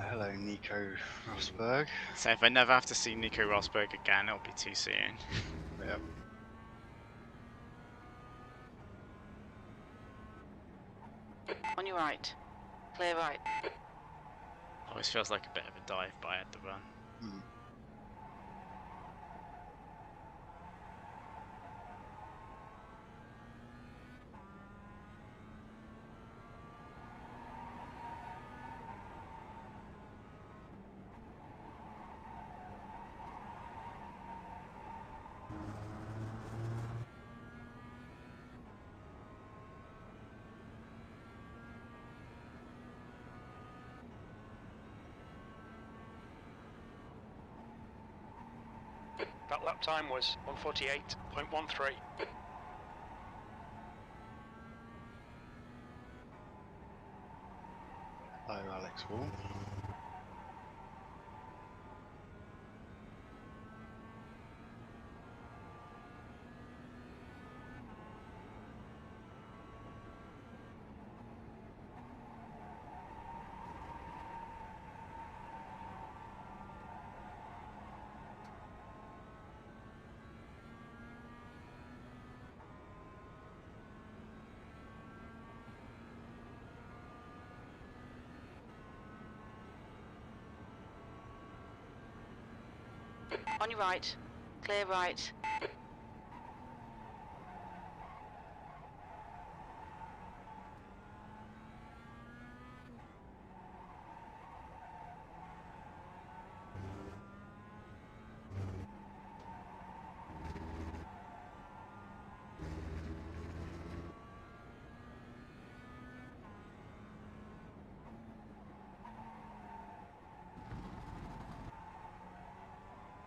Hello, Nico Rosberg. So if I never have to see Nico Rosberg again, it'll be too soon. Yep. On your right. Clear right. Always feels like a bit of a dive by at the run. Mm. That lap time was 1:48.13. Hello, Alex Wall. On your right. Clear right.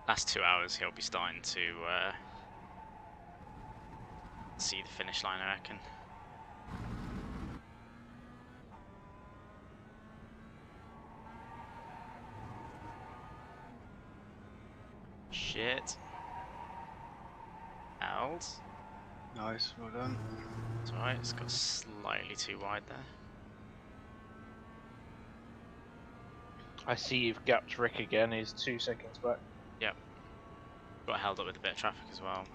last 2 hours he'll be starting to see the finish line, I reckon. Shit. Els. Nice, well done. It's alright, it's got slightly too wide there. I see you've gapped Rick again. He's 2 seconds back. Yep. Got held up with a bit of traffic as well.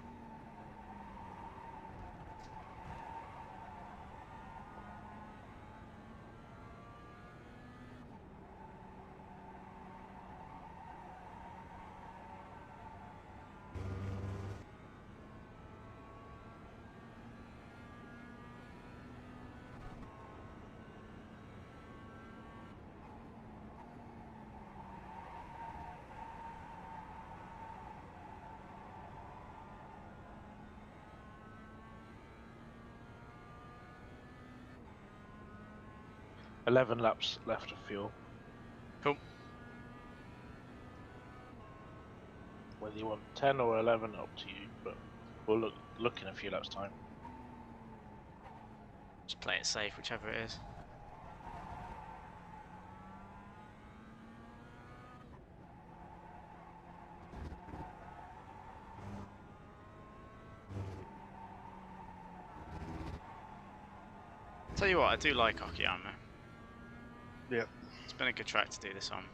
$11 laps left of fuel. Cool. Whether you want 10 or 11, up to you, but we'll look in a few laps time. Just play it safe, whichever it is. Tell you what, I do like Okayama. Yep. It's been a good track to do this on.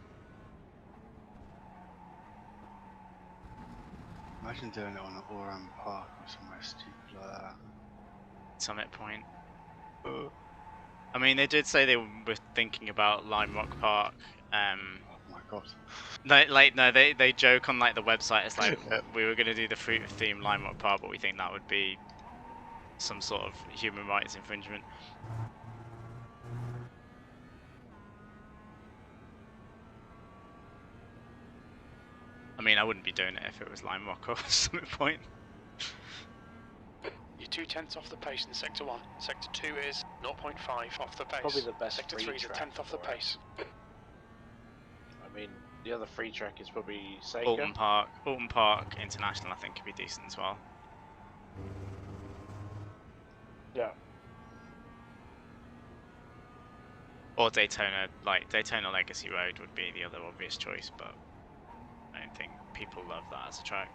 Imagine doing it on Okayama Park or somewhere stupid like that. Summit Point. I mean, they did say they were thinking about Lime Rock Park. Oh my god. They joke on like the website. It's like we were gonna do the fruit theme Lime Rock Park, but we think that would be some sort of human rights infringement. I mean, I wouldn't be doing it if it was Lime Rock or Summit Point. You're 2/10 off the pace in Sector 1. Sector 2 is 0.5 off the pace. Probably the best Sector free 3 is a track 10th off the for it. pace. I mean, the other free track is probably Seika. Alton Park International, I think, could be decent as well. Yeah. Or Daytona, like Daytona Legacy Road would be the other obvious choice, but I don't think people love that as a track.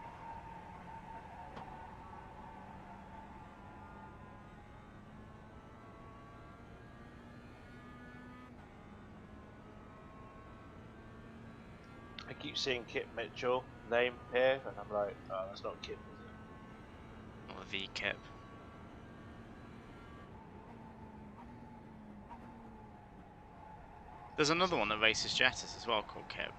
I keep seeing Kit Mitchell name here, and I'm like, oh, that's not Kit, is it? Or the Kip. There's another one that races Jettas as well called Kip.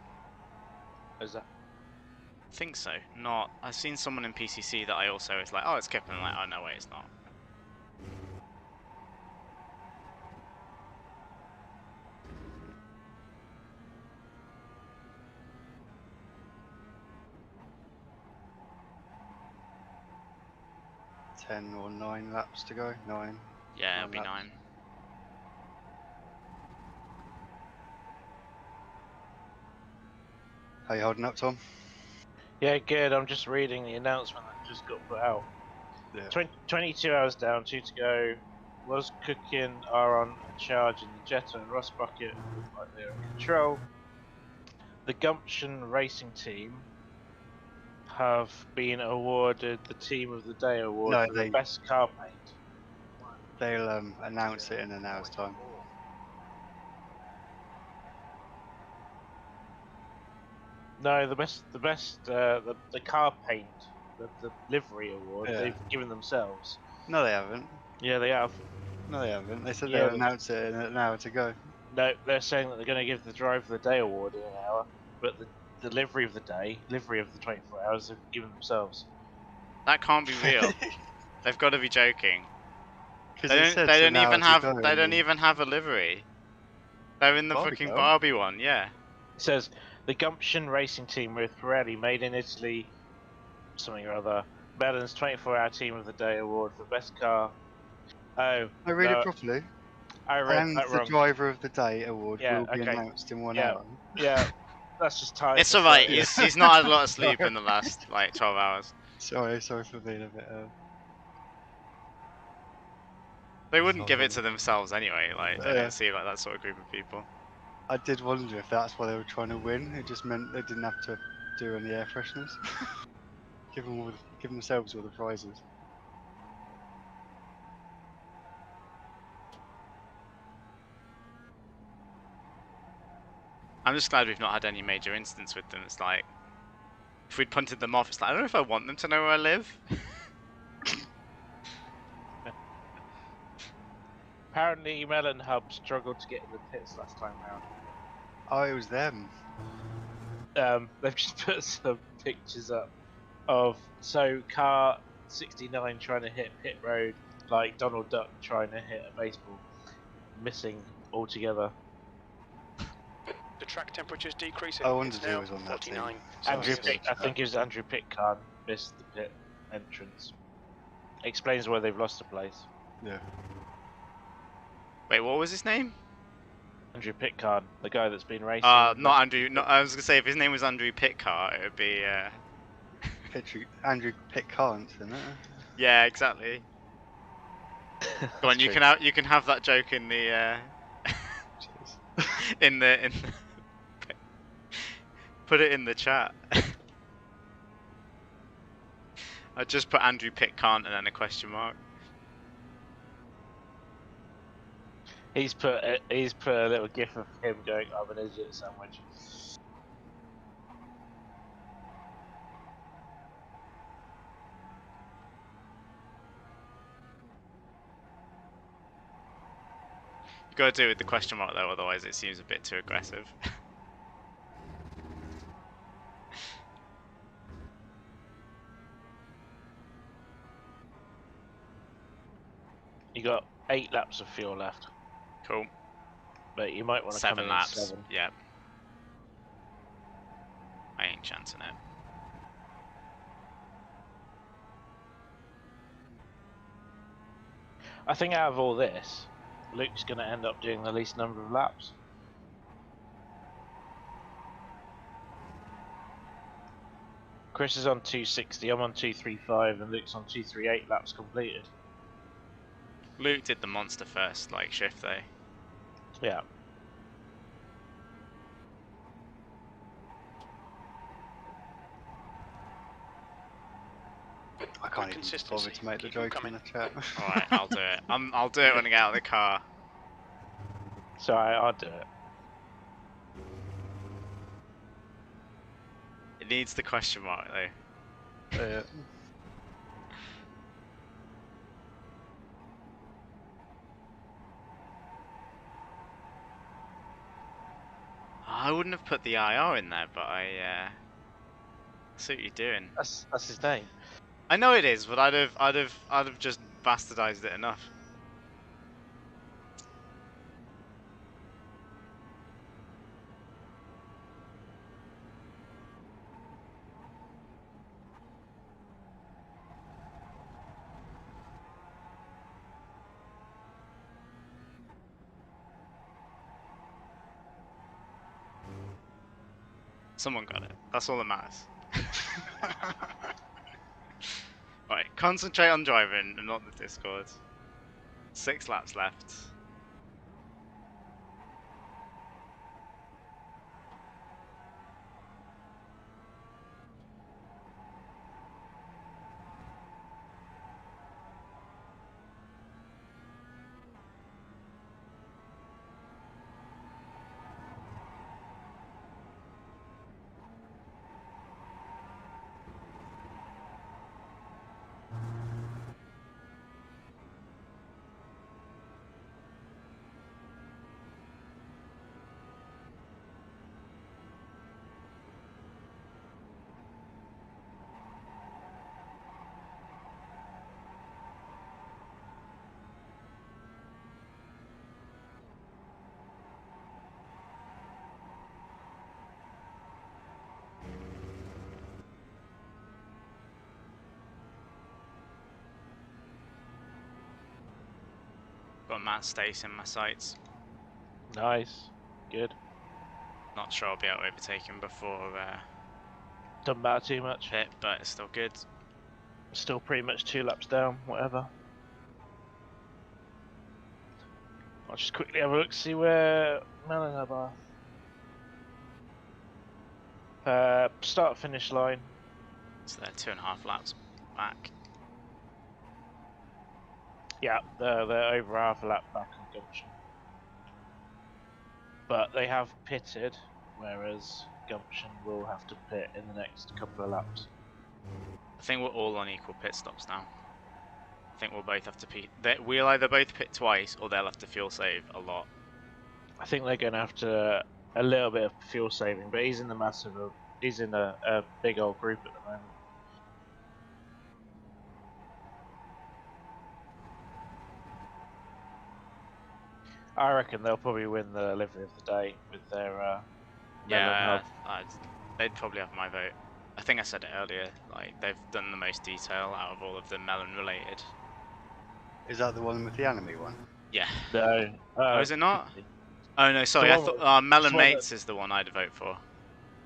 Is that? I think so. Not. I've seen someone in PCC that I also is like, oh, it's Kip, and I'm like, oh no, wait, it's not. Ten or 9 laps to go. 9. Yeah, it'll 9 be laps. 9. How you holding up, Tom? Yeah, good. I'm just reading the announcement that just got put out. Yeah. 22 hours down, 2 to go. Was cooking are on charge in the Jetta and Rust bucket, like they're in control. The Gumption Racing team have been awarded the Team of the Day award No, for the best car paint. They'll announce it in an hour's time. No, the car paint, the livery award. Yeah. They've given themselves. No, they haven't. Yeah, they have. No, they haven't. They said Yeah, they'll announce it in an hour to go. No, they're saying that they're going to give the Driver of the Day award in an hour, but the livery of the day, livery of the 24 hours, they've given themselves. That can't be real. They've got to be joking. Because They don't even have a livery. They're in the Barbie fucking girl. Barbie one, yeah. It says the Gumption Racing Team with Pirelli, made in Italy, something or other. Melons 24-hour Team of the Day award for best car. Oh, I read no, it properly. I read And that the wrong. Driver of the Day award Yeah, will be okay. announced in 1 Yeah. hour. Yeah, That's just tired. It's alright. He's not had a lot of sleep in the last like 12 hours. Sorry for being a bit. They wouldn't give it to themselves anyway. Like they Yeah. don't see like that sort of group of people. I did wonder if that's why they were trying to win. It just meant they didn't have to do any air fresheners. give themselves all the prizes. I'm just glad we've not had any major incidents with them. It's like if we'd punted them off, it's like I don't know if I want them to know where I live. Apparently, Melon Hub struggled to get in the pits last time round. Oh, it was them. They've just put some pictures up of car 69 trying to hit pit road like Donald Duck trying to hit a baseball, missing altogether. The track temperature's decreasing. I wondered It's who now was on that team. 49. Andrew Celsius. I think it was Andrew Pitcairn missed the pit entrance. Explains why they've lost the place. Yeah. Wait, what was his name? Andrew Pitcairn, the guy that's been racing. Not Andrew. No, I was gonna say if his name was Andrew Pitcar, it would be. Andrew Pitcairn, isn't it? Yeah, exactly. Go on, you can have that joke in the in the put it in the chat. I just put Andrew Pitcairn and then a question mark. He's put a little gif of him going, "I'm an idiot" sandwich. You gotta do it with the question mark though, otherwise it seems a bit too aggressive. You got 8 laps of fuel left, Cool. but you might want to come 7 in laps. 7. Yeah. I ain't chancing it. I think out of all this, Luke's going to end up doing the least number of laps. Chris is on 260, I'm on 235, and Luke's on 238 laps completed. Luke did the monster first, like shift though. Yeah. I can't even be bothered to make the joke in the chat. Alright, I'll do it. I'll do it when I get out of the car. So I'll do it. It needs the question mark though. Yeah. I wouldn't have put the IR in there, but I see what you're doing. That's his name. I know it is, but I'd have just bastardized it enough. Someone got it. That's all that matters. Right, concentrate on driving and not the Discord. 6 laps left. Got Matt Stace in my sights. Nice. Good. Not sure I'll be able to overtake him before Doesn't matter too much. pit, but it's still good. Still pretty much 2 laps down, whatever. I'll just quickly have a look, see where Melon are. Start finish line. So they're 2.5 laps back. Yeah, they're over half a lap back on Gumption. But they have pitted, whereas Gumption will have to pit in the next couple of laps. I think we're all on equal pit stops now. I think we'll both have to pit. We'll either both pit twice, or they'll have to fuel save a lot. I think they're going to have to a little bit of fuel saving, but he's in the he's in a big old group at the moment. I reckon they'll probably win the livery of the day with their Yeah, they'd probably have my vote. I think I said it earlier, like, they've done the most detail out of all of the melon related. Is that the one with the anime one? Yeah. No. Oh, is it not? Oh no, sorry, I thought Melon Mates is the one I'd vote for.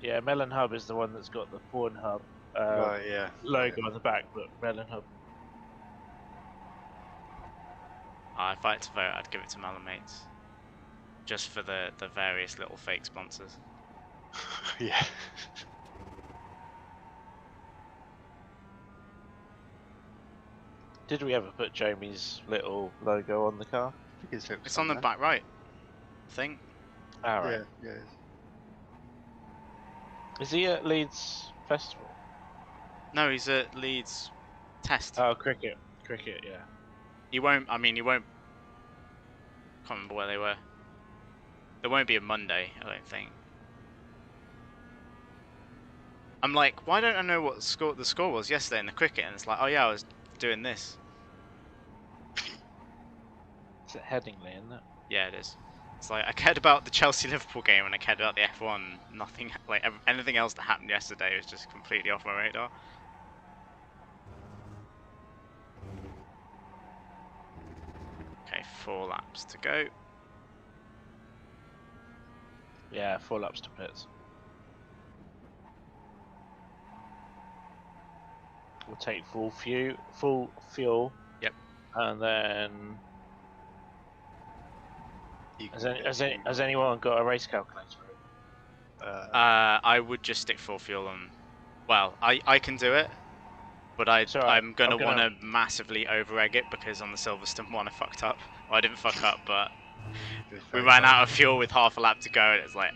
Yeah, Melon Hub is the one that's got the Pornhub Right, yeah. logo on the back, but Melon Hub. If I had to vote, I'd give it to Melon Mates. Just for the various little fake sponsors. Yeah. Did we ever put Jamie's little logo on the car? I think It's on the back right, I think. Alright. Yeah, yeah. Is he at Leeds Festival? No, he's at Leeds Test. Oh, cricket, yeah. He won't, I mean, he won't. Can't remember where they were. There won't be a Monday, I don't think. I'm like, why don't I know what the score was yesterday in the cricket? And it's like, oh yeah, I was doing this. It's at Headingley, isn't it? Yeah, it is. It's like, I cared about the Chelsea-Liverpool game and I cared about the F1. Nothing, like, anything else that happened yesterday was just completely off my radar. Okay, 4 laps to go. Yeah, 4 laps to pits. We'll take full fuel. Yep. And then has anyone got a race calculator? I would just stick full fuel on. Well, I can do it, but I'm gonna want to massively over-egg it because on the Silverstone one I fucked up. Well, I didn't fuck up, but we ran out of fuel with half a lap to go, and it's like,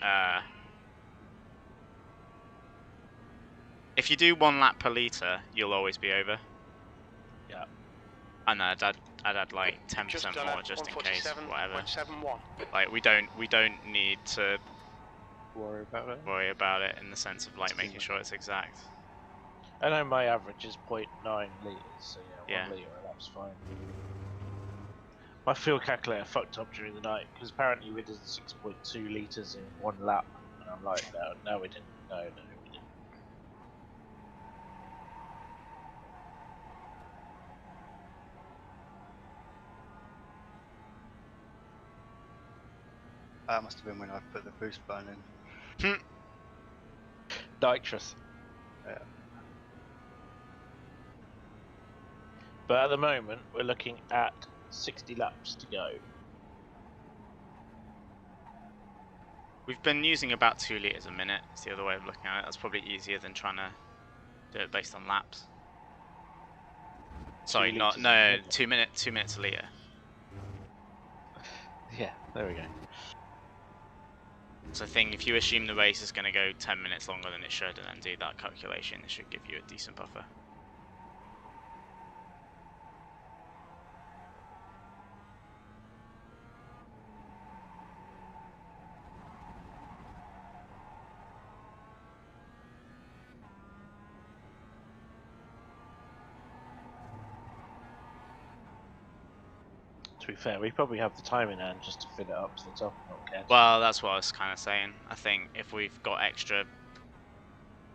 if you do 1 lap per litre, you'll always be over. Yeah. And I'd add like 10% more just in case, whatever. Like we don't need to Worry about it in the sense of like making sure it's exact. I know my average is 0.9 litres, so yeah, 1 litre, that's fine. My fuel calculator fucked up during the night because apparently we did 6.2 litres in 1 lap, and I'm like, no, we didn't. No, we didn't. That must have been when I put the boost button in. Nitrous. Yeah. But at the moment, we're looking at 60 laps to go. We've been using about 2 litres a minute. It's the other way of looking at it. That's probably easier than trying to do it based on laps. Sorry, 2 minutes a litre. Yeah, there we go. So I think if you assume the race is going to go 10 minutes longer than it should, and then do that calculation, it should give you a decent buffer. To be fair, we probably have the time in hand just to fit it up to the top and not care. Well, that's what I was kind of saying. I think if we've got a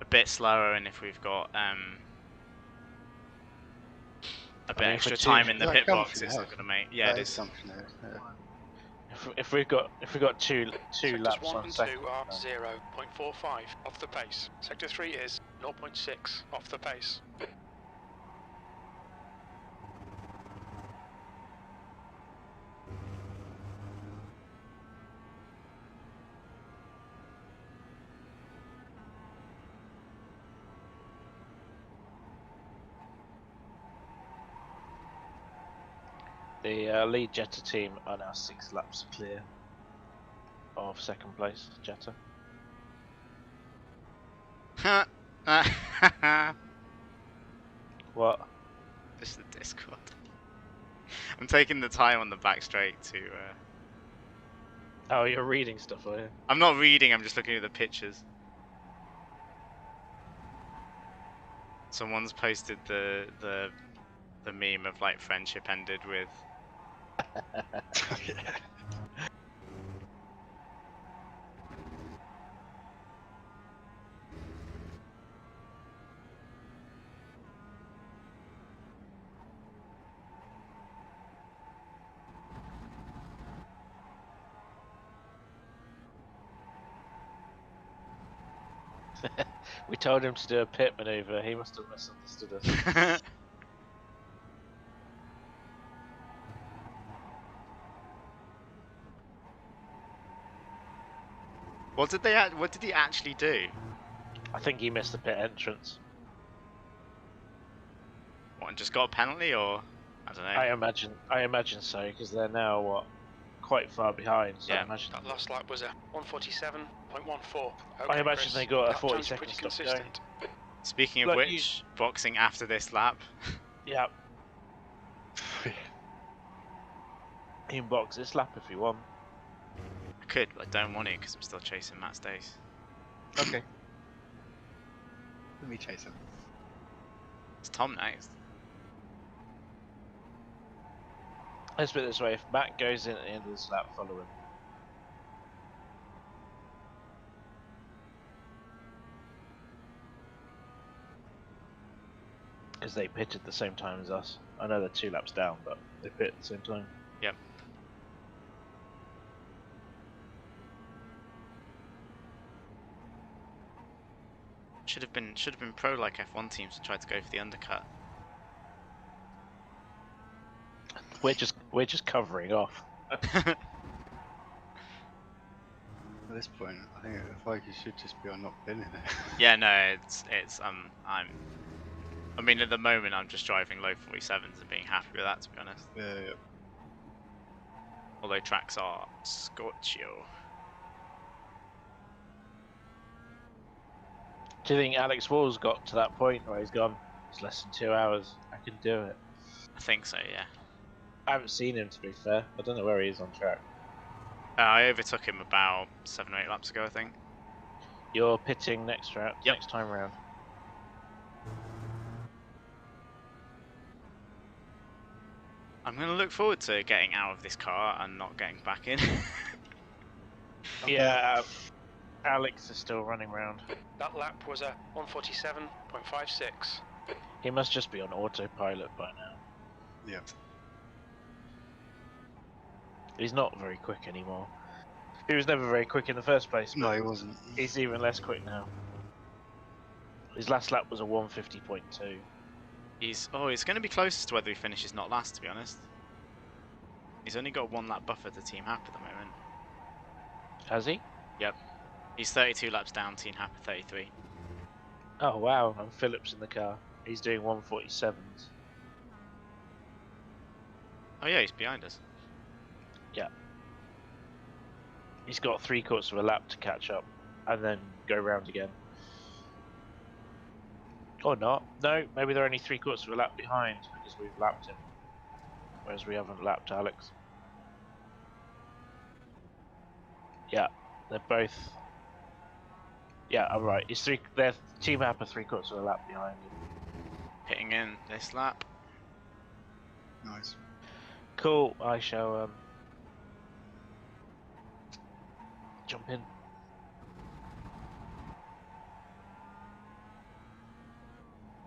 bit slower, and if we've got a bit extra time in the pit box, it's not going to make. Yeah, it is. If we've got two Sectors laps 1 on and 2 second, are no. 0.45 off the pace. Sector 3 is 0.6 off the pace. The lead Jetta team are now 6 laps clear of second place, Jetta. What? Just the Discord. I'm taking the time on the back straight to. Oh, you're reading stuff, are you? I'm not reading. I'm just looking at the pictures. Someone's posted the meme of like friendship ended with. We told him to do a pit maneuver. He must have misunderstood us. What did he actually do? I think he missed the pit entrance. What, and just got a penalty, or I don't know. I imagine so, because they're now quite far behind. So Yeah. I imagine That last lap was a 147.14. I imagine Chris, they got a that 40 time's second pretty stop going. consistent. Speaking of Look, which, boxing after this lap. Yeah. You can box this lap if you want. I could, but I don't want to because I'm still chasing Matt Stace. Okay. Let me chase him. It's Tom next. Let's put it this way: if Matt goes in at the end of this lap, follow him. Because they pitted the same time as us. I know they're 2 laps down, but they pit at the same time. Yep. Should have been pro like F1 teams and tried to go for the undercut. We're just covering off. At this point, I think the focus should just be on not pinning it. Yeah, no, it's I mean, at the moment, I'm just driving low 47s and being happy with that, to be honest. Yeah. Although tracks are scorchio. Do you think Alex Wall's got to that point where he's gone, it's less than 2 hours, I can do it? I think so, yeah. I haven't seen him, to be fair. I don't know where he is on track. I overtook him about 7 or 8 laps ago, I think. You're pitting next round, Yep. next time round. I'm going to look forward to getting out of this car and not getting back in. Yeah, Alex is still running round. That lap was a 147.56. He must just be on autopilot by now. Yeah. He's not very quick anymore. He was never very quick in the first place. No, but he wasn't. He's even less quick now. His last lap was a 150.2. He's going to be closest to whether he finishes not last, to be honest. He's only got 1 lap buffer to Team Hap at the moment. Has he? Yep. He's 32 laps down, Team Hap at 33. Oh wow, and Phillips in the car. He's doing 147s. Oh yeah, he's behind us. Yeah. He's got 3/4 of a lap to catch up, and then go round again. Or not. No, maybe they're only 3/4 of a lap behind because we've lapped him. Whereas we haven't lapped Alex. Yeah, they're both. Yeah, I'm right. They're Team Hap are 3/4 of a lap behind him. Hitting in this lap. Nice. Cool. I shall jump in.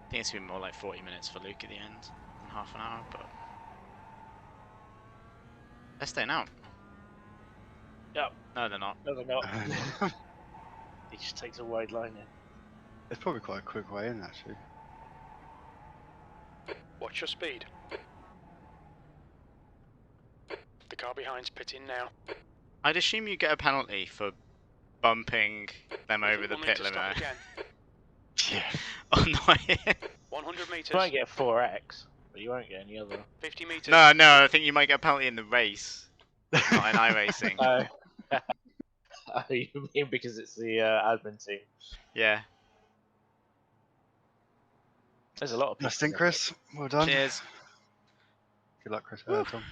I think it's been more like 40 minutes for Luke at the end than half an hour, but let's stay out. Yep. No, they're not. No, they're not. He just takes a wide line in. It's probably quite a quick way in, actually. Watch your speed. The car behind's pitting now. I'd assume you get a penalty for bumping them over the We'll need pit to stop limit. again. Yeah. On the way in. 100 You metres. might get 4x, but you won't get any other. 50 metres. No, I think you might get a penalty in the race, not in iRacing. Oh, you mean because it's the admin team? Yeah. There's a lot of Nice people. thing, Chris. Well done. Cheers. Good luck, Chris. Woo. Tom.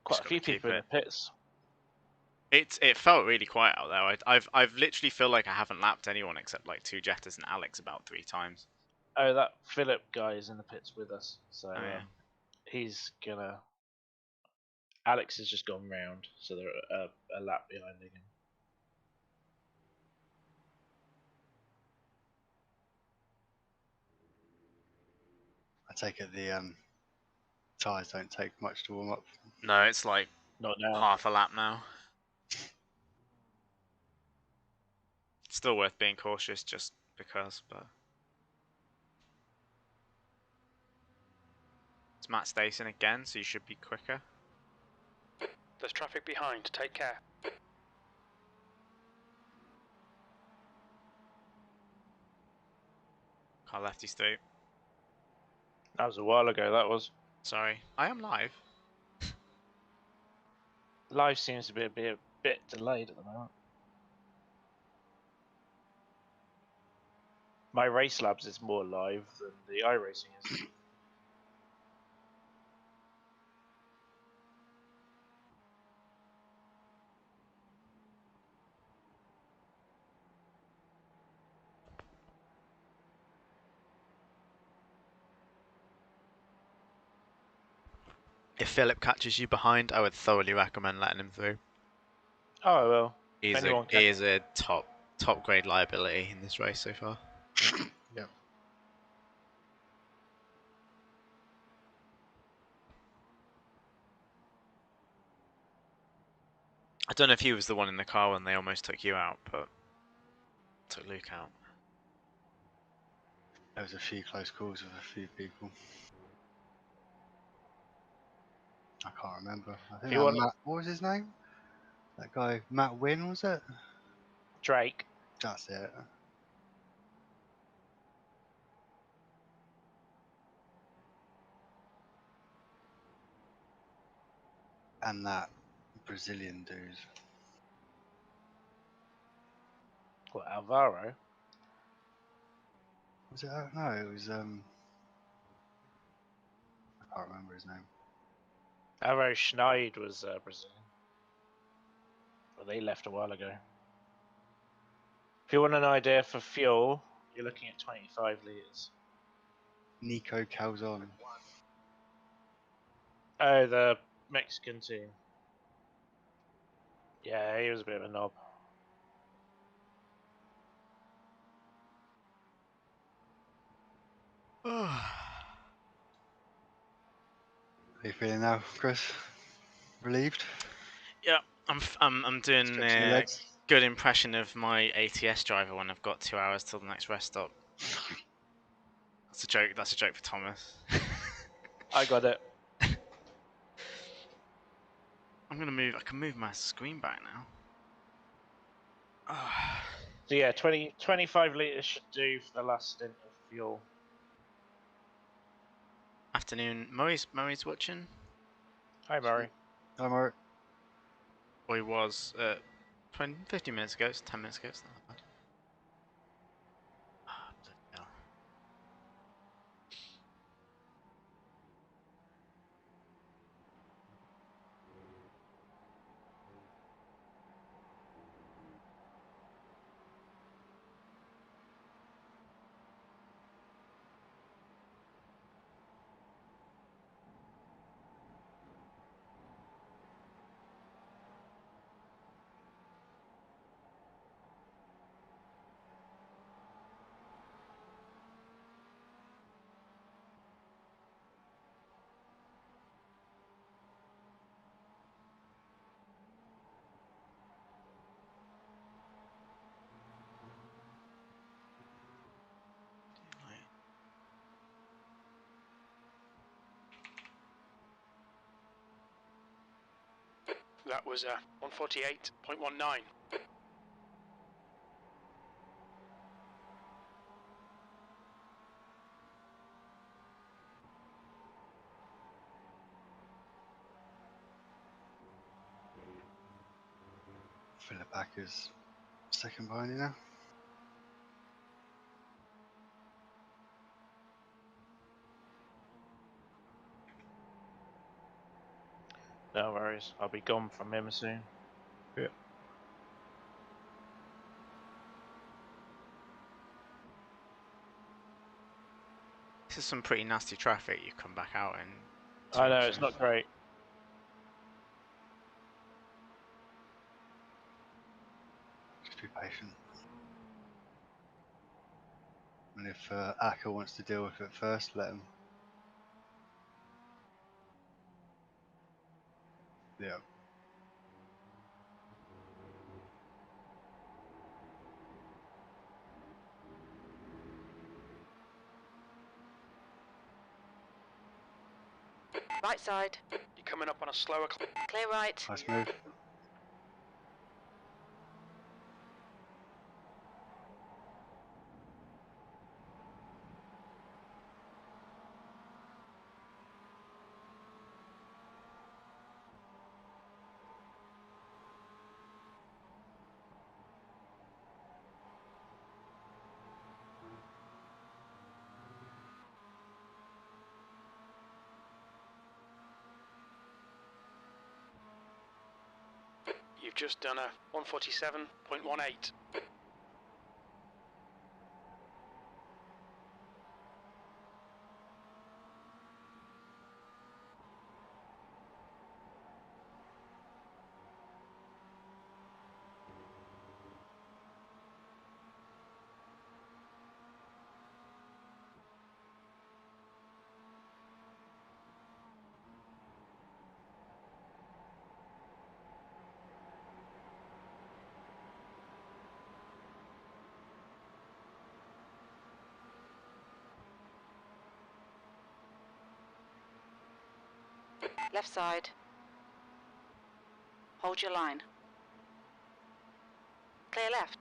Quite Just a few gotta keep people in it. the pits. It felt really quiet out there. I've literally feel like I haven't lapped anyone except like 2 Jettas and Alex about 3 times. Oh, that Philip guy is in the pits with us, so Oh, yeah. he's gonna. Alex has just gone round, so they're a lap behind again. I take it the tyres don't take much to warm up. No, it's like Not now. half a lap now. Still worth being cautious just because, but it's Matt Stacey again, so you should be quicker. There's traffic behind. Take care. Car lefty Stu. That was a while ago. That was. Sorry, I am live. Live seems to be a bit delayed at the moment. My Race Labs is more live than the iRacing is. If Philip catches you behind, I would thoroughly recommend letting him through. Oh well. He is a top grade liability in this race so far. Yep. I don't know if he was the one in the car when they almost took you out, but took Luke out. There was a few close calls with a few people. I can't remember. I think that Matt, what was his name? That guy, Matt Wynn, was it? Drake. That's it. And that Brazilian dude. What, Alvaro? Was it? No, it was. I can't remember his name. Alvaro Schneid was Brazilian. Well, they left a while ago. If you want an idea for fuel, you're looking at 25 litres. Nico Calzon. Oh, the Mexican team. Yeah, he was a bit of a knob. How are you feeling now, Chris? Relieved? Yeah, I'm doing Stretching your a legs? good impression of my ATS driver when I've got 2 hours till the next rest stop. That's a joke. That's a joke for Thomas. I got it. I'm gonna move. I can move my screen back now. So yeah, 25 litres should do for the last stint of fuel. Afternoon. Murray's watching. Hi, Murray. I'm alright. Or he was 15 minutes ago. It's 10 minutes ago. It's not bad. Ah, bloody hell. that was 148.19. Fill it back as second behind you now. No worries, I'll be gone from him soon. Yeah. This is some pretty nasty traffic you come back out in. I know, it's not great. Just be patient. And if Aka wants to deal with it first, let him. Yeah. Right side. You're coming up on a slower Clear right. Nice move. You've just done a 147.18. Left side. Hold your line. Clear left.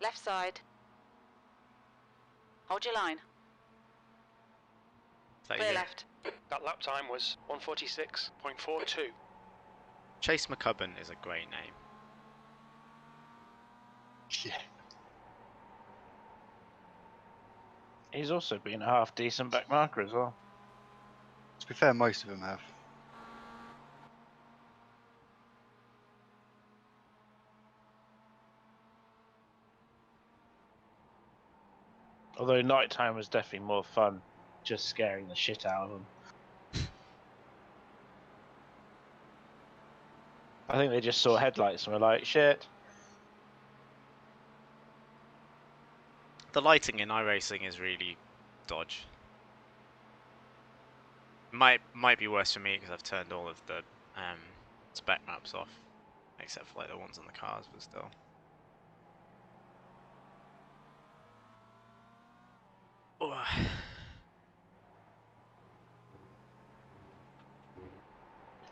Left side. Hold your line. Is that Clear you? left. That lap time was 146.42. Chase McCubbin is a great name. Yeah. He's also been a half decent back marker as well. To be fair, most of them have. Although nighttime was definitely more fun, just scaring the shit out of them. I think they just saw headlights and were like, shit. The lighting in iRacing is really dodge. Might be worse for me because I've turned all of the spec maps off, except for like the ones on the cars, but still.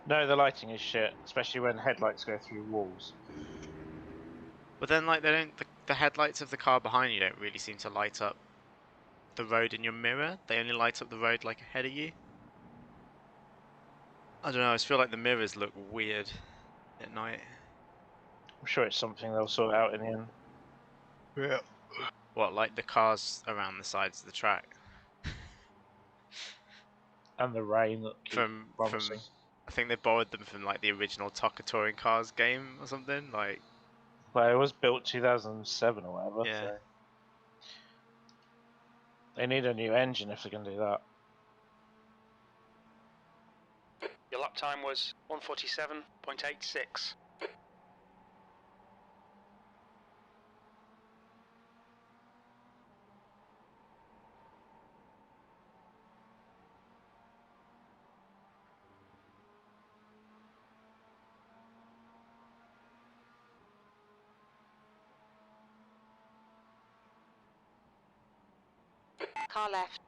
No, the lighting is shit, especially when headlights go through walls. But then, like, they don't. The headlights of the car behind you don't really seem to light up the road in your mirror. They only light up the road like ahead of you. I don't know. I just feel like the mirrors look weird at night. I'm sure it's something they'll sort out in the end. Yeah. What, like the cars around the sides of the track? And the rain that keep From promising. I think they borrowed them from like the original Toka Touring Cars game or something. Like, Well, it was built 2007 or whatever, yeah. so they need a new engine if they can do that. Your lap time was 1:47.86. Car left.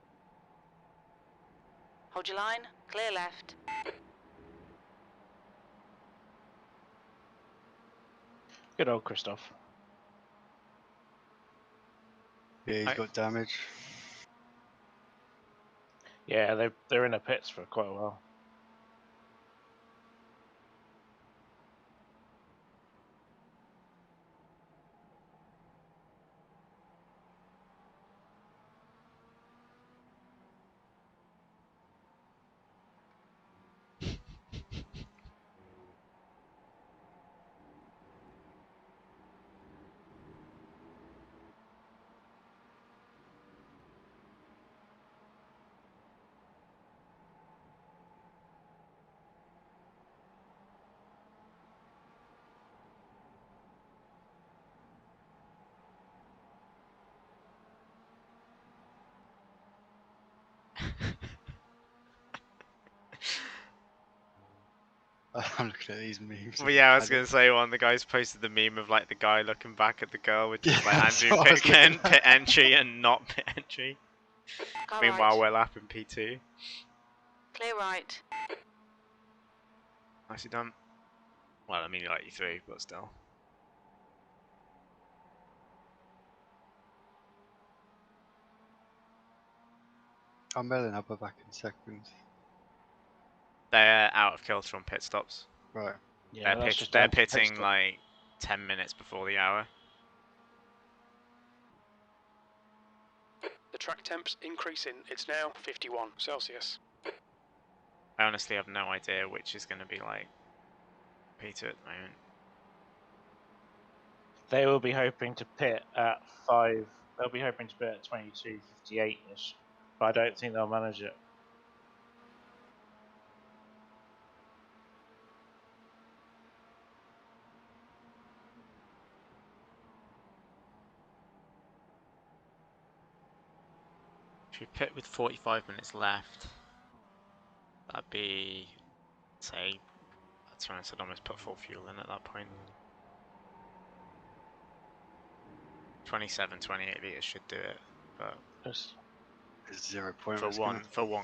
Hold your line. Clear left. Good old Christoph. Yeah, he's got damage. Yeah, they're in the pits for quite a while. I'm looking at these memes. Well, yeah, I was gonna say one of the guys posted the meme of like the guy looking back at the girl, which is Yeah, like that's Andrew what I was Pitkin, looking at. pit entry and not pit entry. Car Meanwhile, right. we're lapping P2. Clear right. Nicely done. Well, I mean, like you through, but still. I'm Melon, I'll be back in seconds. They're out of kilter on pit stops. Right. Yeah, They're, that's just they're down to pit pitting stop. like 10 minutes before the hour. The track temp's increasing. It's now 51 Celsius. I honestly have no idea which is going to be like P2 at the moment. They will be hoping to pit at 5. They'll be hoping to pit at 22:58ish, but I don't think they'll manage it. If you pit with 45 minutes left, that'd be, say, to be honest, I'd almost put full fuel in at that point. 27, 28 litres should do it, but Just, There's 0 point for risking one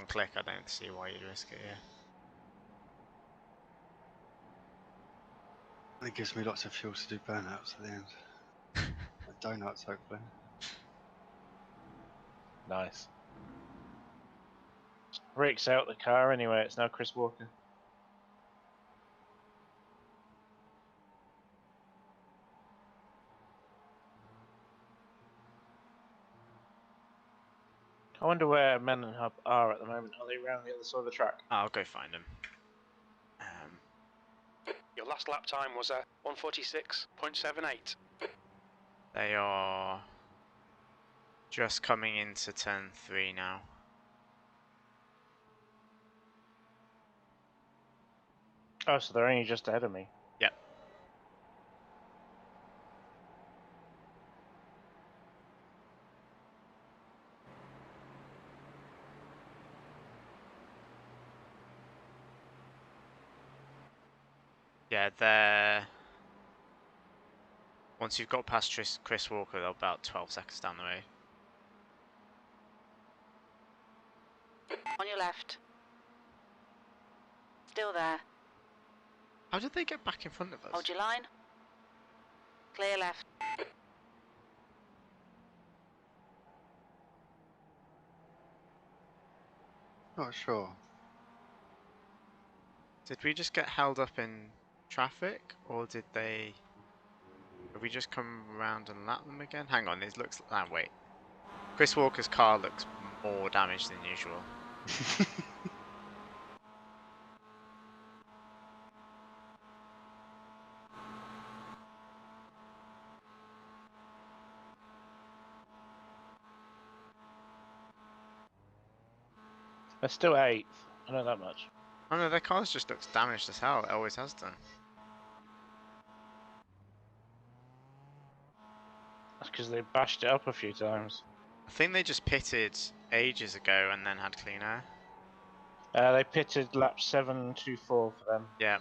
it. click, I don't see why you'd risk it. Yeah. It gives me lots of fuel to do burnouts at the end. Like donuts, hopefully. nice. Rick's out the car anyway, it's now Chris Walker. I wonder where Men and Hub are at the moment. Are they around the other side of the track? I'll go find them. Your last lap time was 1:46.78. They are just coming into turn 3 now. Oh, so they're only just ahead of me. Yep. Yeah, they're... Once you've got past Chris Walker, they're about 12 seconds down the road. On your left. Still there. How did they get back in front of us? Hold your line. Clear left. Not sure. Did we just get held up in traffic, or did they... Have we just come around and lap them again? Hang on, it looks... Ah, wait. Chris Walker's car looks more damaged than usual. They're still 8th. I know that much. Oh no, their car just looks damaged as hell. It always has done. That's because they bashed it up a few times. I think they just pitted ages ago and then had clean air. They pitted lap 7.24 for them. Yeah.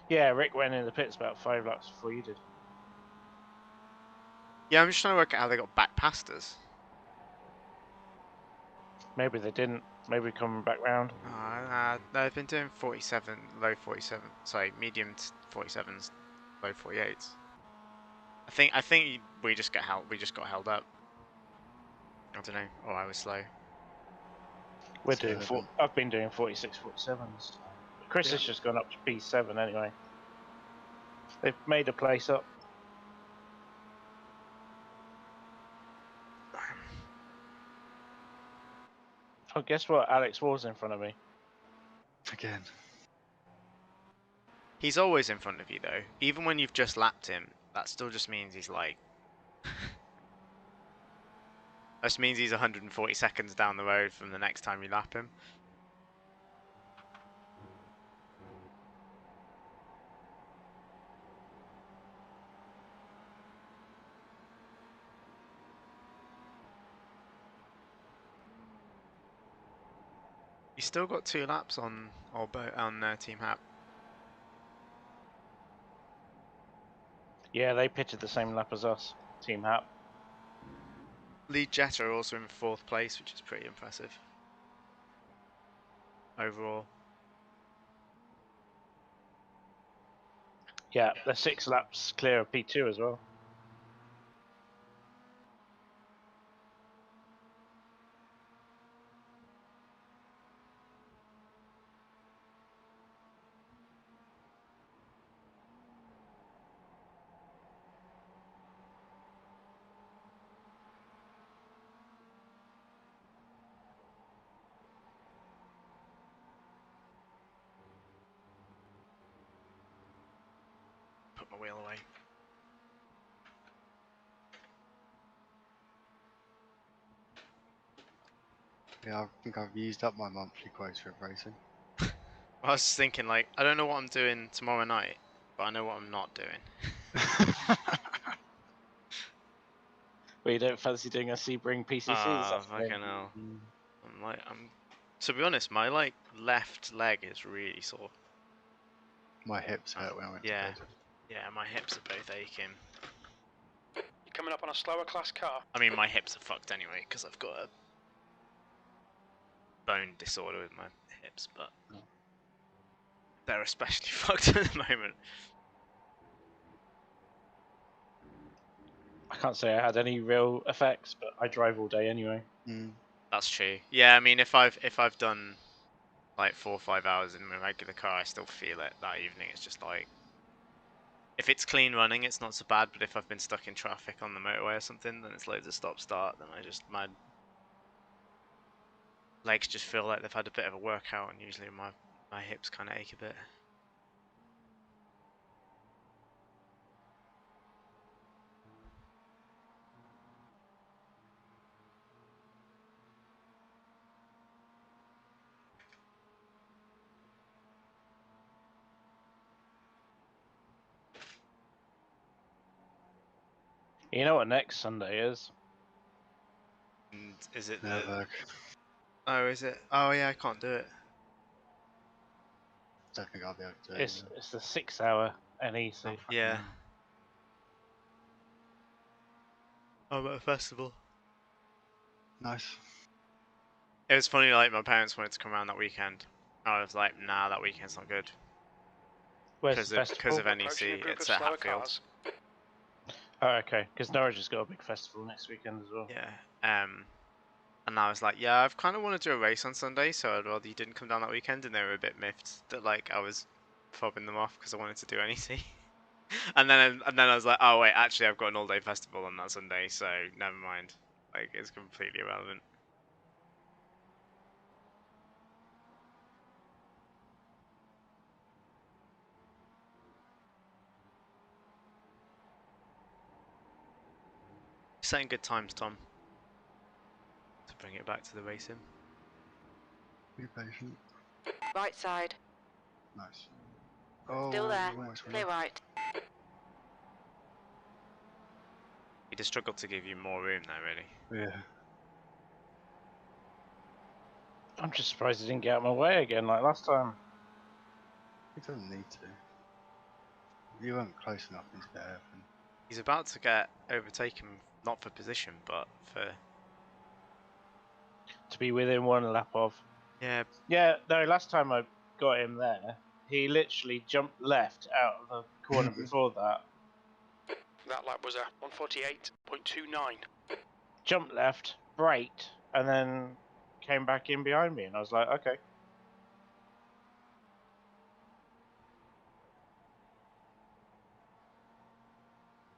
Yeah, Rick went in the pits about 5 laps before you did. Yeah, I'm just trying to work out how they got back past us. Maybe they didn't. Maybe coming back round. They've been doing 47, low 47, sorry, medium 47s, low 48s. I think we just got held up. I don't know. Or I was slow. We're doing I've been doing 46, 47s. Chris has just gone up to P7 anyway. They've made a place up. Oh, guess what? Alex Wall's in front of me. Again. He's always in front of you though. Even when you've just lapped him, that still just means he's like... that just means he's 140 seconds down the road from the next time you lap him. He's still got 2 laps on Team Hap. Yeah, they pitted the same lap as us, Team Hap. Lead Jetta are also in 4th place, which is pretty impressive. Overall. Yeah, they're 6 laps clear of P2 as well. Put my wheel away. Yeah, I think I've used up my monthly quota of racing. I was just thinking, like, I don't know what I'm doing tomorrow night, but I know what I'm not doing. Well, you don't fancy doing a Sebring PCC this afternoon? Fucking hell. To be honest, my like left leg is really sore. My hips hurt when I went to Yeah. bed. Yeah, my hips are both aching. You're coming up on a slower class car. I mean, my hips are fucked anyway because I've got a bone disorder with my hips, but they're especially fucked at the moment. I can't say I had any real effects, but I drive all day anyway. Mm. That's true. Yeah, I mean, if I've done like 4 or 5 hours in my regular car, I still feel it that evening. It's just like, if it's clean running, it's not so bad. But if I've been stuck in traffic on the motorway or something, then it's loads of stop-start. Then my legs just feel like they've had a bit of a workout, and usually my hips kind of ache a bit. You know what next Sunday is? And is it the... Never. Oh, is it? Oh yeah, I can't do it. Don't think I'll be able to do it. It's the 6-hour NEC. Yeah. I'm at a festival. Nice. It was funny, like, my parents wanted to come around that weekend. I was like, nah, that weekend's not good. Where's the Because festival? of NEC, Approaching a group it's of at slower Hatfield. cars. Oh, okay. Because Norwich has got a big festival next weekend as well. Yeah. And I was like, yeah, I've kind of wanted to do a race on Sunday, so I'd rather you didn't come down that weekend. And they were a bit miffed that like I was fobbing them off because I wanted to do NEC. and then I was like, oh wait, actually I've got an all-day festival on that Sunday, so never mind. Like it's completely irrelevant. Setting good times, Tom. To bring it back to the racing. Be patient. Right side. Nice. Oh, Still there. almost went Clear off. right. He'd have struggled to give you more room there, really. Yeah. I'm just surprised he didn't get out of my way again like last time. He doesn't need to. You weren't close enough into the hairpin. He's about to get overtaken, not for position, but for... To be within one lap of. Yeah, Yeah, no, last time I got him there, he literally jumped left out of the corner before that. That lap was a 148.29. Jumped left, braked, and then came back in behind me, and I was like, okay.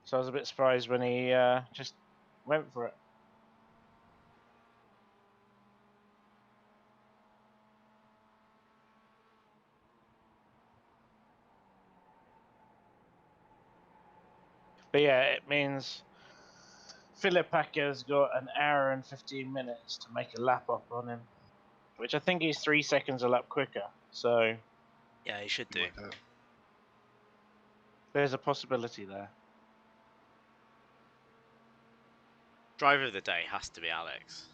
So I was a bit surprised when he just went for it. But yeah, it means Philip Packer's got an hour and 15 minutes to make a lap up on him, which I think he's 3 seconds a lap quicker. So yeah, he should do. Might do it. there's a possibility there. Driver of the day has to be Alex.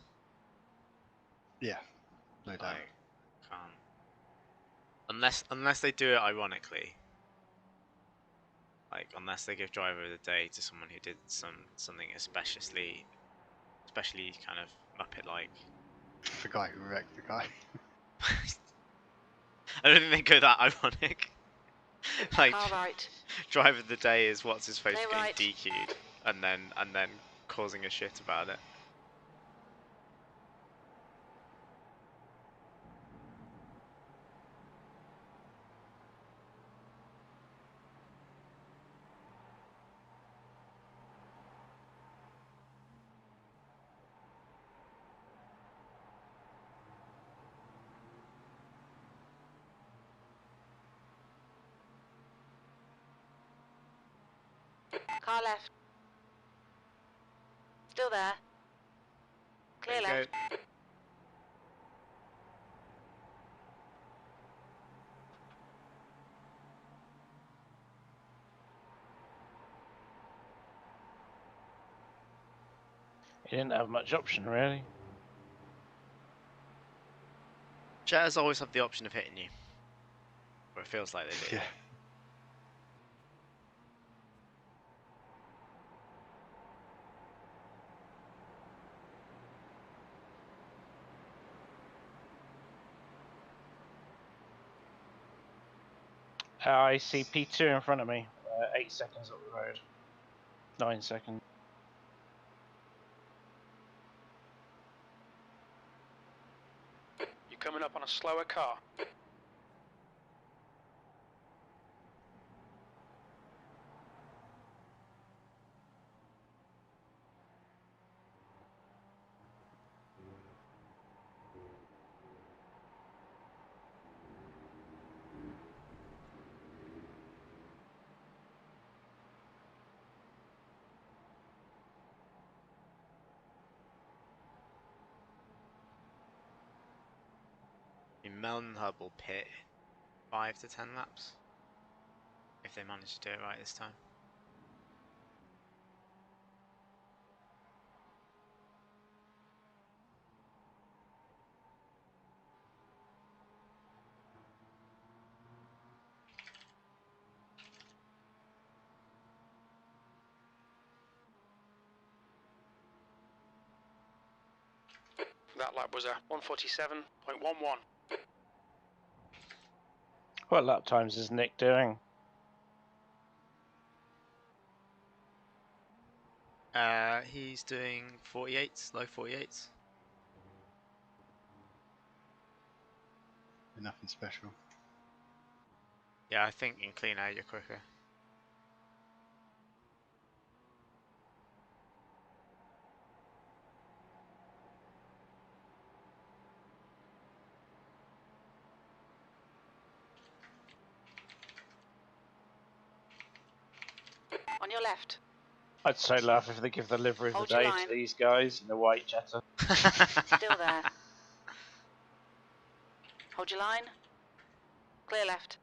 Yeah, no doubt. Like, can't. Unless they do it ironically. Like, unless they give driver of the day to someone who did something especially kind of Muppet-like. The guy who wrecked the guy. I don't think they go that ironic. Like, Car right. driver of the day is what's his face Clear getting right. DQ'd and then causing a shit about it. Car left. Still there. Clear There you left. go. He didn't have much option, really. Jetters always have the option of hitting you. Or it feels like they do. Yeah. I see P2 in front of me, 8 seconds up the road. 9 seconds. You're coming up on a slower car. Melon Hub will pit 5 to 10 laps if they manage to do it right this time. That lap was a 147.11. What lap times is Nick doing? He's doing 48s, low 48s. Nothing special. Yeah, I think in clean air you're quicker. On your left. I'd so laugh if they give the livery of the Hold your day line. to these guys in a white Jetta. Still there. Hold your line. Clear left.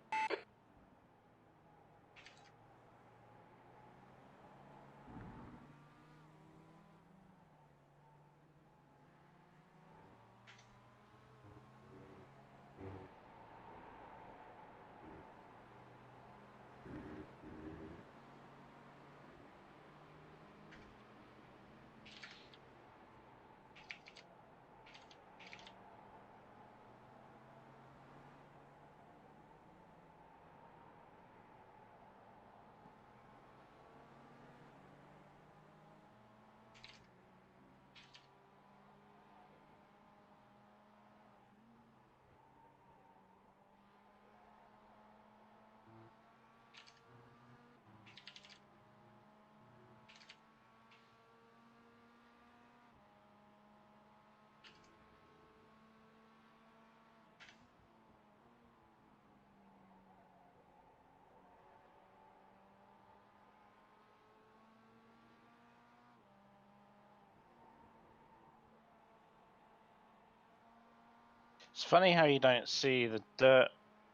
It's funny how you don't see the dirt,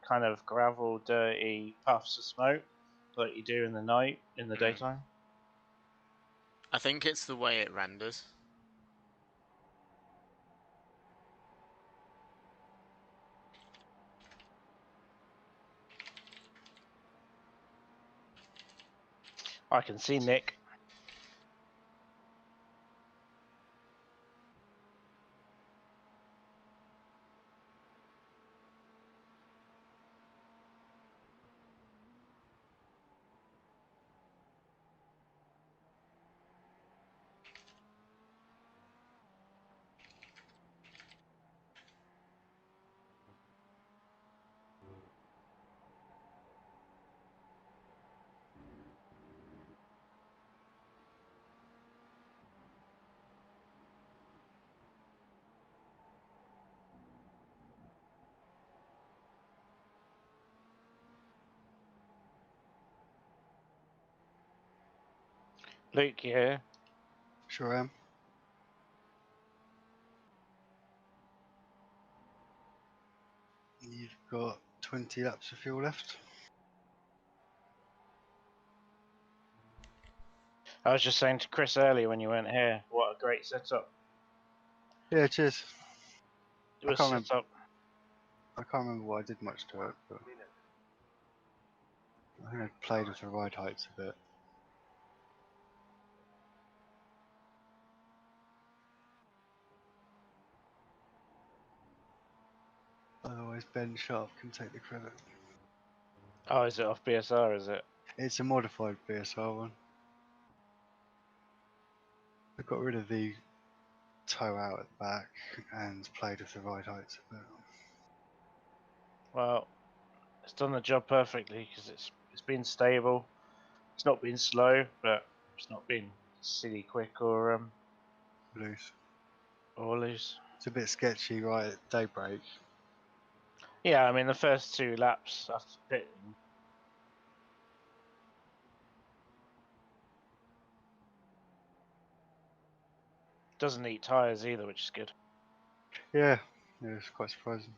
kind of gravel, dirty puffs of smoke like you do in the night, in the daytime. I think it's the way it renders. I can see Nick. Luke, you here? Sure am. You've got 20 laps of fuel left. I was just saying to Chris earlier when you weren't here, what a great setup. Yeah, cheers. It was can't remember. set up. I can't remember what I did much to it, but I think I played with the ride heights a bit. Otherwise, Ben Sharp can take the credit. Oh, is it off BSR, is it? It's a modified BSR one. I got rid of the toe out at the back and played with the ride heights a bit. Well, it's done the job perfectly because it's been stable. It's not been slow, but it's not been silly quick or Loose. loose. It's a bit sketchy right at daybreak. Yeah, I mean the first 2 laps after pitting. Doesn't eat tyres either, which is good. Yeah, it's quite surprising.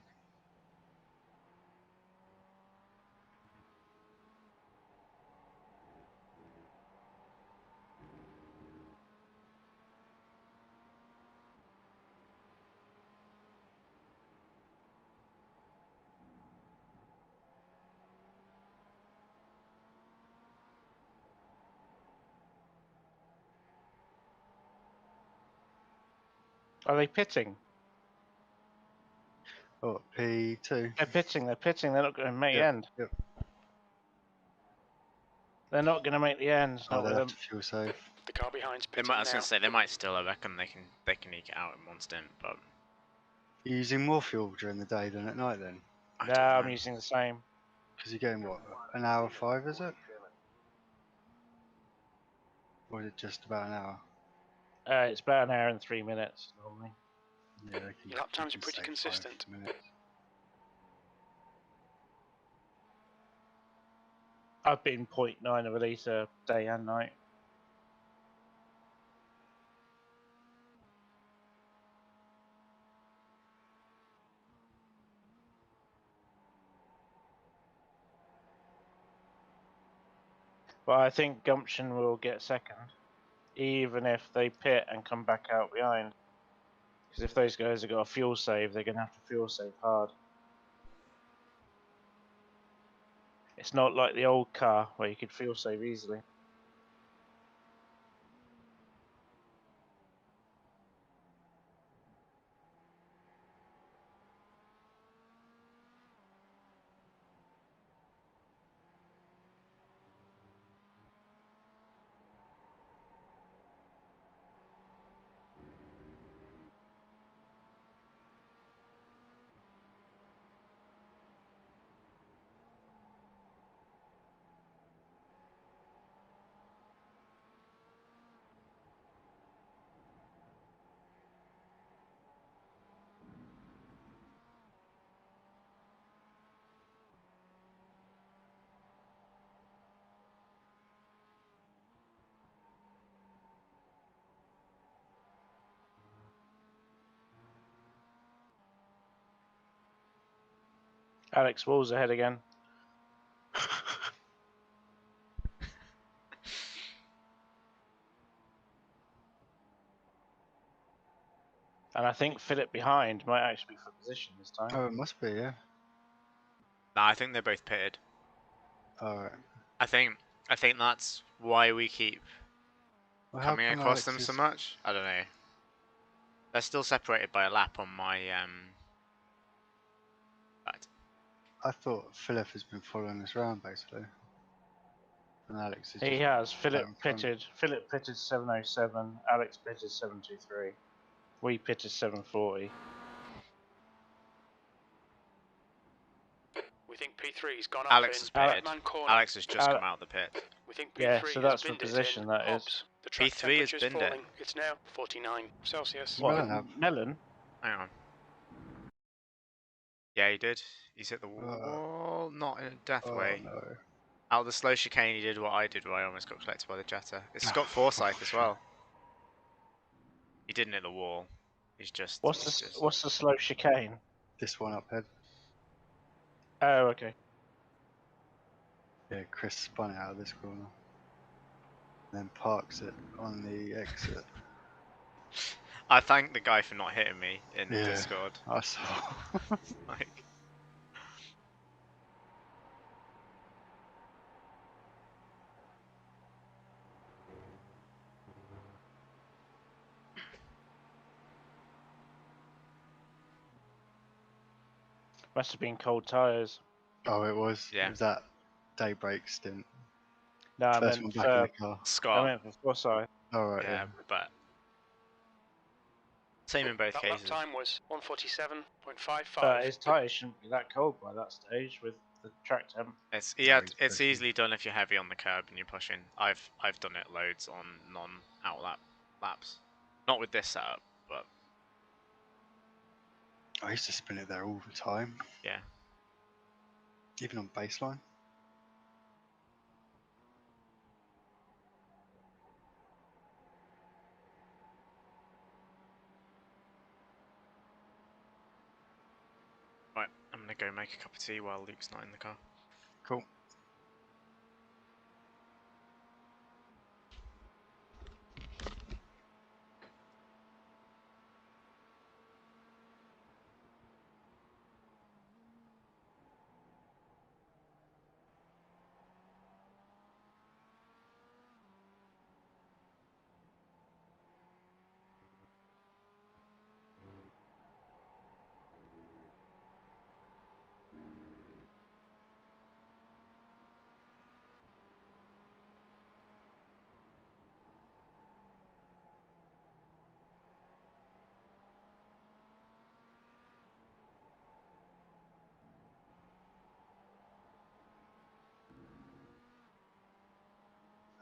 Are they pitting? Oh, P2. They're pitting. They're pitting. They're not going to make the Yep, end. yep. They're not going to make the end. Oh, Not they'll with have them. to fuel save. The car behind's They pitting might, I was now. going to say, they might still, I reckon they can eke it out in one stint, but... You're using more fuel during the day than at night then? I No, don't I'm know. using the same. Because you're getting what, an hour 5, is it? Or is it just about an hour? It's about an hour and 3 minutes normally. Yeah, they can, Your lap they times are can pretty save consistent. 5 minutes. I've been 0.9 of a litre day and night. But I think Gumption will get second, even if they pit and come back out behind. Because if those guys have got a fuel save, they're going to have to fuel save hard. It's not like the old car where you could fuel save easily. Alex Wall's ahead again. And I think Philip behind might actually be for position this time. Oh, it must be, yeah. Nah, I think they both pitted. Alright. I think that's why we keep Well, how coming come across Alex them so is- much. I don't know. They're still separated by a lap on my Right. I thought Philip has been following us around, basically. And Alex is He just has. out Philip in front. pitted. Philip pitted 707. Alex pitted 723. We pitted 740. We think P3's gone off Alex in has pitted. right-man corner. Alex has just come out of the pit. We think P3 Yeah, so has that's for binned it position, in that is. Hobbs. The track P3 has temperature's binned it. falling. It's now 49 Celsius. What? Melon have. Melon? Hang on. Yeah, he did. He's hit the wall, not in a death Oh way. no. Out of the slow chicane, he did what I did, where I almost got collected by the Jetta. It's Scott Forsyth as well. He didn't hit the wall. He's just. What's the slow chicane? This one up ahead. Oh, okay. Yeah, Chris spun it out of this corner. Then parks it on the exit. I thank the guy for not hitting me in Yeah. Discord. I saw. Like, Must have been cold tyres. Oh, it was. Yeah. It was that daybreak stint. No, I First meant one back in for, the car. I Scott. meant for Forsyth. Alright, Yeah, yeah. but same in both That lap cases. time was 147.55. His tyres shouldn't be that cold by that stage with the track temp. It's Yeah, he's it's pushing. easily done if you're heavy on the curb and you're pushing. I've done it loads on non-out laps. Not with this setup, but I used to spin it there all the time. yeah. Even on baseline. Right, I'm gonna go make a cup of tea while Luke's not in the car. Cool.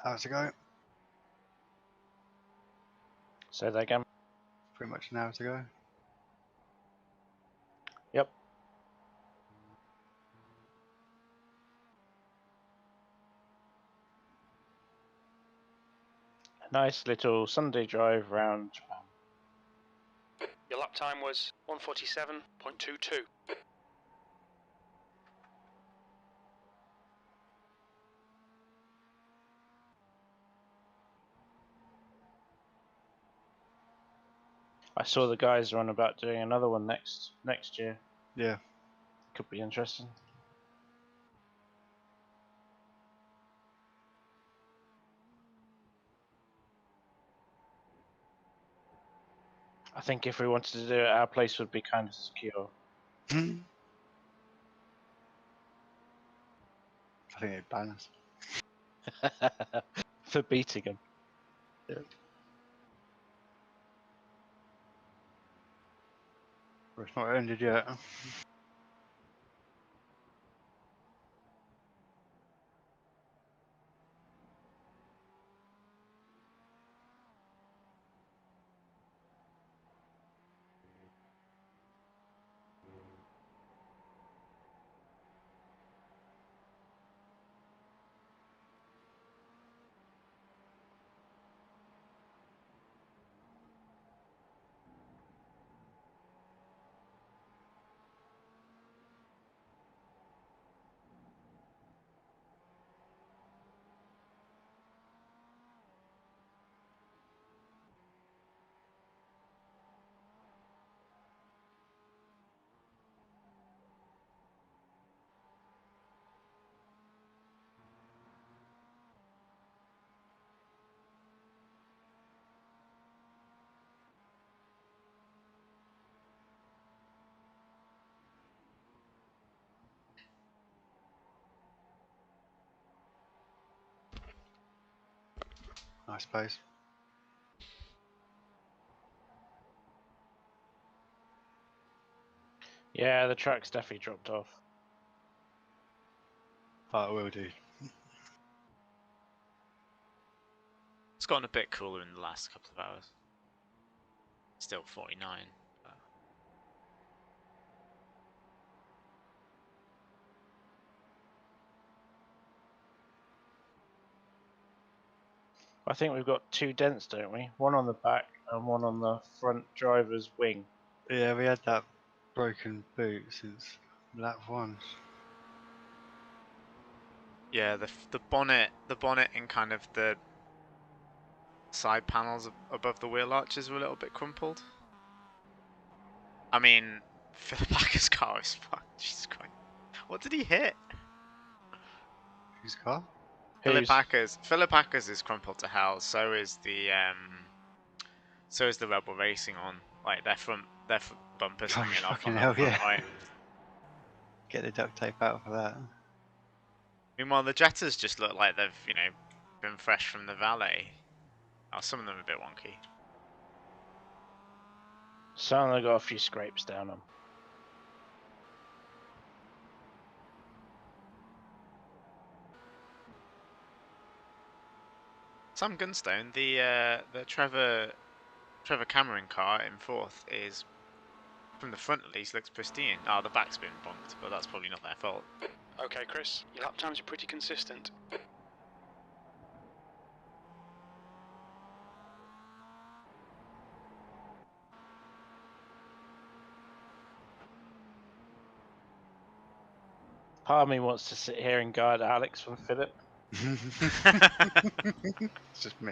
hour to go. Say that again. Pretty much an hour to go. Yep. A nice little Sunday drive round Japan. Your lap time was 1:47.22. I saw the guys are on about doing another one next year. Yeah. Could be interesting. I think if we wanted to do it, our place would be kind of secure. I think they'd ban us. For beating them. But it's not ended yet. Nice pace. Yeah, the track's definitely dropped off. But it will do. It's gotten a bit cooler in the last couple of hours. Still 49. I think we've got two dents, don't we? One on the back and one on the front driver's wing. Yeah, we had that broken boot since lap 1. Yeah, the bonnet and kind of the side panels above the wheel arches were a little bit crumpled. I mean, Philip Acker's car is fucked. Jesus Christ. What did he hit? Whose car? Philip Acker's is crumpled to hell. So is the Rebel Racing on. Like their front bumpers Oh, hanging off fucking on the hell, front yeah. right. Get the duct tape out for that. Meanwhile, the Jettas just look like they've, been fresh from the valet. Oh, some of them are a bit wonky. Some of them got a few scrapes down them. Sam Gunstone, the Trevor Cameron car in fourth is, from the front at least, looks pristine. Oh, the back's been bonked, but that's probably not their fault. Okay, Chris, your lap times are pretty consistent. Part of me wants to sit here and guard Alex from Philip. It's just me.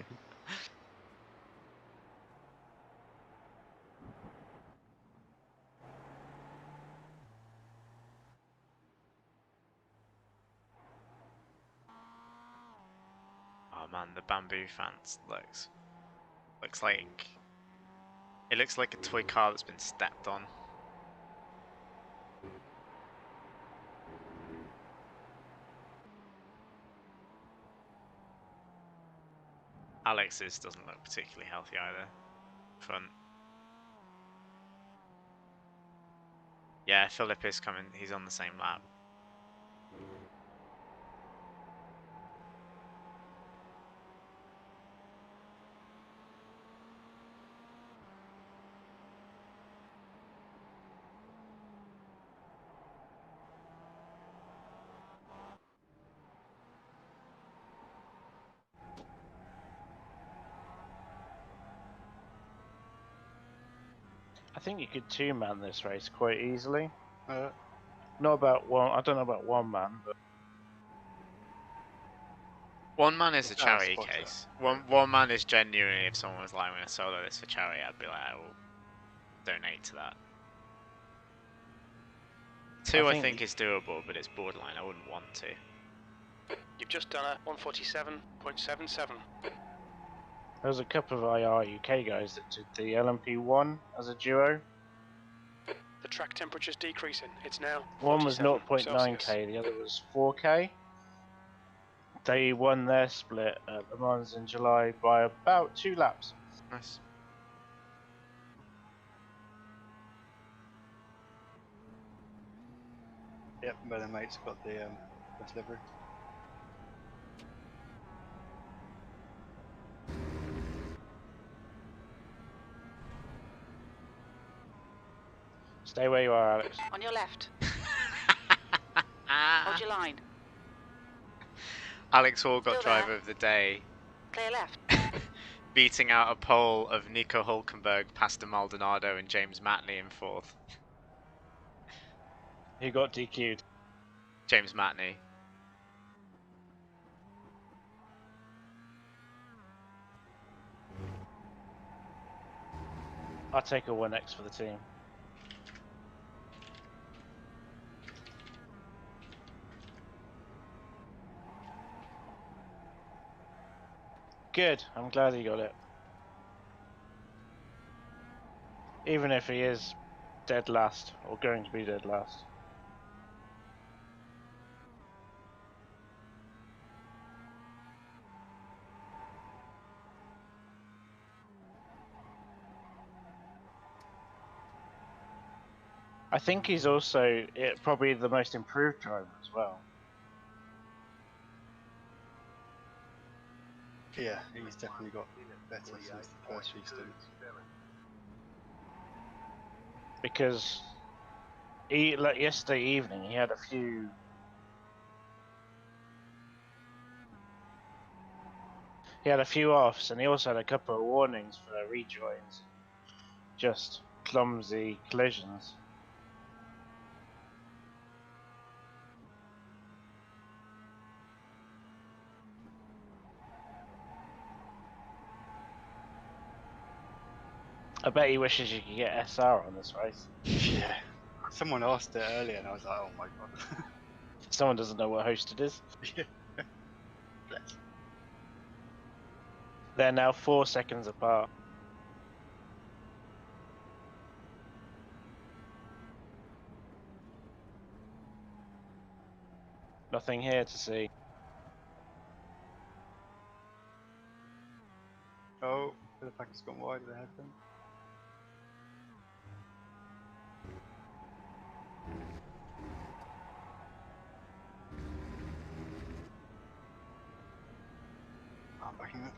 Oh man, the bamboo fence looks like it looks like a toy car that's been stepped on. Alex's doesn't look particularly healthy either. Front. Yeah, Philip is coming. He's on the same lap. think you could two-man this race quite easily. Uh, Not about one. I don't know about one man, but One man is a It's not a charity spotter. case. One man is genuinely, if someone was like, I'm going to solo this for charity, I'd be like, I will donate to that. Two, I think is doable, but it's borderline. I wouldn't want to. You've just done a 147.77. there was a couple of IR UK guys that did the LMP1 as a duo. The track temperature's decreasing. It's now One was 47 0.9k, Celsius. the other was 4k. They won their split at Le Mans in July by about 2 laps. Nice. Yep, but the mate's got the livery. Stay where you are, Alex. On your left. Hold your line. Alex Hall got Still driver there. of the day, Clear left. beating out a pole of Nico Hulkenberg, Pastor Maldonado, and James Matney in 4th. He got DQ'd. James Matney. I'll take a 1x for the team. Good, I'm glad he got it. Even if he is dead last, or going to be dead last. I think he's also probably the most improved driver as well. Yeah, he's definitely got better since the first few stints. Because like yesterday evening, he had a few. He had a few offs, and he also had a couple of warnings for rejoins, just clumsy collisions. I bet he wishes you could get SR on this race. Yeah. Someone asked it earlier and I was like, oh my god. Someone doesn't know what hosted is. Yeah. Bless. They're now 4 seconds apart. Nothing here to see. Oh, the pack has gone wide of the headwind. I'm backing up.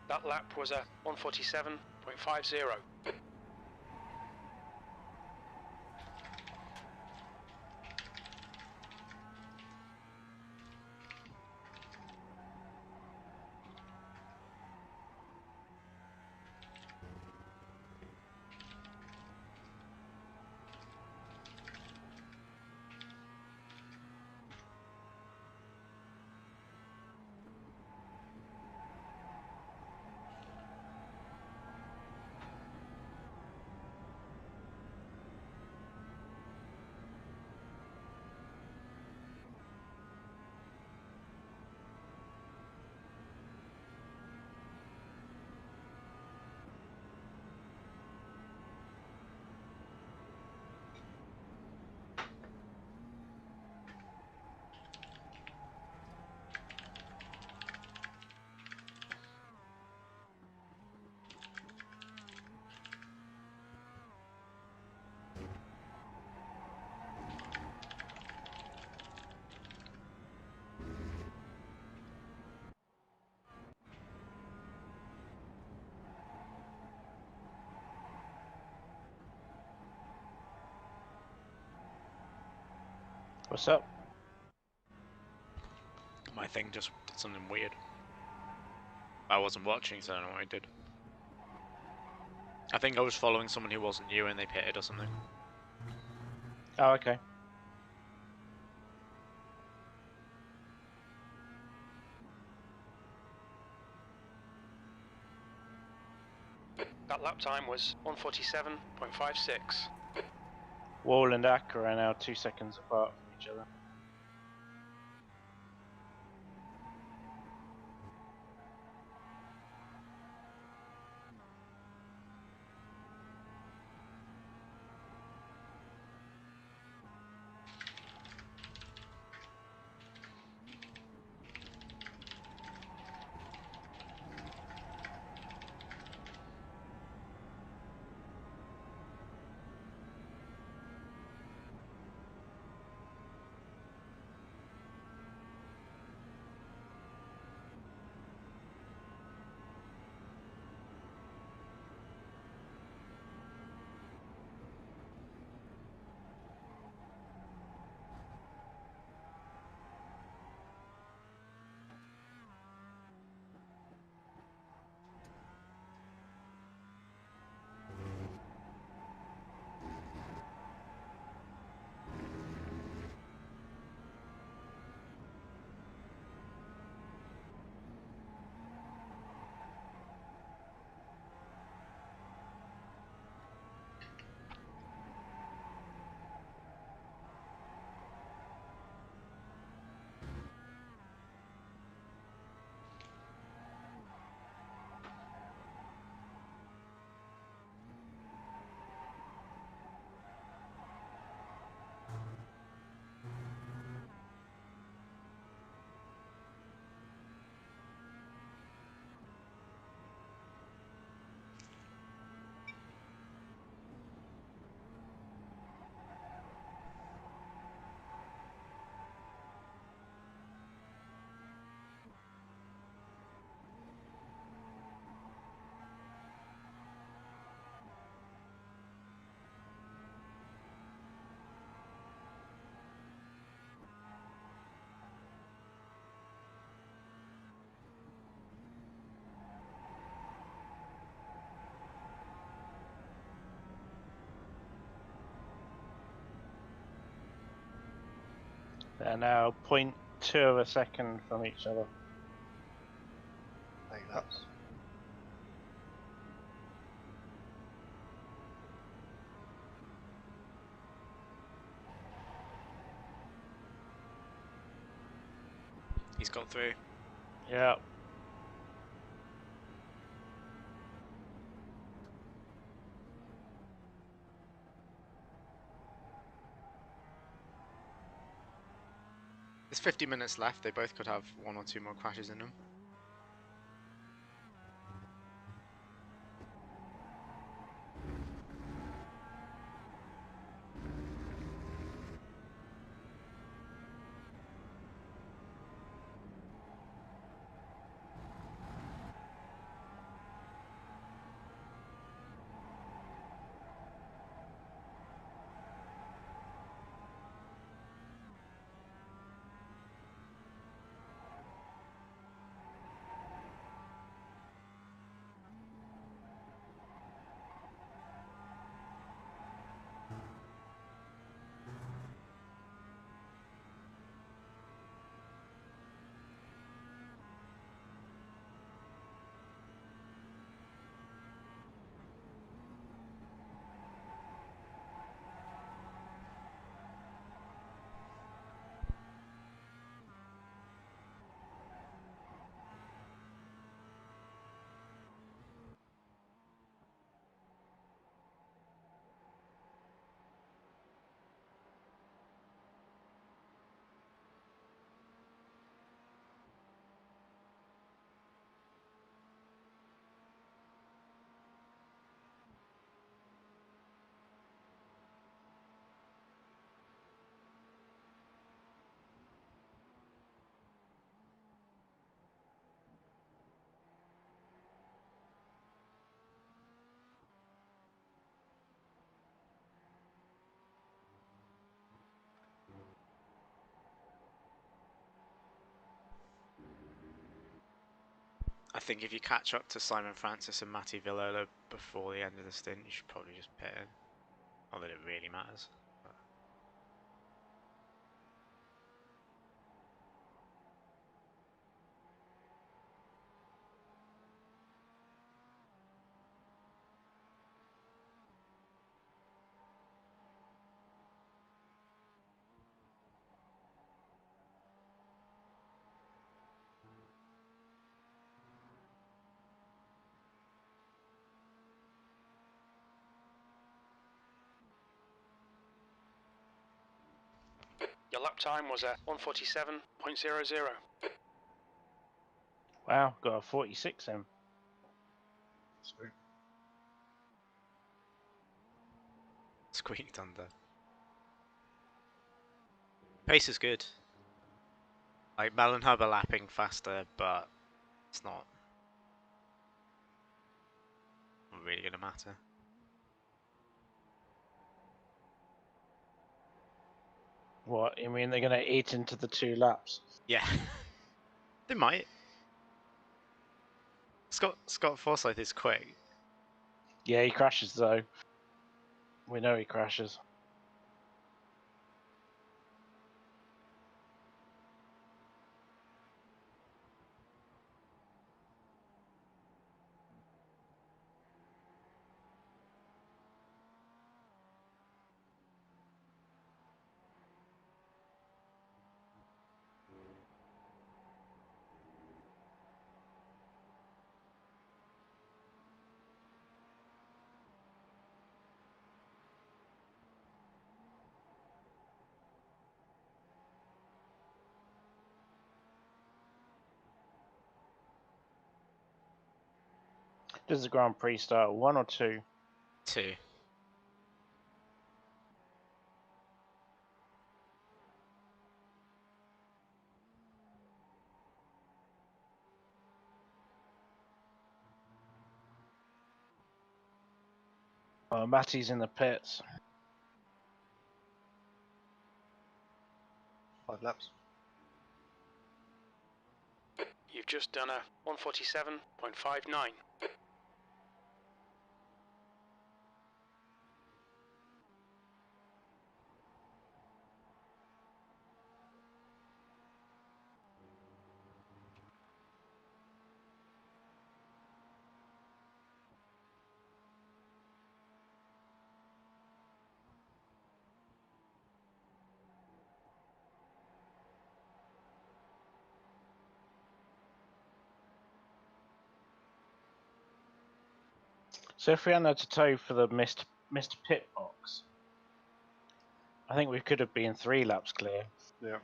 That lap was a 147.50. What's up? My thing just did something weird. I wasn't watching, so I don't know what I did. I think I was following someone who wasn't you and they pitted or something. Oh, okay. That lap time was 1:47.56. Wall and Acker are now 2 seconds apart from each other. They're now 0.2 of a second from each other. 8 laps. He's got through. Yeah. There's 50 minutes left. They both could have 1 or 2 more crashes in them. I think if you catch up to Simon Francis and Matty Villola before the end of the stint, you should probably just pit in. Not that it really matters. But... Your lap time was a 1:47.00. Wow, got a 46 in. Sweet. Squeaked under. Pace is good. Like, Mel and Hub are lapping faster, but it's not really going to matter. What, you mean they're going to eat into the 2 laps? Yeah. They might. Scott Forsyth is quick. Yeah, he crashes though. We know he crashes. Does the Grand Prix start 1 or 2? 2. Oh, Matty's in the pits. 5 laps. You've just done a 1:47.59. So if we hadn't had to tow for the missed pit box, I think we could have been 3 laps clear. Yeah.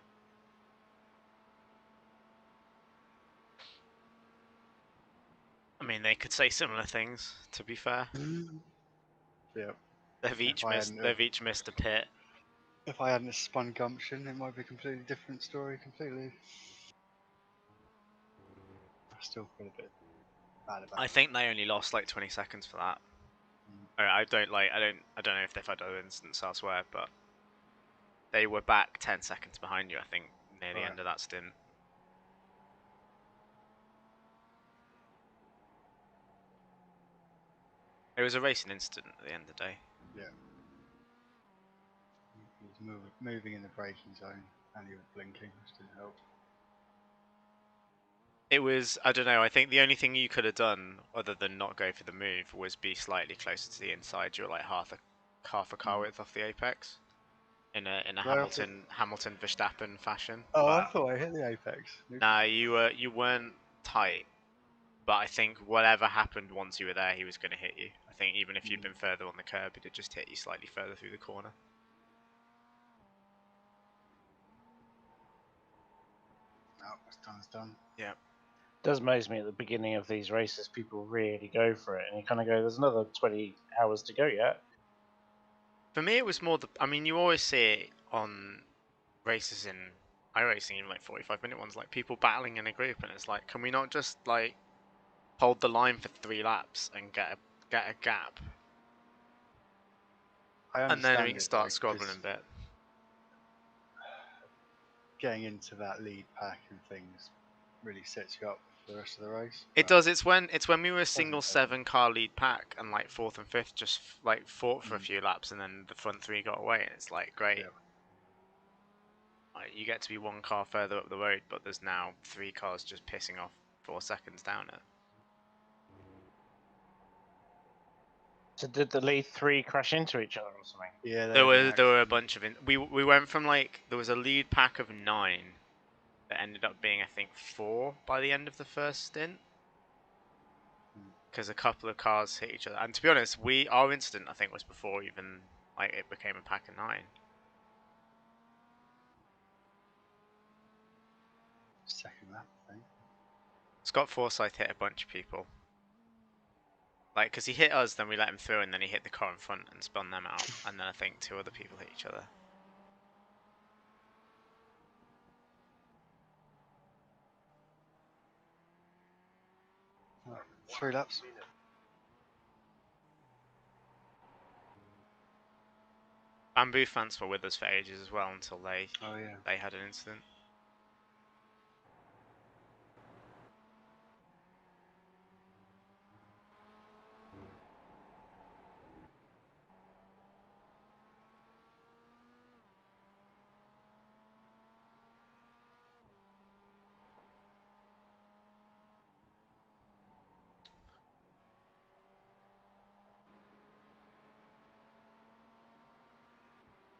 I mean, they could say similar things, to be fair. Yeah. They've each missed a pit. If I hadn't spun gumption, it might be a completely different story. Completely. I still feel a bit bad about I it. think they only lost like 20 seconds for that. I don't know if they've had other incidents elsewhere, but they were back 10 seconds behind you, I think, near the Right. end of that stint. It was a racing incident at the end of the day. Yeah. He was moving in the braking zone and he was blinking, which didn't help. It was, I don't know, I think the only thing you could have done, other than not go for the move, was be slightly closer to the inside. You were like half a car width off the apex. In a Hamilton Verstappen fashion. Oh, I But thought I hit the apex. nah, you weren't tight. But I think whatever happened once you were there, he was going to hit you. I think even if you'd been further on the curb, it'd just hit you slightly further through the corner. No, it's done. It's done. Yeah. It does amaze me at the beginning of these races, people really go for it, and you kind of go, there's another 20 hours to go yet. For me, it was more I mean, you always see it on races in iRacing, even like 45-minute ones, like people battling in a group, and it's like, can we not just like hold the line for 3 laps and get a gap? And then we can start squabbling a bit. Getting into that lead pack and things really sets you up for the rest of the race. It but does. It's when we were a doesn't single take 7-car lead pack and like fourth and fifth just like fought for a Mm. few laps and then the front three got away and it's like great. Yeah. Like, you get to be 1 car further up the road, but there's now 3 cars just pissing off 4 seconds down it. So did the lead 3 crash into each other or something? Yeah, There were a accident. bunch of we went from like there was a lead pack of 9 that ended up being I think 4 by the end of the first stint. Because a couple of cars hit each other, and to be honest, our incident I think was before even like it became a pack of 9. Second lap, I think. Scott Forsyth hit a bunch of people. Like, because he hit us, then we let him through, and then he hit the car in front and spun them out, and then I think 2 other people hit each other. Right, 3 laps. Bamboo fans were with us for ages as well until Oh yeah. they had an incident.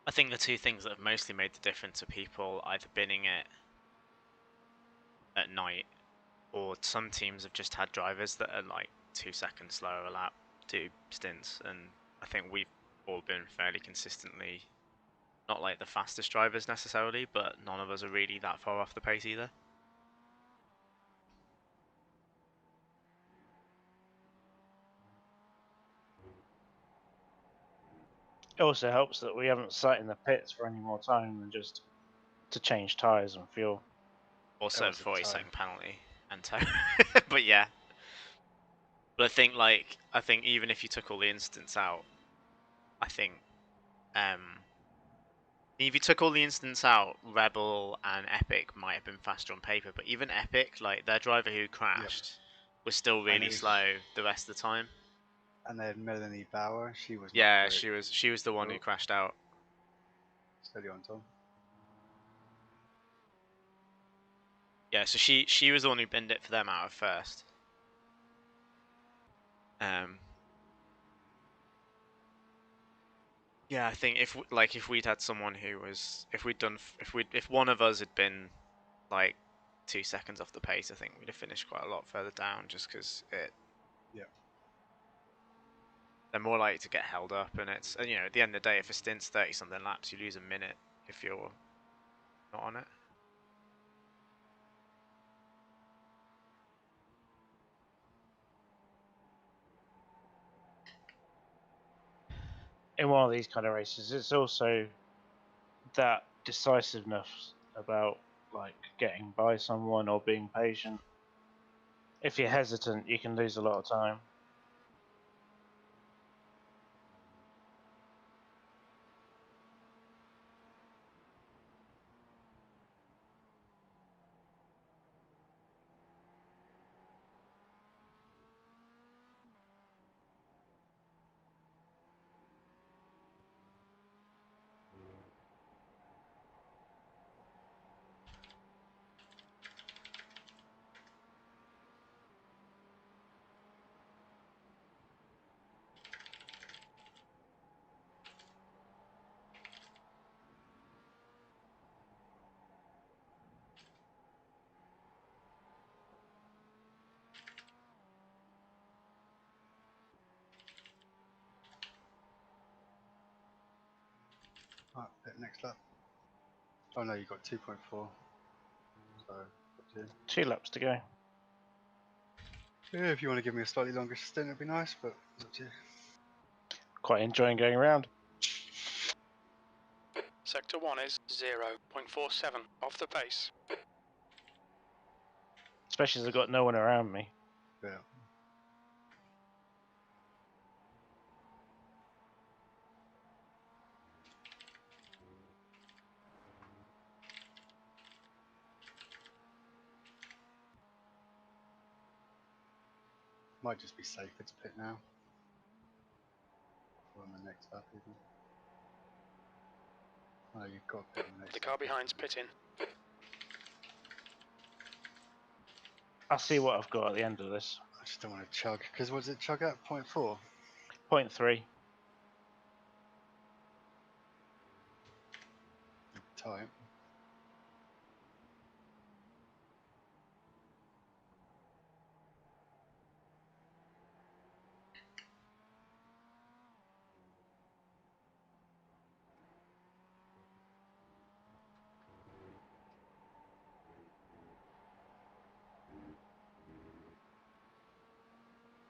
I think the 2 things that have mostly made the difference are people either binning it at night, or some teams have just had drivers that are like 2 seconds slower a lap, 2 stints, and I think we've all been fairly consistently not like the fastest drivers necessarily, but none of us are really that far off the pace either. It also helps that we haven't sat in the pits for any more time than just to change tyres and fuel. Also, was a 40-second penalty and tow. But yeah. But I think even if you took all the incidents out, I think if you took all the incidents out, Rebel and Epic might have been faster on paper, but even Epic, like their driver who crashed, was still really slow the rest of the time. And then Melanie Bauer, she was. Yeah, not great. she was the one who crashed out. Steady on, Tom. Yeah, so she was the one who binned it for them out of first. Yeah, I think if we'd had someone who was if one of us had been like 2 seconds off the pace, I think we'd have finished quite a lot further down just because they're more likely to get held up, and it's you know at the end of the day, if a stint's 30-something laps, you lose a minute if you're not on it. In one of these kind of races, it's also that decisiveness about like getting by someone or being patient. If you're hesitant, you can lose a lot of time. Right, next lap. Oh no, you got 2.4. So, 2 laps to go. yeah, if you want to give me a slightly longer stint, it'd be nice, but it's up to you. Quite enjoying going around. Sector 1 is 0.47 off the pace. Especially as I've got no one around me. Yeah. Might just be safer to pit now. Or on the next lap, even. Oh, you've got to pit on the next The car lap. behind's pitting. I'll see what I've got at the end of this. I just don't want to chug. Because was it chug at 0.4? 0.3. Tight.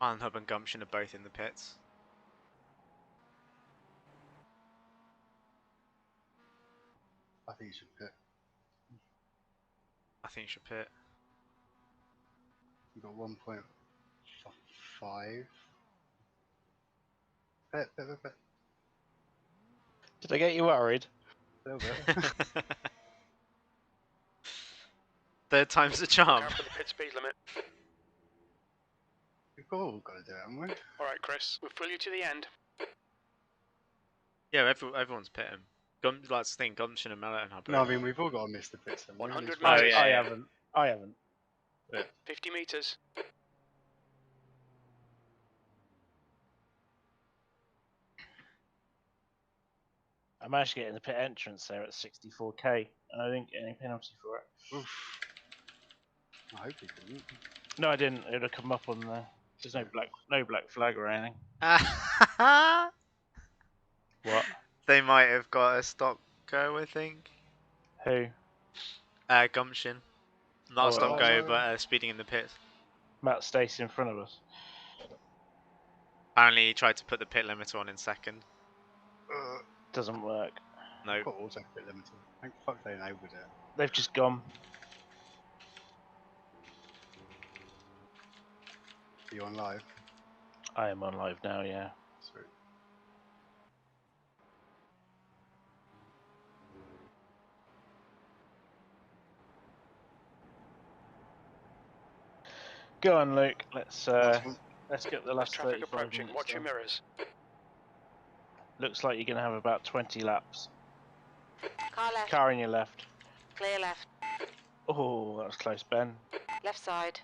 Iron Hub and Gumption are both in the pits. I think you should pit. I think you should pit. You've got 1.5. Pit. Did I get you worried? A little bit. Third time's the charm. Car for the pit speed limit. We've all got to do it, haven't we? Alright, Chris, we'll fill you to the end. Yeah, everyone's pitting. Like to think Gumption and Melon Hub. No, I mean, we've all got to miss the pits. haven't we? 100 At least metres. yeah, I yeah. haven't. I haven't. 50 metres. I managed to get in the pit entrance there at 64k, and I didn't get any penalty for it. Oof. I hope you didn't. No, I didn't. It would have come up on the. There's no black flag or anything. What? They might have got a stop go, I think. Who? Gumption. Not a stop go, but speeding in the pits. Matt Stacey in front of us. Apparently he tried to put the pit limiter on in second. Doesn't work. No. Got auto pit limiter. Thank fuck they enabled it. They've just gone. Are you on live? I am on live now, yeah. Sweet. Go on, Luke. Let's Nice one. get the There's last traffic 35 approaching. minutes Watch your done. mirrors. Looks like you're going to have about 20 laps. Car left. Car in your left. Clear left. Oh, that was close, Ben. Left side.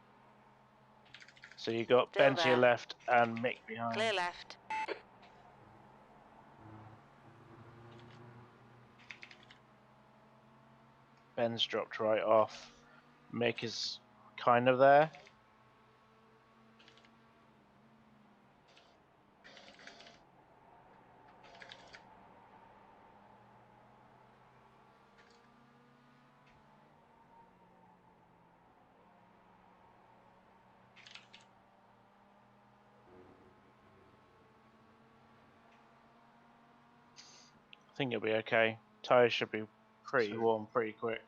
So you got Still Ben to your there. left and Mick behind. Clear left. Ben's dropped right off. Mick is kind of there. I think it'll be okay. Tyres should be pretty Sweet. warm pretty quick.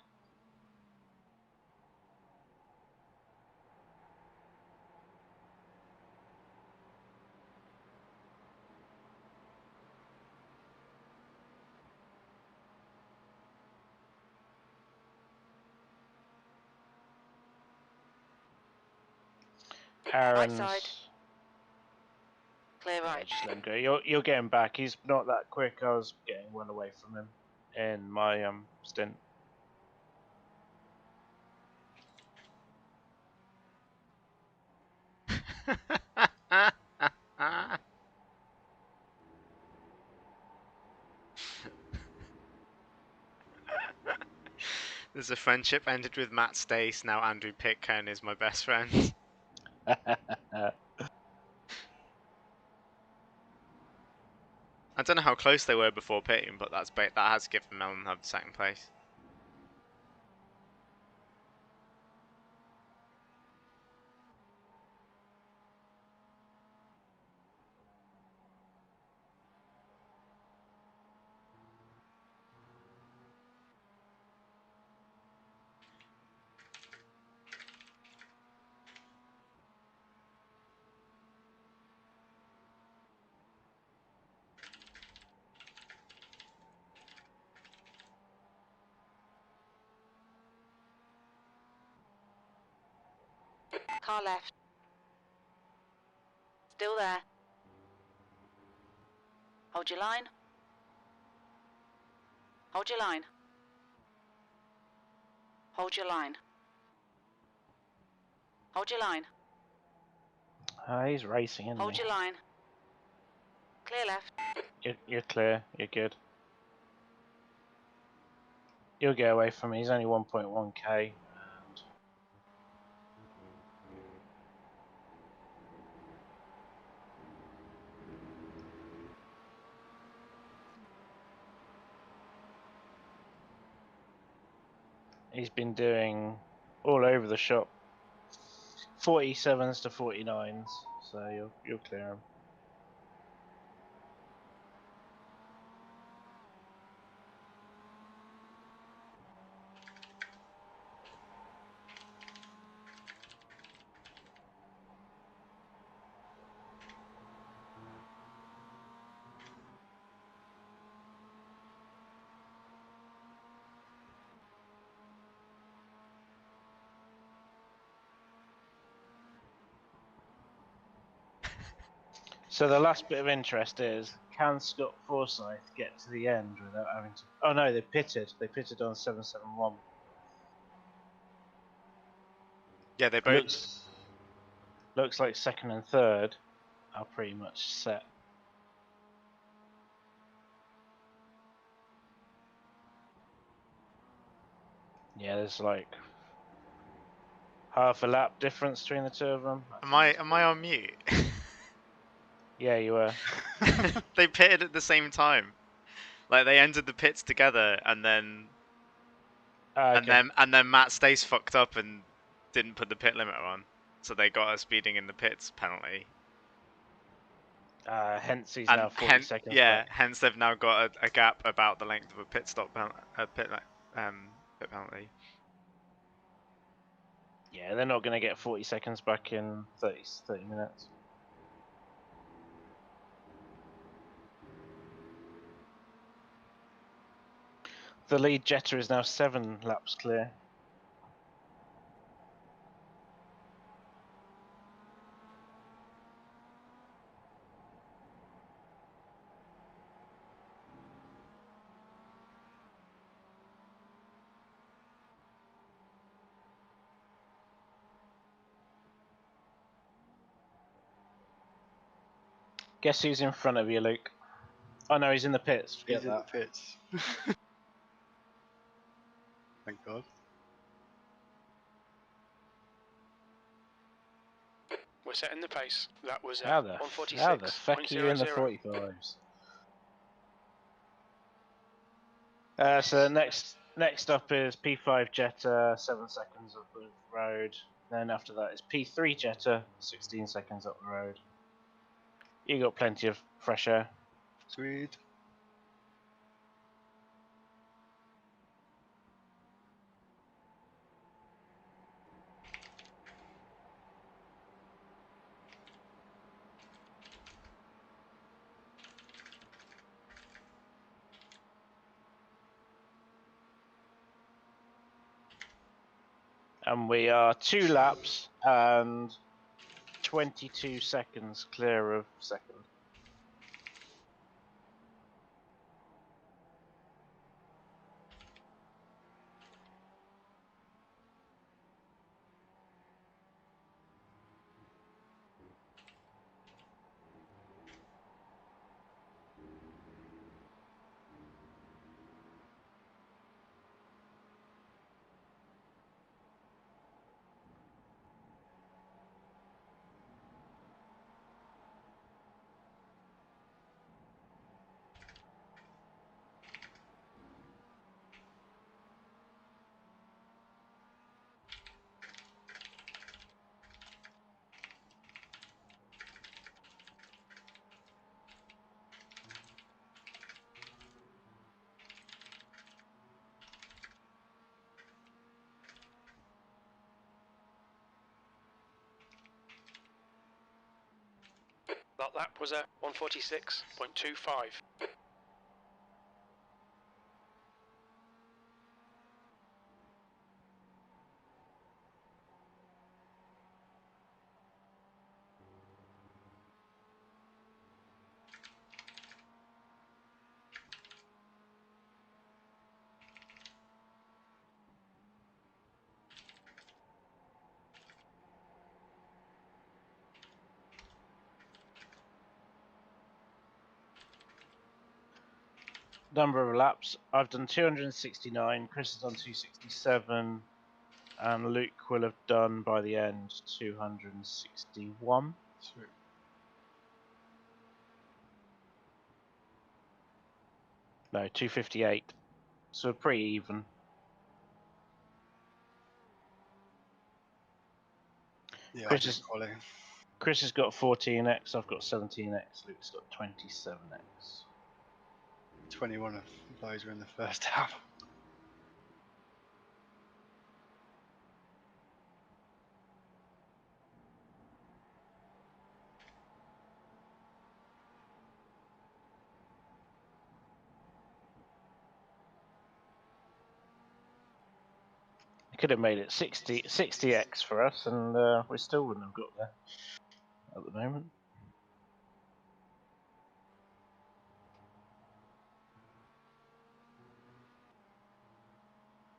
Aaron's... side. Clear Yeah, right. just let him go. You're getting back. He's not that quick. I was getting well away from him in my stint. There's a friendship ended with Matt Stace. Now Andrew Pitcairn is my best friend. I don't know how close they were before pitting, but that has given Melon Hub second place. Car left. Still there. Hold your line. Hold your line. Hold your line. Hold your line. He's racing, isn't Hold he? your line. Clear left. You're clear. You're good. You'll get away from me. He's only 1.1k. And he's been doing all over the shop 47s to 49s, so you'll clear him. So the last bit of interest is, can Scott Forsyth get to the end without having to... Oh no, they pitted. They pitted on 771. Yeah, they both. Looks like second and third are pretty much set. Yeah, there's like half a lap difference between the two of them. Am I on mute? Yeah, you were. They pitted at the same time. Like they entered the pits together, and then Okay. and then Matt Stace fucked up and didn't put the pit limiter on, so they got a speeding in the pits penalty. Hence he's And now 40 seconds yeah, back. hence they've now got a gap about the length of a pit stop pit penalty. Yeah, they're not going to get 40 seconds back in 30 minutes. The lead Jetta is now 7 laps clear. Guess who's in front of you, Luke? Oh no, he's in the pits. Forget He's in that. the pits. Thank God. We're setting the pace. That was How the fuck are you in the 146.00. 45s? So next up is P5 Jetta, 7 seconds up the road. Then after that is P3 Jetta, 16 seconds up the road. You got plenty of fresh air. Sweet. And we are 2 laps and 22 seconds clear of second. That lap was a 146.25. number of laps. I've done 269. Chris has done 267, and Luke will have done by the end 261. Sweet. No, 258. So pretty even. Yeah, Chris I is- did quality. Chris has got 14x. I've got 17x. Luke's got 27x. 21 of those were in the first half. I could have made it 60x for us, and we still wouldn't have got there at the moment.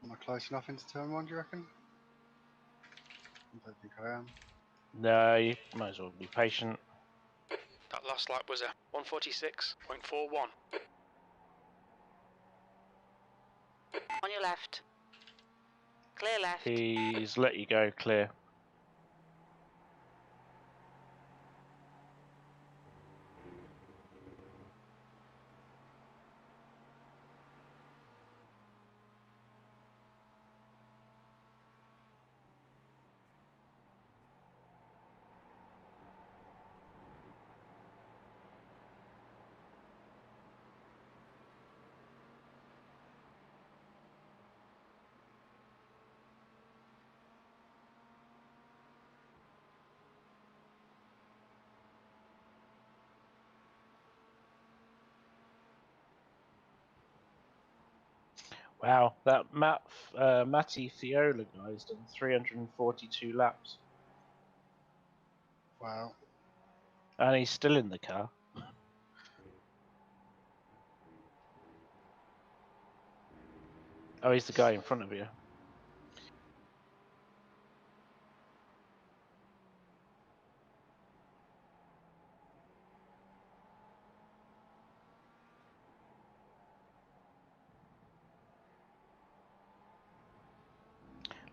Am I close enough into turn 1, do you reckon? I don't think I am. No, you might as well be patient. That last lap was a 146.41. On your left. Clear left. He's let you go clear. Wow, that Matty Fiola guy's done 342 laps, Wow. and he's still in the car. Oh, he's the guy in front of you.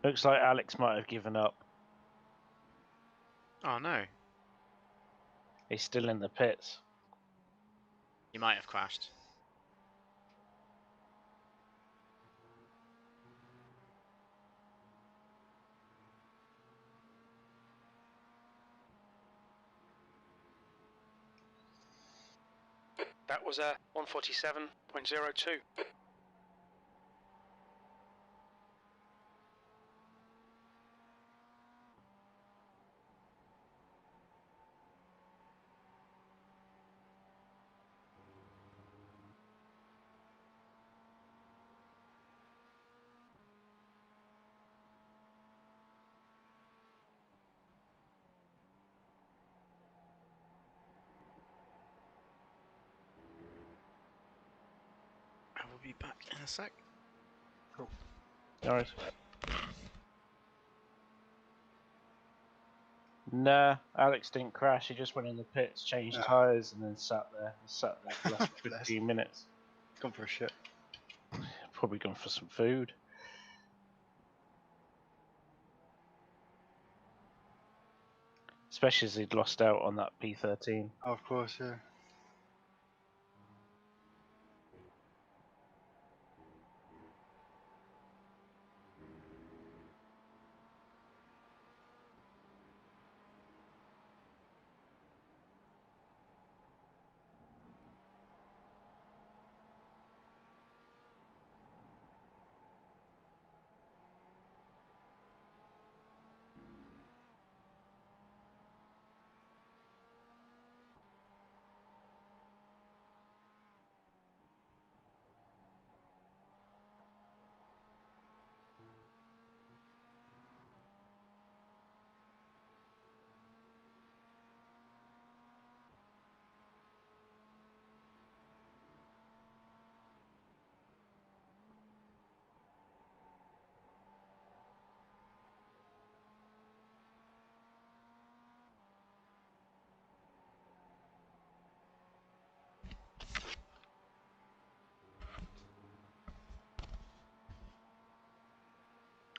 Looks like Alex might have given up. Oh no, He's still in the pits. you might have crashed. That was a 147.02. I will be back in a sec. Alright. Nah, Alex didn't crash. He just went in the pits, changed tyres, and then sat there for the last 15 minutes. Gone for a shit. Probably gone for some food. Especially as he'd lost out on that P13. Oh, of course, yeah.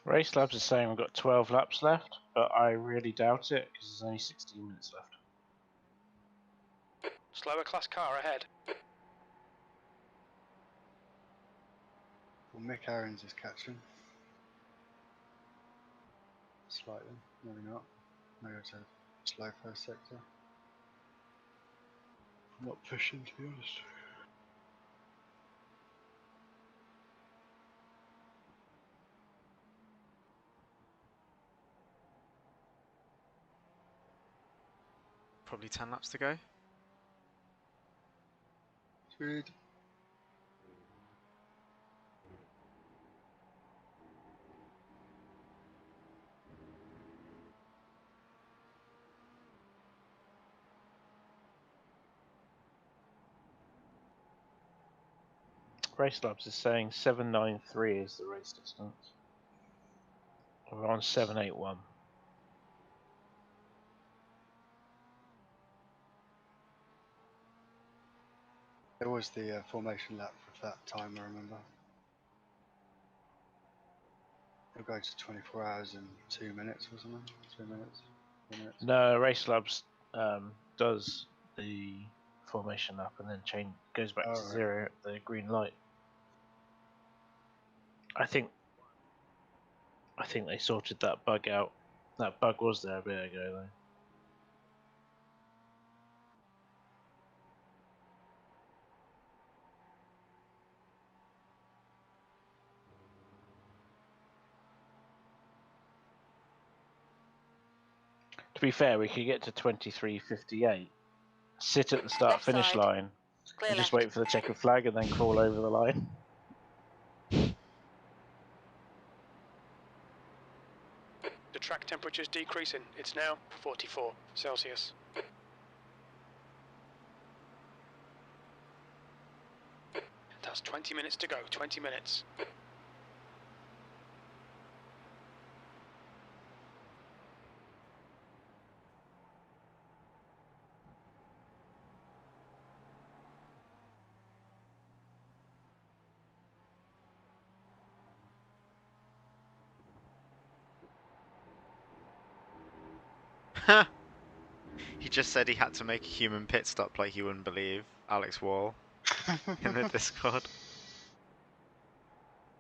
Race Labs is saying we've got 12 laps left, but I really doubt it because there's only 16 minutes left. Slower class car ahead. Well, Mick Aaron's is catching. Slightly, maybe not. Maybe it's a slow first sector. I'm not pushing, to be honest. Probably 10 laps to go. Sweet. Race Labs is saying 793 is the race distance. We're on 781. There was the formation lap for that time, I remember. It'll go to 24 hours and 2 minutes or something. 2 minutes. 4 minutes. No, Race Labs does the formation lap and then goes back to right. 0 at the green light. I think they sorted that bug out. That bug was there a bit ago though. To be fair, we could get to 23:58, sit at the start Left finish side. line, Clear and just left. wait for the checkered flag and then crawl over the line. The track temperature is decreasing. It's now 44 Celsius. That's 20 minutes to go. 20 minutes. He just said he had to make a human pit stop like you wouldn't believe. Alex Wall in the Discord.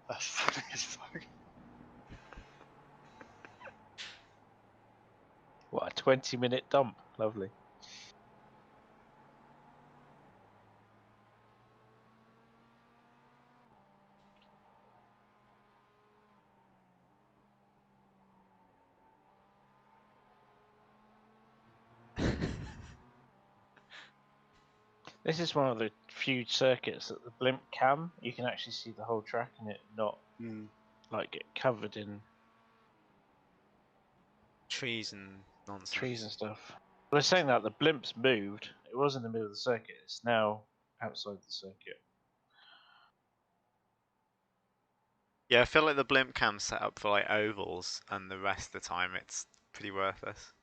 That's funny as fuck. What a 20-minute dump. Lovely. This is one of the few circuits that the blimp can. You can actually see the whole track and it not like get covered in Trees and nonsense. trees and stuff. But they're saying that the blimp's moved. It was in the middle of the circuit. It's now outside the circuit. Yeah, I feel like the blimp cam's set up for like ovals, and the rest of the time it's pretty worthless.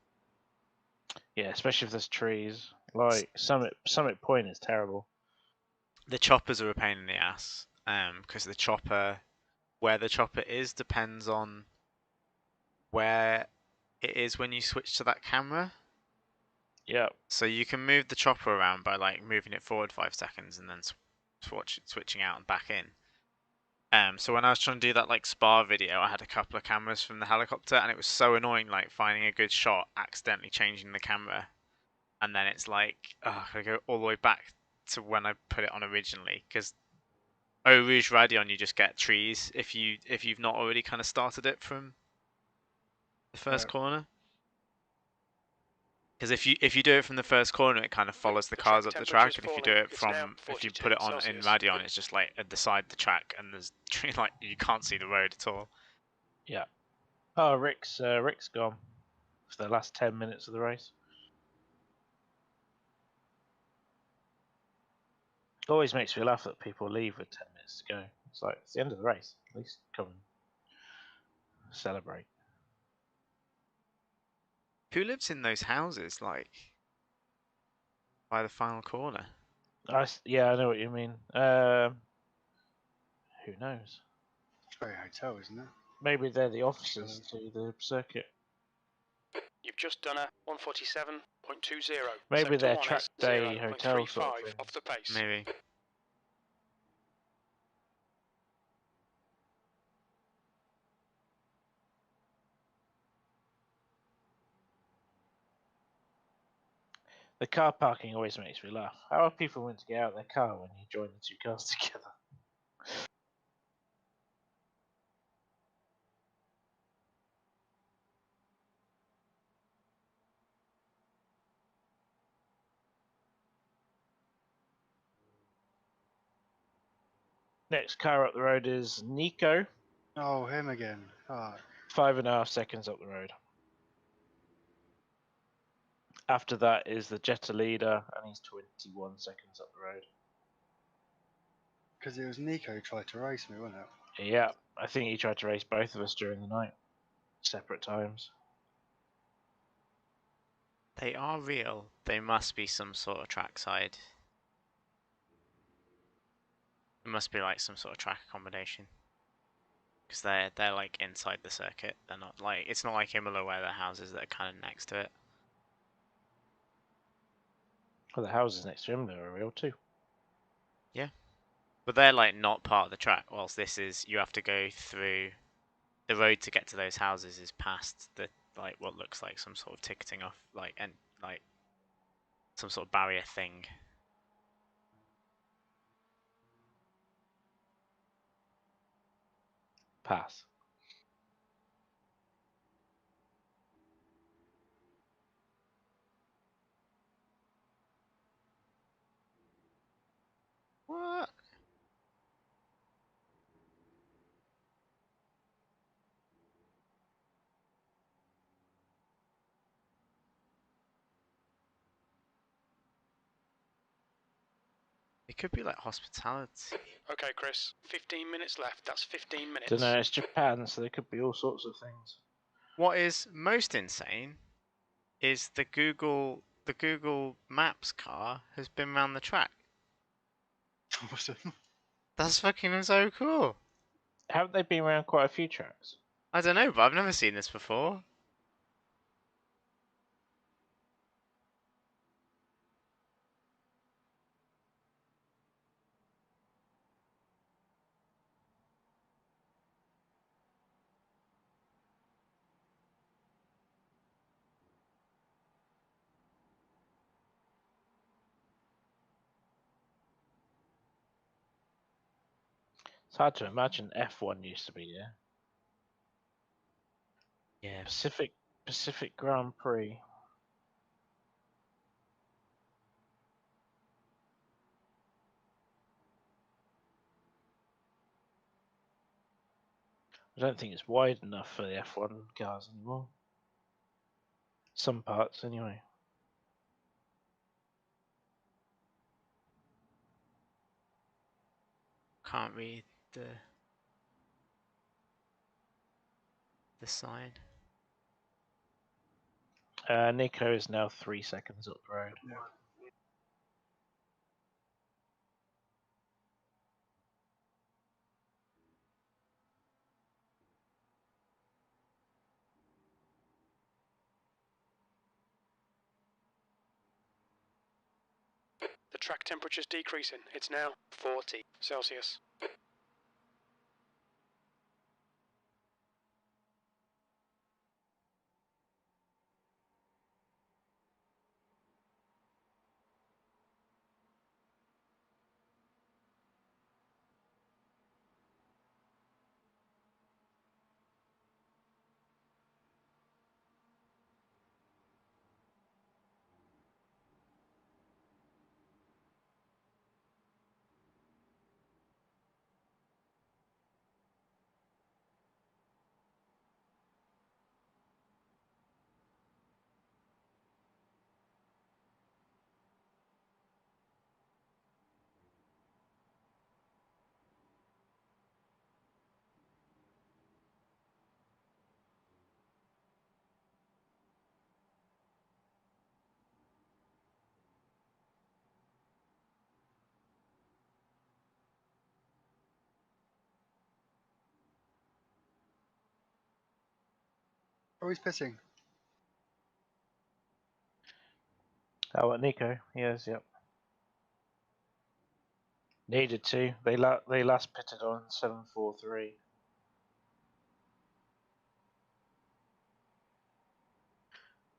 Yeah, especially if there's trees. Like Summit Point is terrible. The choppers are a pain in the ass, because the chopper, where the chopper is, depends on where it is when you switch to that camera. Yeah. So you can move the chopper around by like moving it forward 5 seconds and then switching out and back in. So when I was trying to do that like Spa video, I had a couple of cameras from the helicopter, and it was so annoying, like finding a good shot, accidentally changing the camera, and then it's like, oh, I go all the way back to when I put it on originally, because Eau Rouge Radion you just get trees if you've not already kind of started it from the first corner. Because if you do it from the first corner, it kind of follows the cars up the track, and if you do it if you put it on in Radion, it's just like at the side of the track, and there's like you can't see the road at all. Yeah. Oh, Rick's gone for the last 10 minutes of the race. It always makes me laugh that people leave with 10 minutes to go. It's like, it's the end of the race. At least come and celebrate. Who lives in those houses, like by the final corner? Yeah, I know what you mean. Who knows? It's very hotel, isn't it? Maybe they're the officers to the circuit. You've just done a 147.20. Maybe Sector they're 1 track is day hotel 0.35 sort of thing. off the pace. Maybe. The car parking always makes me laugh. How are people meant to get out of their car when you join the two cars together? Next car up the road is Nico. Oh, him again. Fuck. 5.5 seconds up the road. After that is the Jetta leader, and he's 21 seconds up the road. Because it was Nico who tried to race me, wasn't it? Yeah, I think he tried to race both of us during the night. Separate times. They are real. They must be some sort of trackside. It must be like some sort of track accommodation. Because they're like inside the circuit. They're not like, it's not like Imola where the houses that are kind of next to it. Well, the houses next to him, they're real too. Yeah. But they're like not part of the track, whilst this is, you have to go through the road to get to those houses is past the, like, what looks like some sort of ticketing off, like, and like some sort of barrier thing. Pass. What? It could be like hospitality. Okay, Chris, 15 minutes left. That's 15 minutes. Don't know, it's Japan, so there could be all sorts of things. What is most insane is the Google Maps car has been around the track. Awesome. That's fucking so cool. Haven't they been around quite a few tracks? I don't know, but I've never seen this before. It's hard to imagine F1 used to be there. Yeah. Pacific Grand Prix. I don't think it's wide enough for the F1 cars anymore. Some parts, anyway. Can't read the sign. Nico is now 3 seconds up the road. Yeah. The track temperature's decreasing. It's now 40 Celsius. Oh, he's pitting. Oh, what, Nico? Yes, yep. Needed to. They last pitted on 7:43.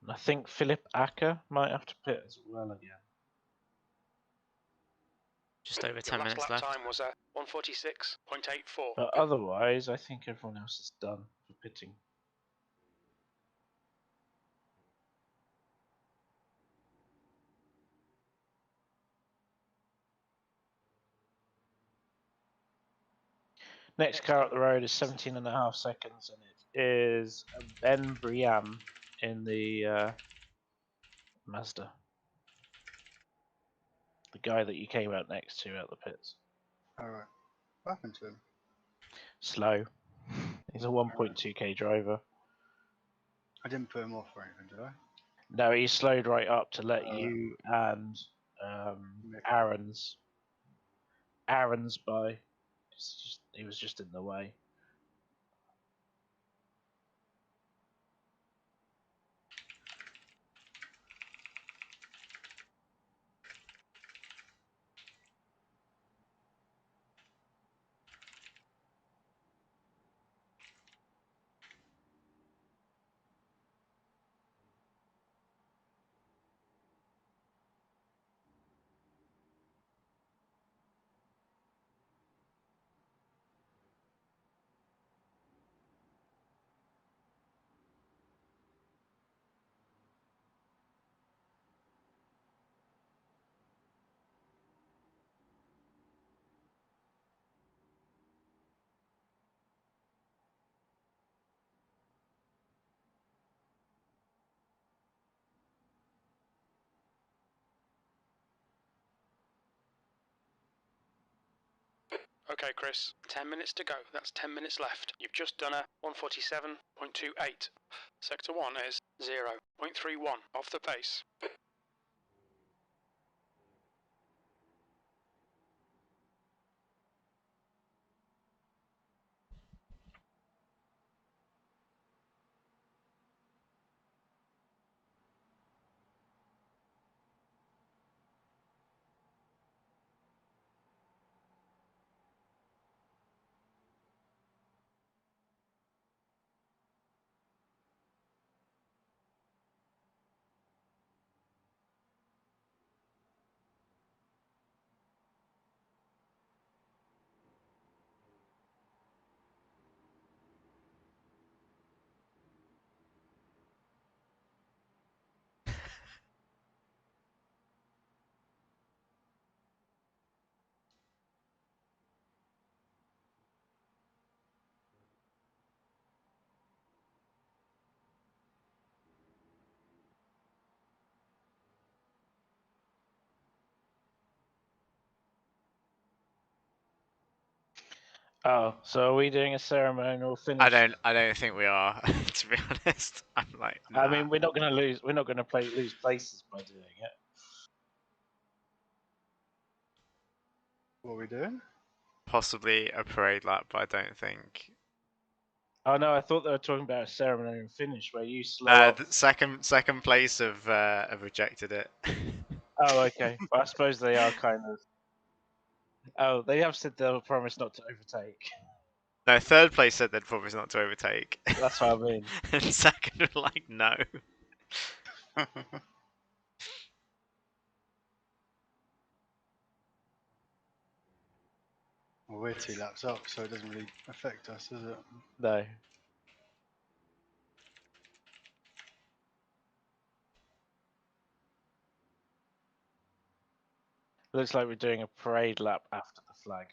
I think Philip Acker might have to pit as well again. Just over Your 10 last minutes lap left. time was 1:46.84. But otherwise, I think everyone else is done for pitting. Next car up the road is 17.5 seconds, and it is Ben Briam in the Mazda. The guy that you came out next to out the pits. Alright. What happened to him? Slow. He's a 1.2k driver. I didn't put him off or anything, did I? No, he slowed right up to let you and Aaron's by. He was just in the way. Okay, Chris, 10 minutes to go. That's 10 minutes left. You've just done a 1:47.28. Sector 1 is 0.31 off the pace. Oh, so are we doing a ceremonial finish? I don't think we are, to be honest. I'm like, nah. I mean, we're not going to lose. We're not going to lose places by doing it. What are we doing? Possibly a parade lap, but I don't think. Oh no, I thought they were talking about a ceremonial finish where you slow up. The second place have rejected it. Oh, okay. Well, I suppose they are kind of. Oh, they have said they'll promise not to overtake. No, third place said they'd promise not to overtake. That's what I mean. And second were like, no. Well, we're 2 laps up, so it doesn't really affect us, does it? No. Looks like we're doing a parade lap after the flag.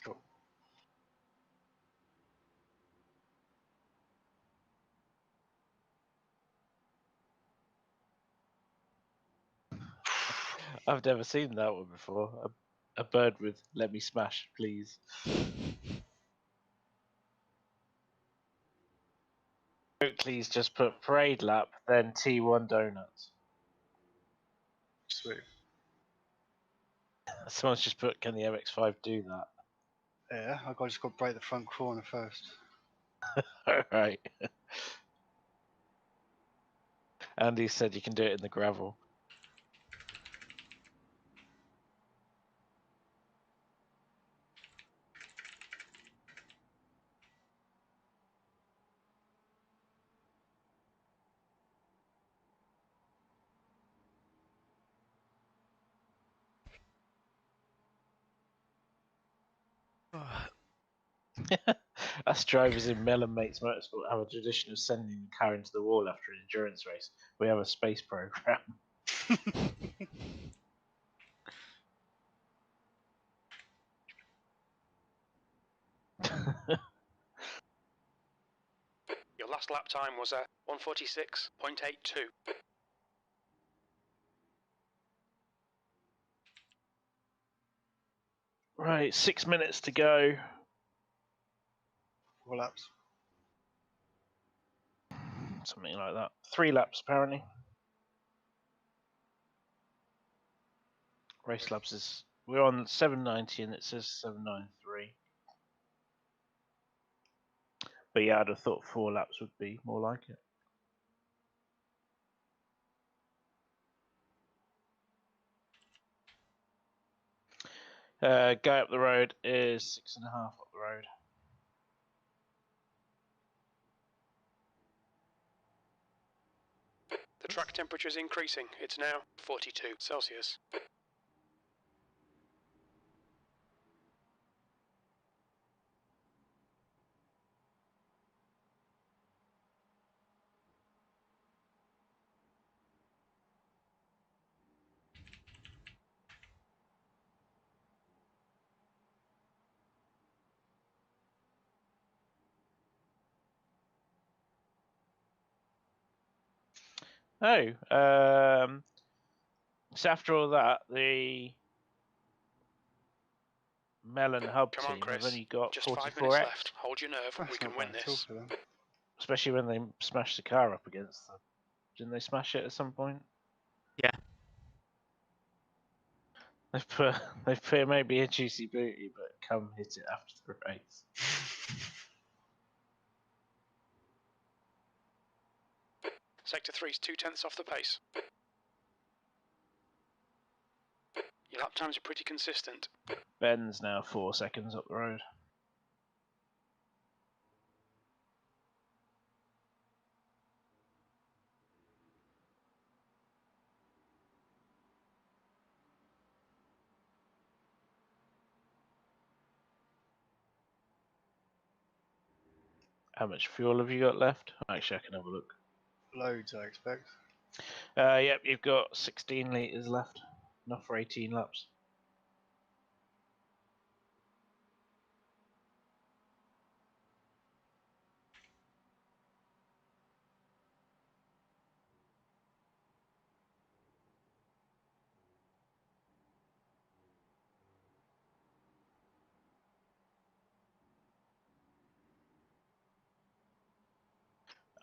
Cool. I've never seen that one before. A bird with "Let me smash, please." Oakley's just put parade lap, then T1 donuts. Sweet. Someone's just put, "Can the MX-5 do that?" Yeah, just got to break the front corner first. All right. Andy said you can do it in the gravel. Us drivers in Melon Mates Motorsport have a tradition of sending the car into the wall after an endurance race. We have a space program. Your last lap time was 1:46.82. Right, 6 minutes to go. 4 laps. Something like that. 3 laps, apparently. Race laps is... We're on 790 and it says 793. But yeah, I'd have thought 4 laps would be more like it. Guy up the road is 6.5 up the road. The track temperature is increasing. It's now 42 Celsius. Oh, so after all that, the Melon Hub Come on, team Chris. have only got Just 5 minutes 44x, left. Hold your nerve. That's We can not win bad at all this. for them. especially when they smashed the car up against them. Didn't they smash it at some point? Yeah. They've put maybe a juicy booty, but come hit it after the race. Sector 3's 0.2 off the pace. Your lap times are pretty consistent. Ben's now 4 seconds up the road. How much fuel have you got left? Actually, I can have a look. Loads, I expect. Yep, you've got 16 litres left. Enough for 18 laps.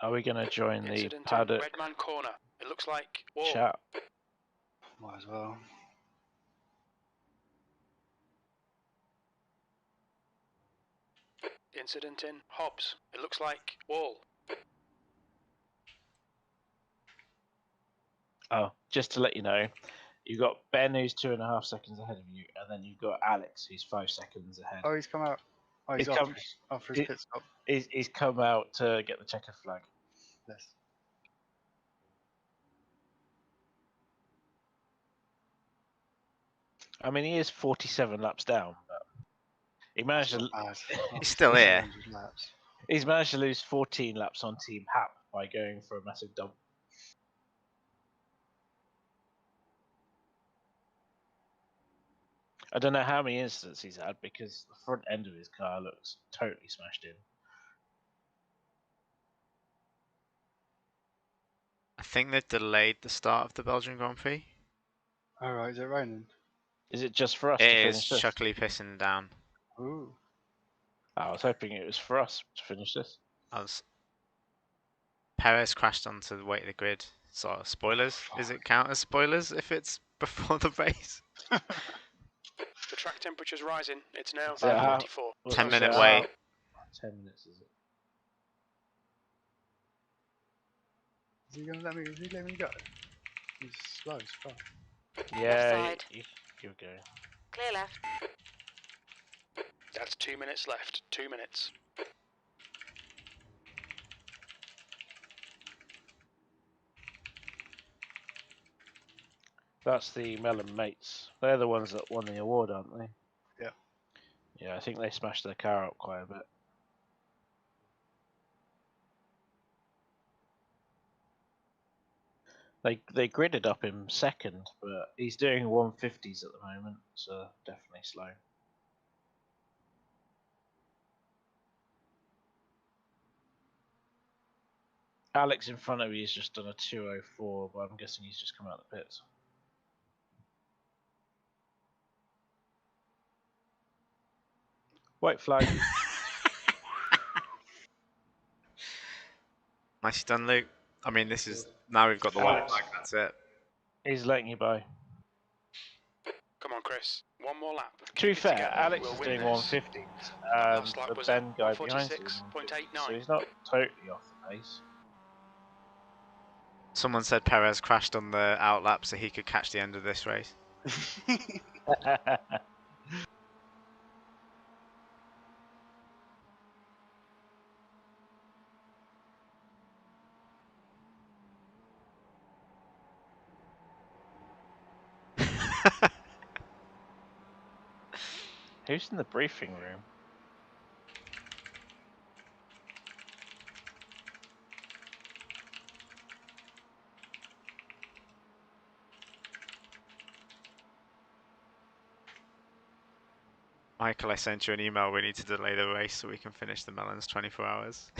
Are we going to join the Incident in paddock Redman Corner. It looks like wall. chat? Might as well. Incident in Hobbs. It looks like wall. Oh, just to let you know, you've got Ben who's 2.5 seconds ahead of you, and then you've got Alex who's 5 seconds ahead. Oh, he's come out. Oh, he's He's off, come- off for his he- pit stop. He's come out to get the checker flag. Yes. I mean, he is 47 laps down, but he managed That's to, not bad. He's still here. 700 laps. he's managed to lose 14 laps on Team Hap by going for a massive dump. I don't know how many incidents he's had because the front end of his car looks totally smashed in. I think they've delayed the start of the Belgian Grand Prix. Alright, is it raining? Is it just for us It to is finish this? chuckily pissing down. Ooh. I was hoping it was for us to finish this. Perez crashed onto the weight of the grid. Sort of spoilers. Is it count as spoilers if it's before the race? The track temperature's rising. It's now So how- 44. 10-minute so wait. how- 10 minutes is it? Is he gonna let me? Is he letting me go? He's slow as fuck. Yeah, side. you go. Clear left. That's 2 minutes left. 2 minutes. That's the Melon mates. They're the ones that won the award, aren't they? Yeah. Yeah, I think they smashed their car up quite a bit. They gridded up him second, but he's doing 150s at the moment, so definitely slow. Alex in front of you has just done a 204, but I'm guessing he's just come out of the pits. White flag. Nicely done, Luke. I mean, this is now we've got the white flag. That's it. He's letting you by. Come on, Chris. One more lap. To be Keep it fair, together. Alex We'll is win doing this. 150s, Last and lap the was Ben guy behind him, 146.89. so he's not totally off the pace. Someone said Perez crashed on the outlap so he could catch the end of this race. Who's in the briefing room? Michael, I sent you an email. We need to delay the race so we can finish the Melons 24 hours.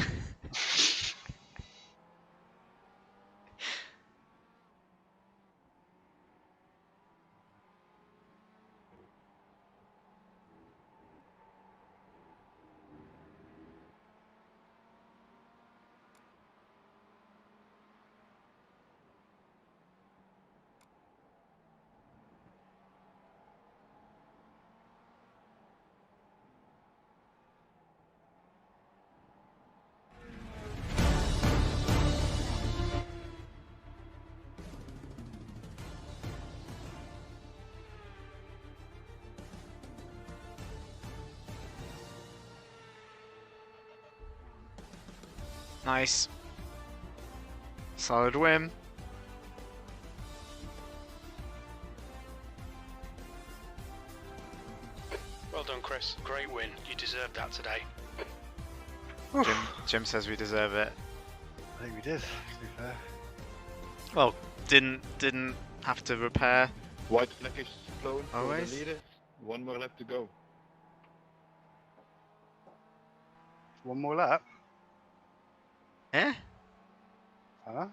Nice. Solid win. Well done, Chris. Great win. You deserved that today. Jim says we deserve it. I think we did, to be fair. Well, didn't have to repair. White flag is flown for Always? the leader. One more lap to go. One more lap? Eh? Huh?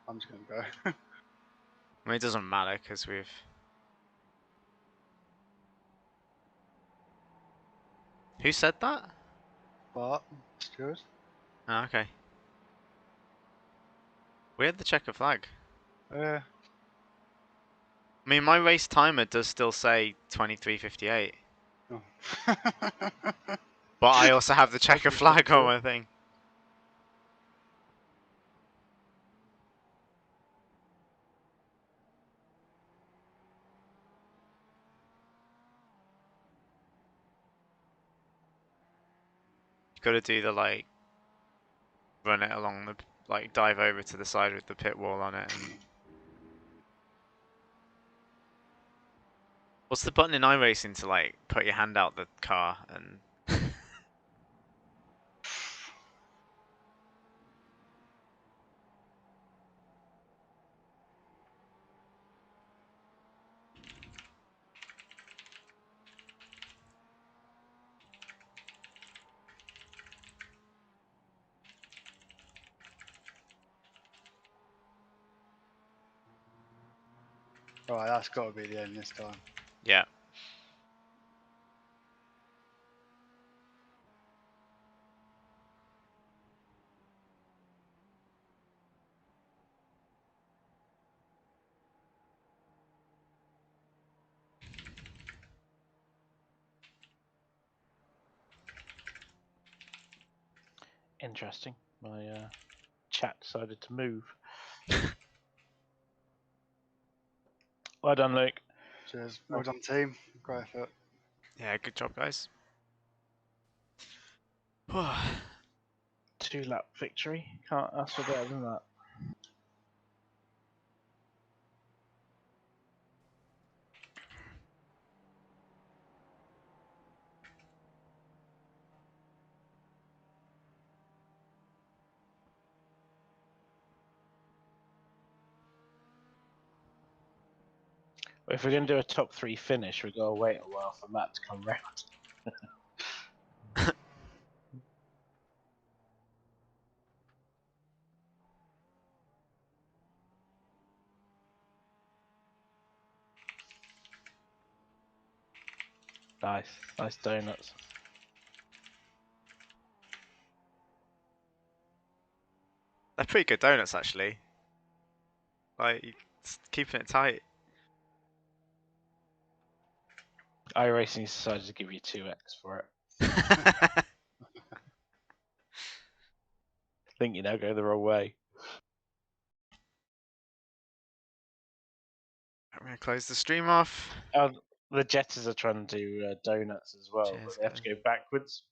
I'm just gonna go. I mean, it doesn't matter because we've. Who said that? But, Stuart? Oh, okay. We had the checker flag. Yeah. I mean, my race timer does still say 23:58, Oh. but I also have the checker flag on my thing. You've got to do the like, run it along the like, dive over to the side with the pit wall on it. And... What's the button in iRacing to like put your hand out the car and? Alright, that's got to be the end this time. Yeah. Interesting. My chat decided to move. Well done, Luke. Cheers. Well done, team. Great effort. Yeah, good job, guys. 2-lap victory. Can't ask for better than that. If we're going to do a top 3 finish, we've got to wait a while for Matt to come round. Nice donuts. They're pretty good donuts, actually. Like, keeping it tight. iRacing decided to give you 2x for it. I think you now go the wrong way. I'm gonna close the stream off. The Jetters are trying to do donuts as well, Cheers, but they have to guys. go backwards.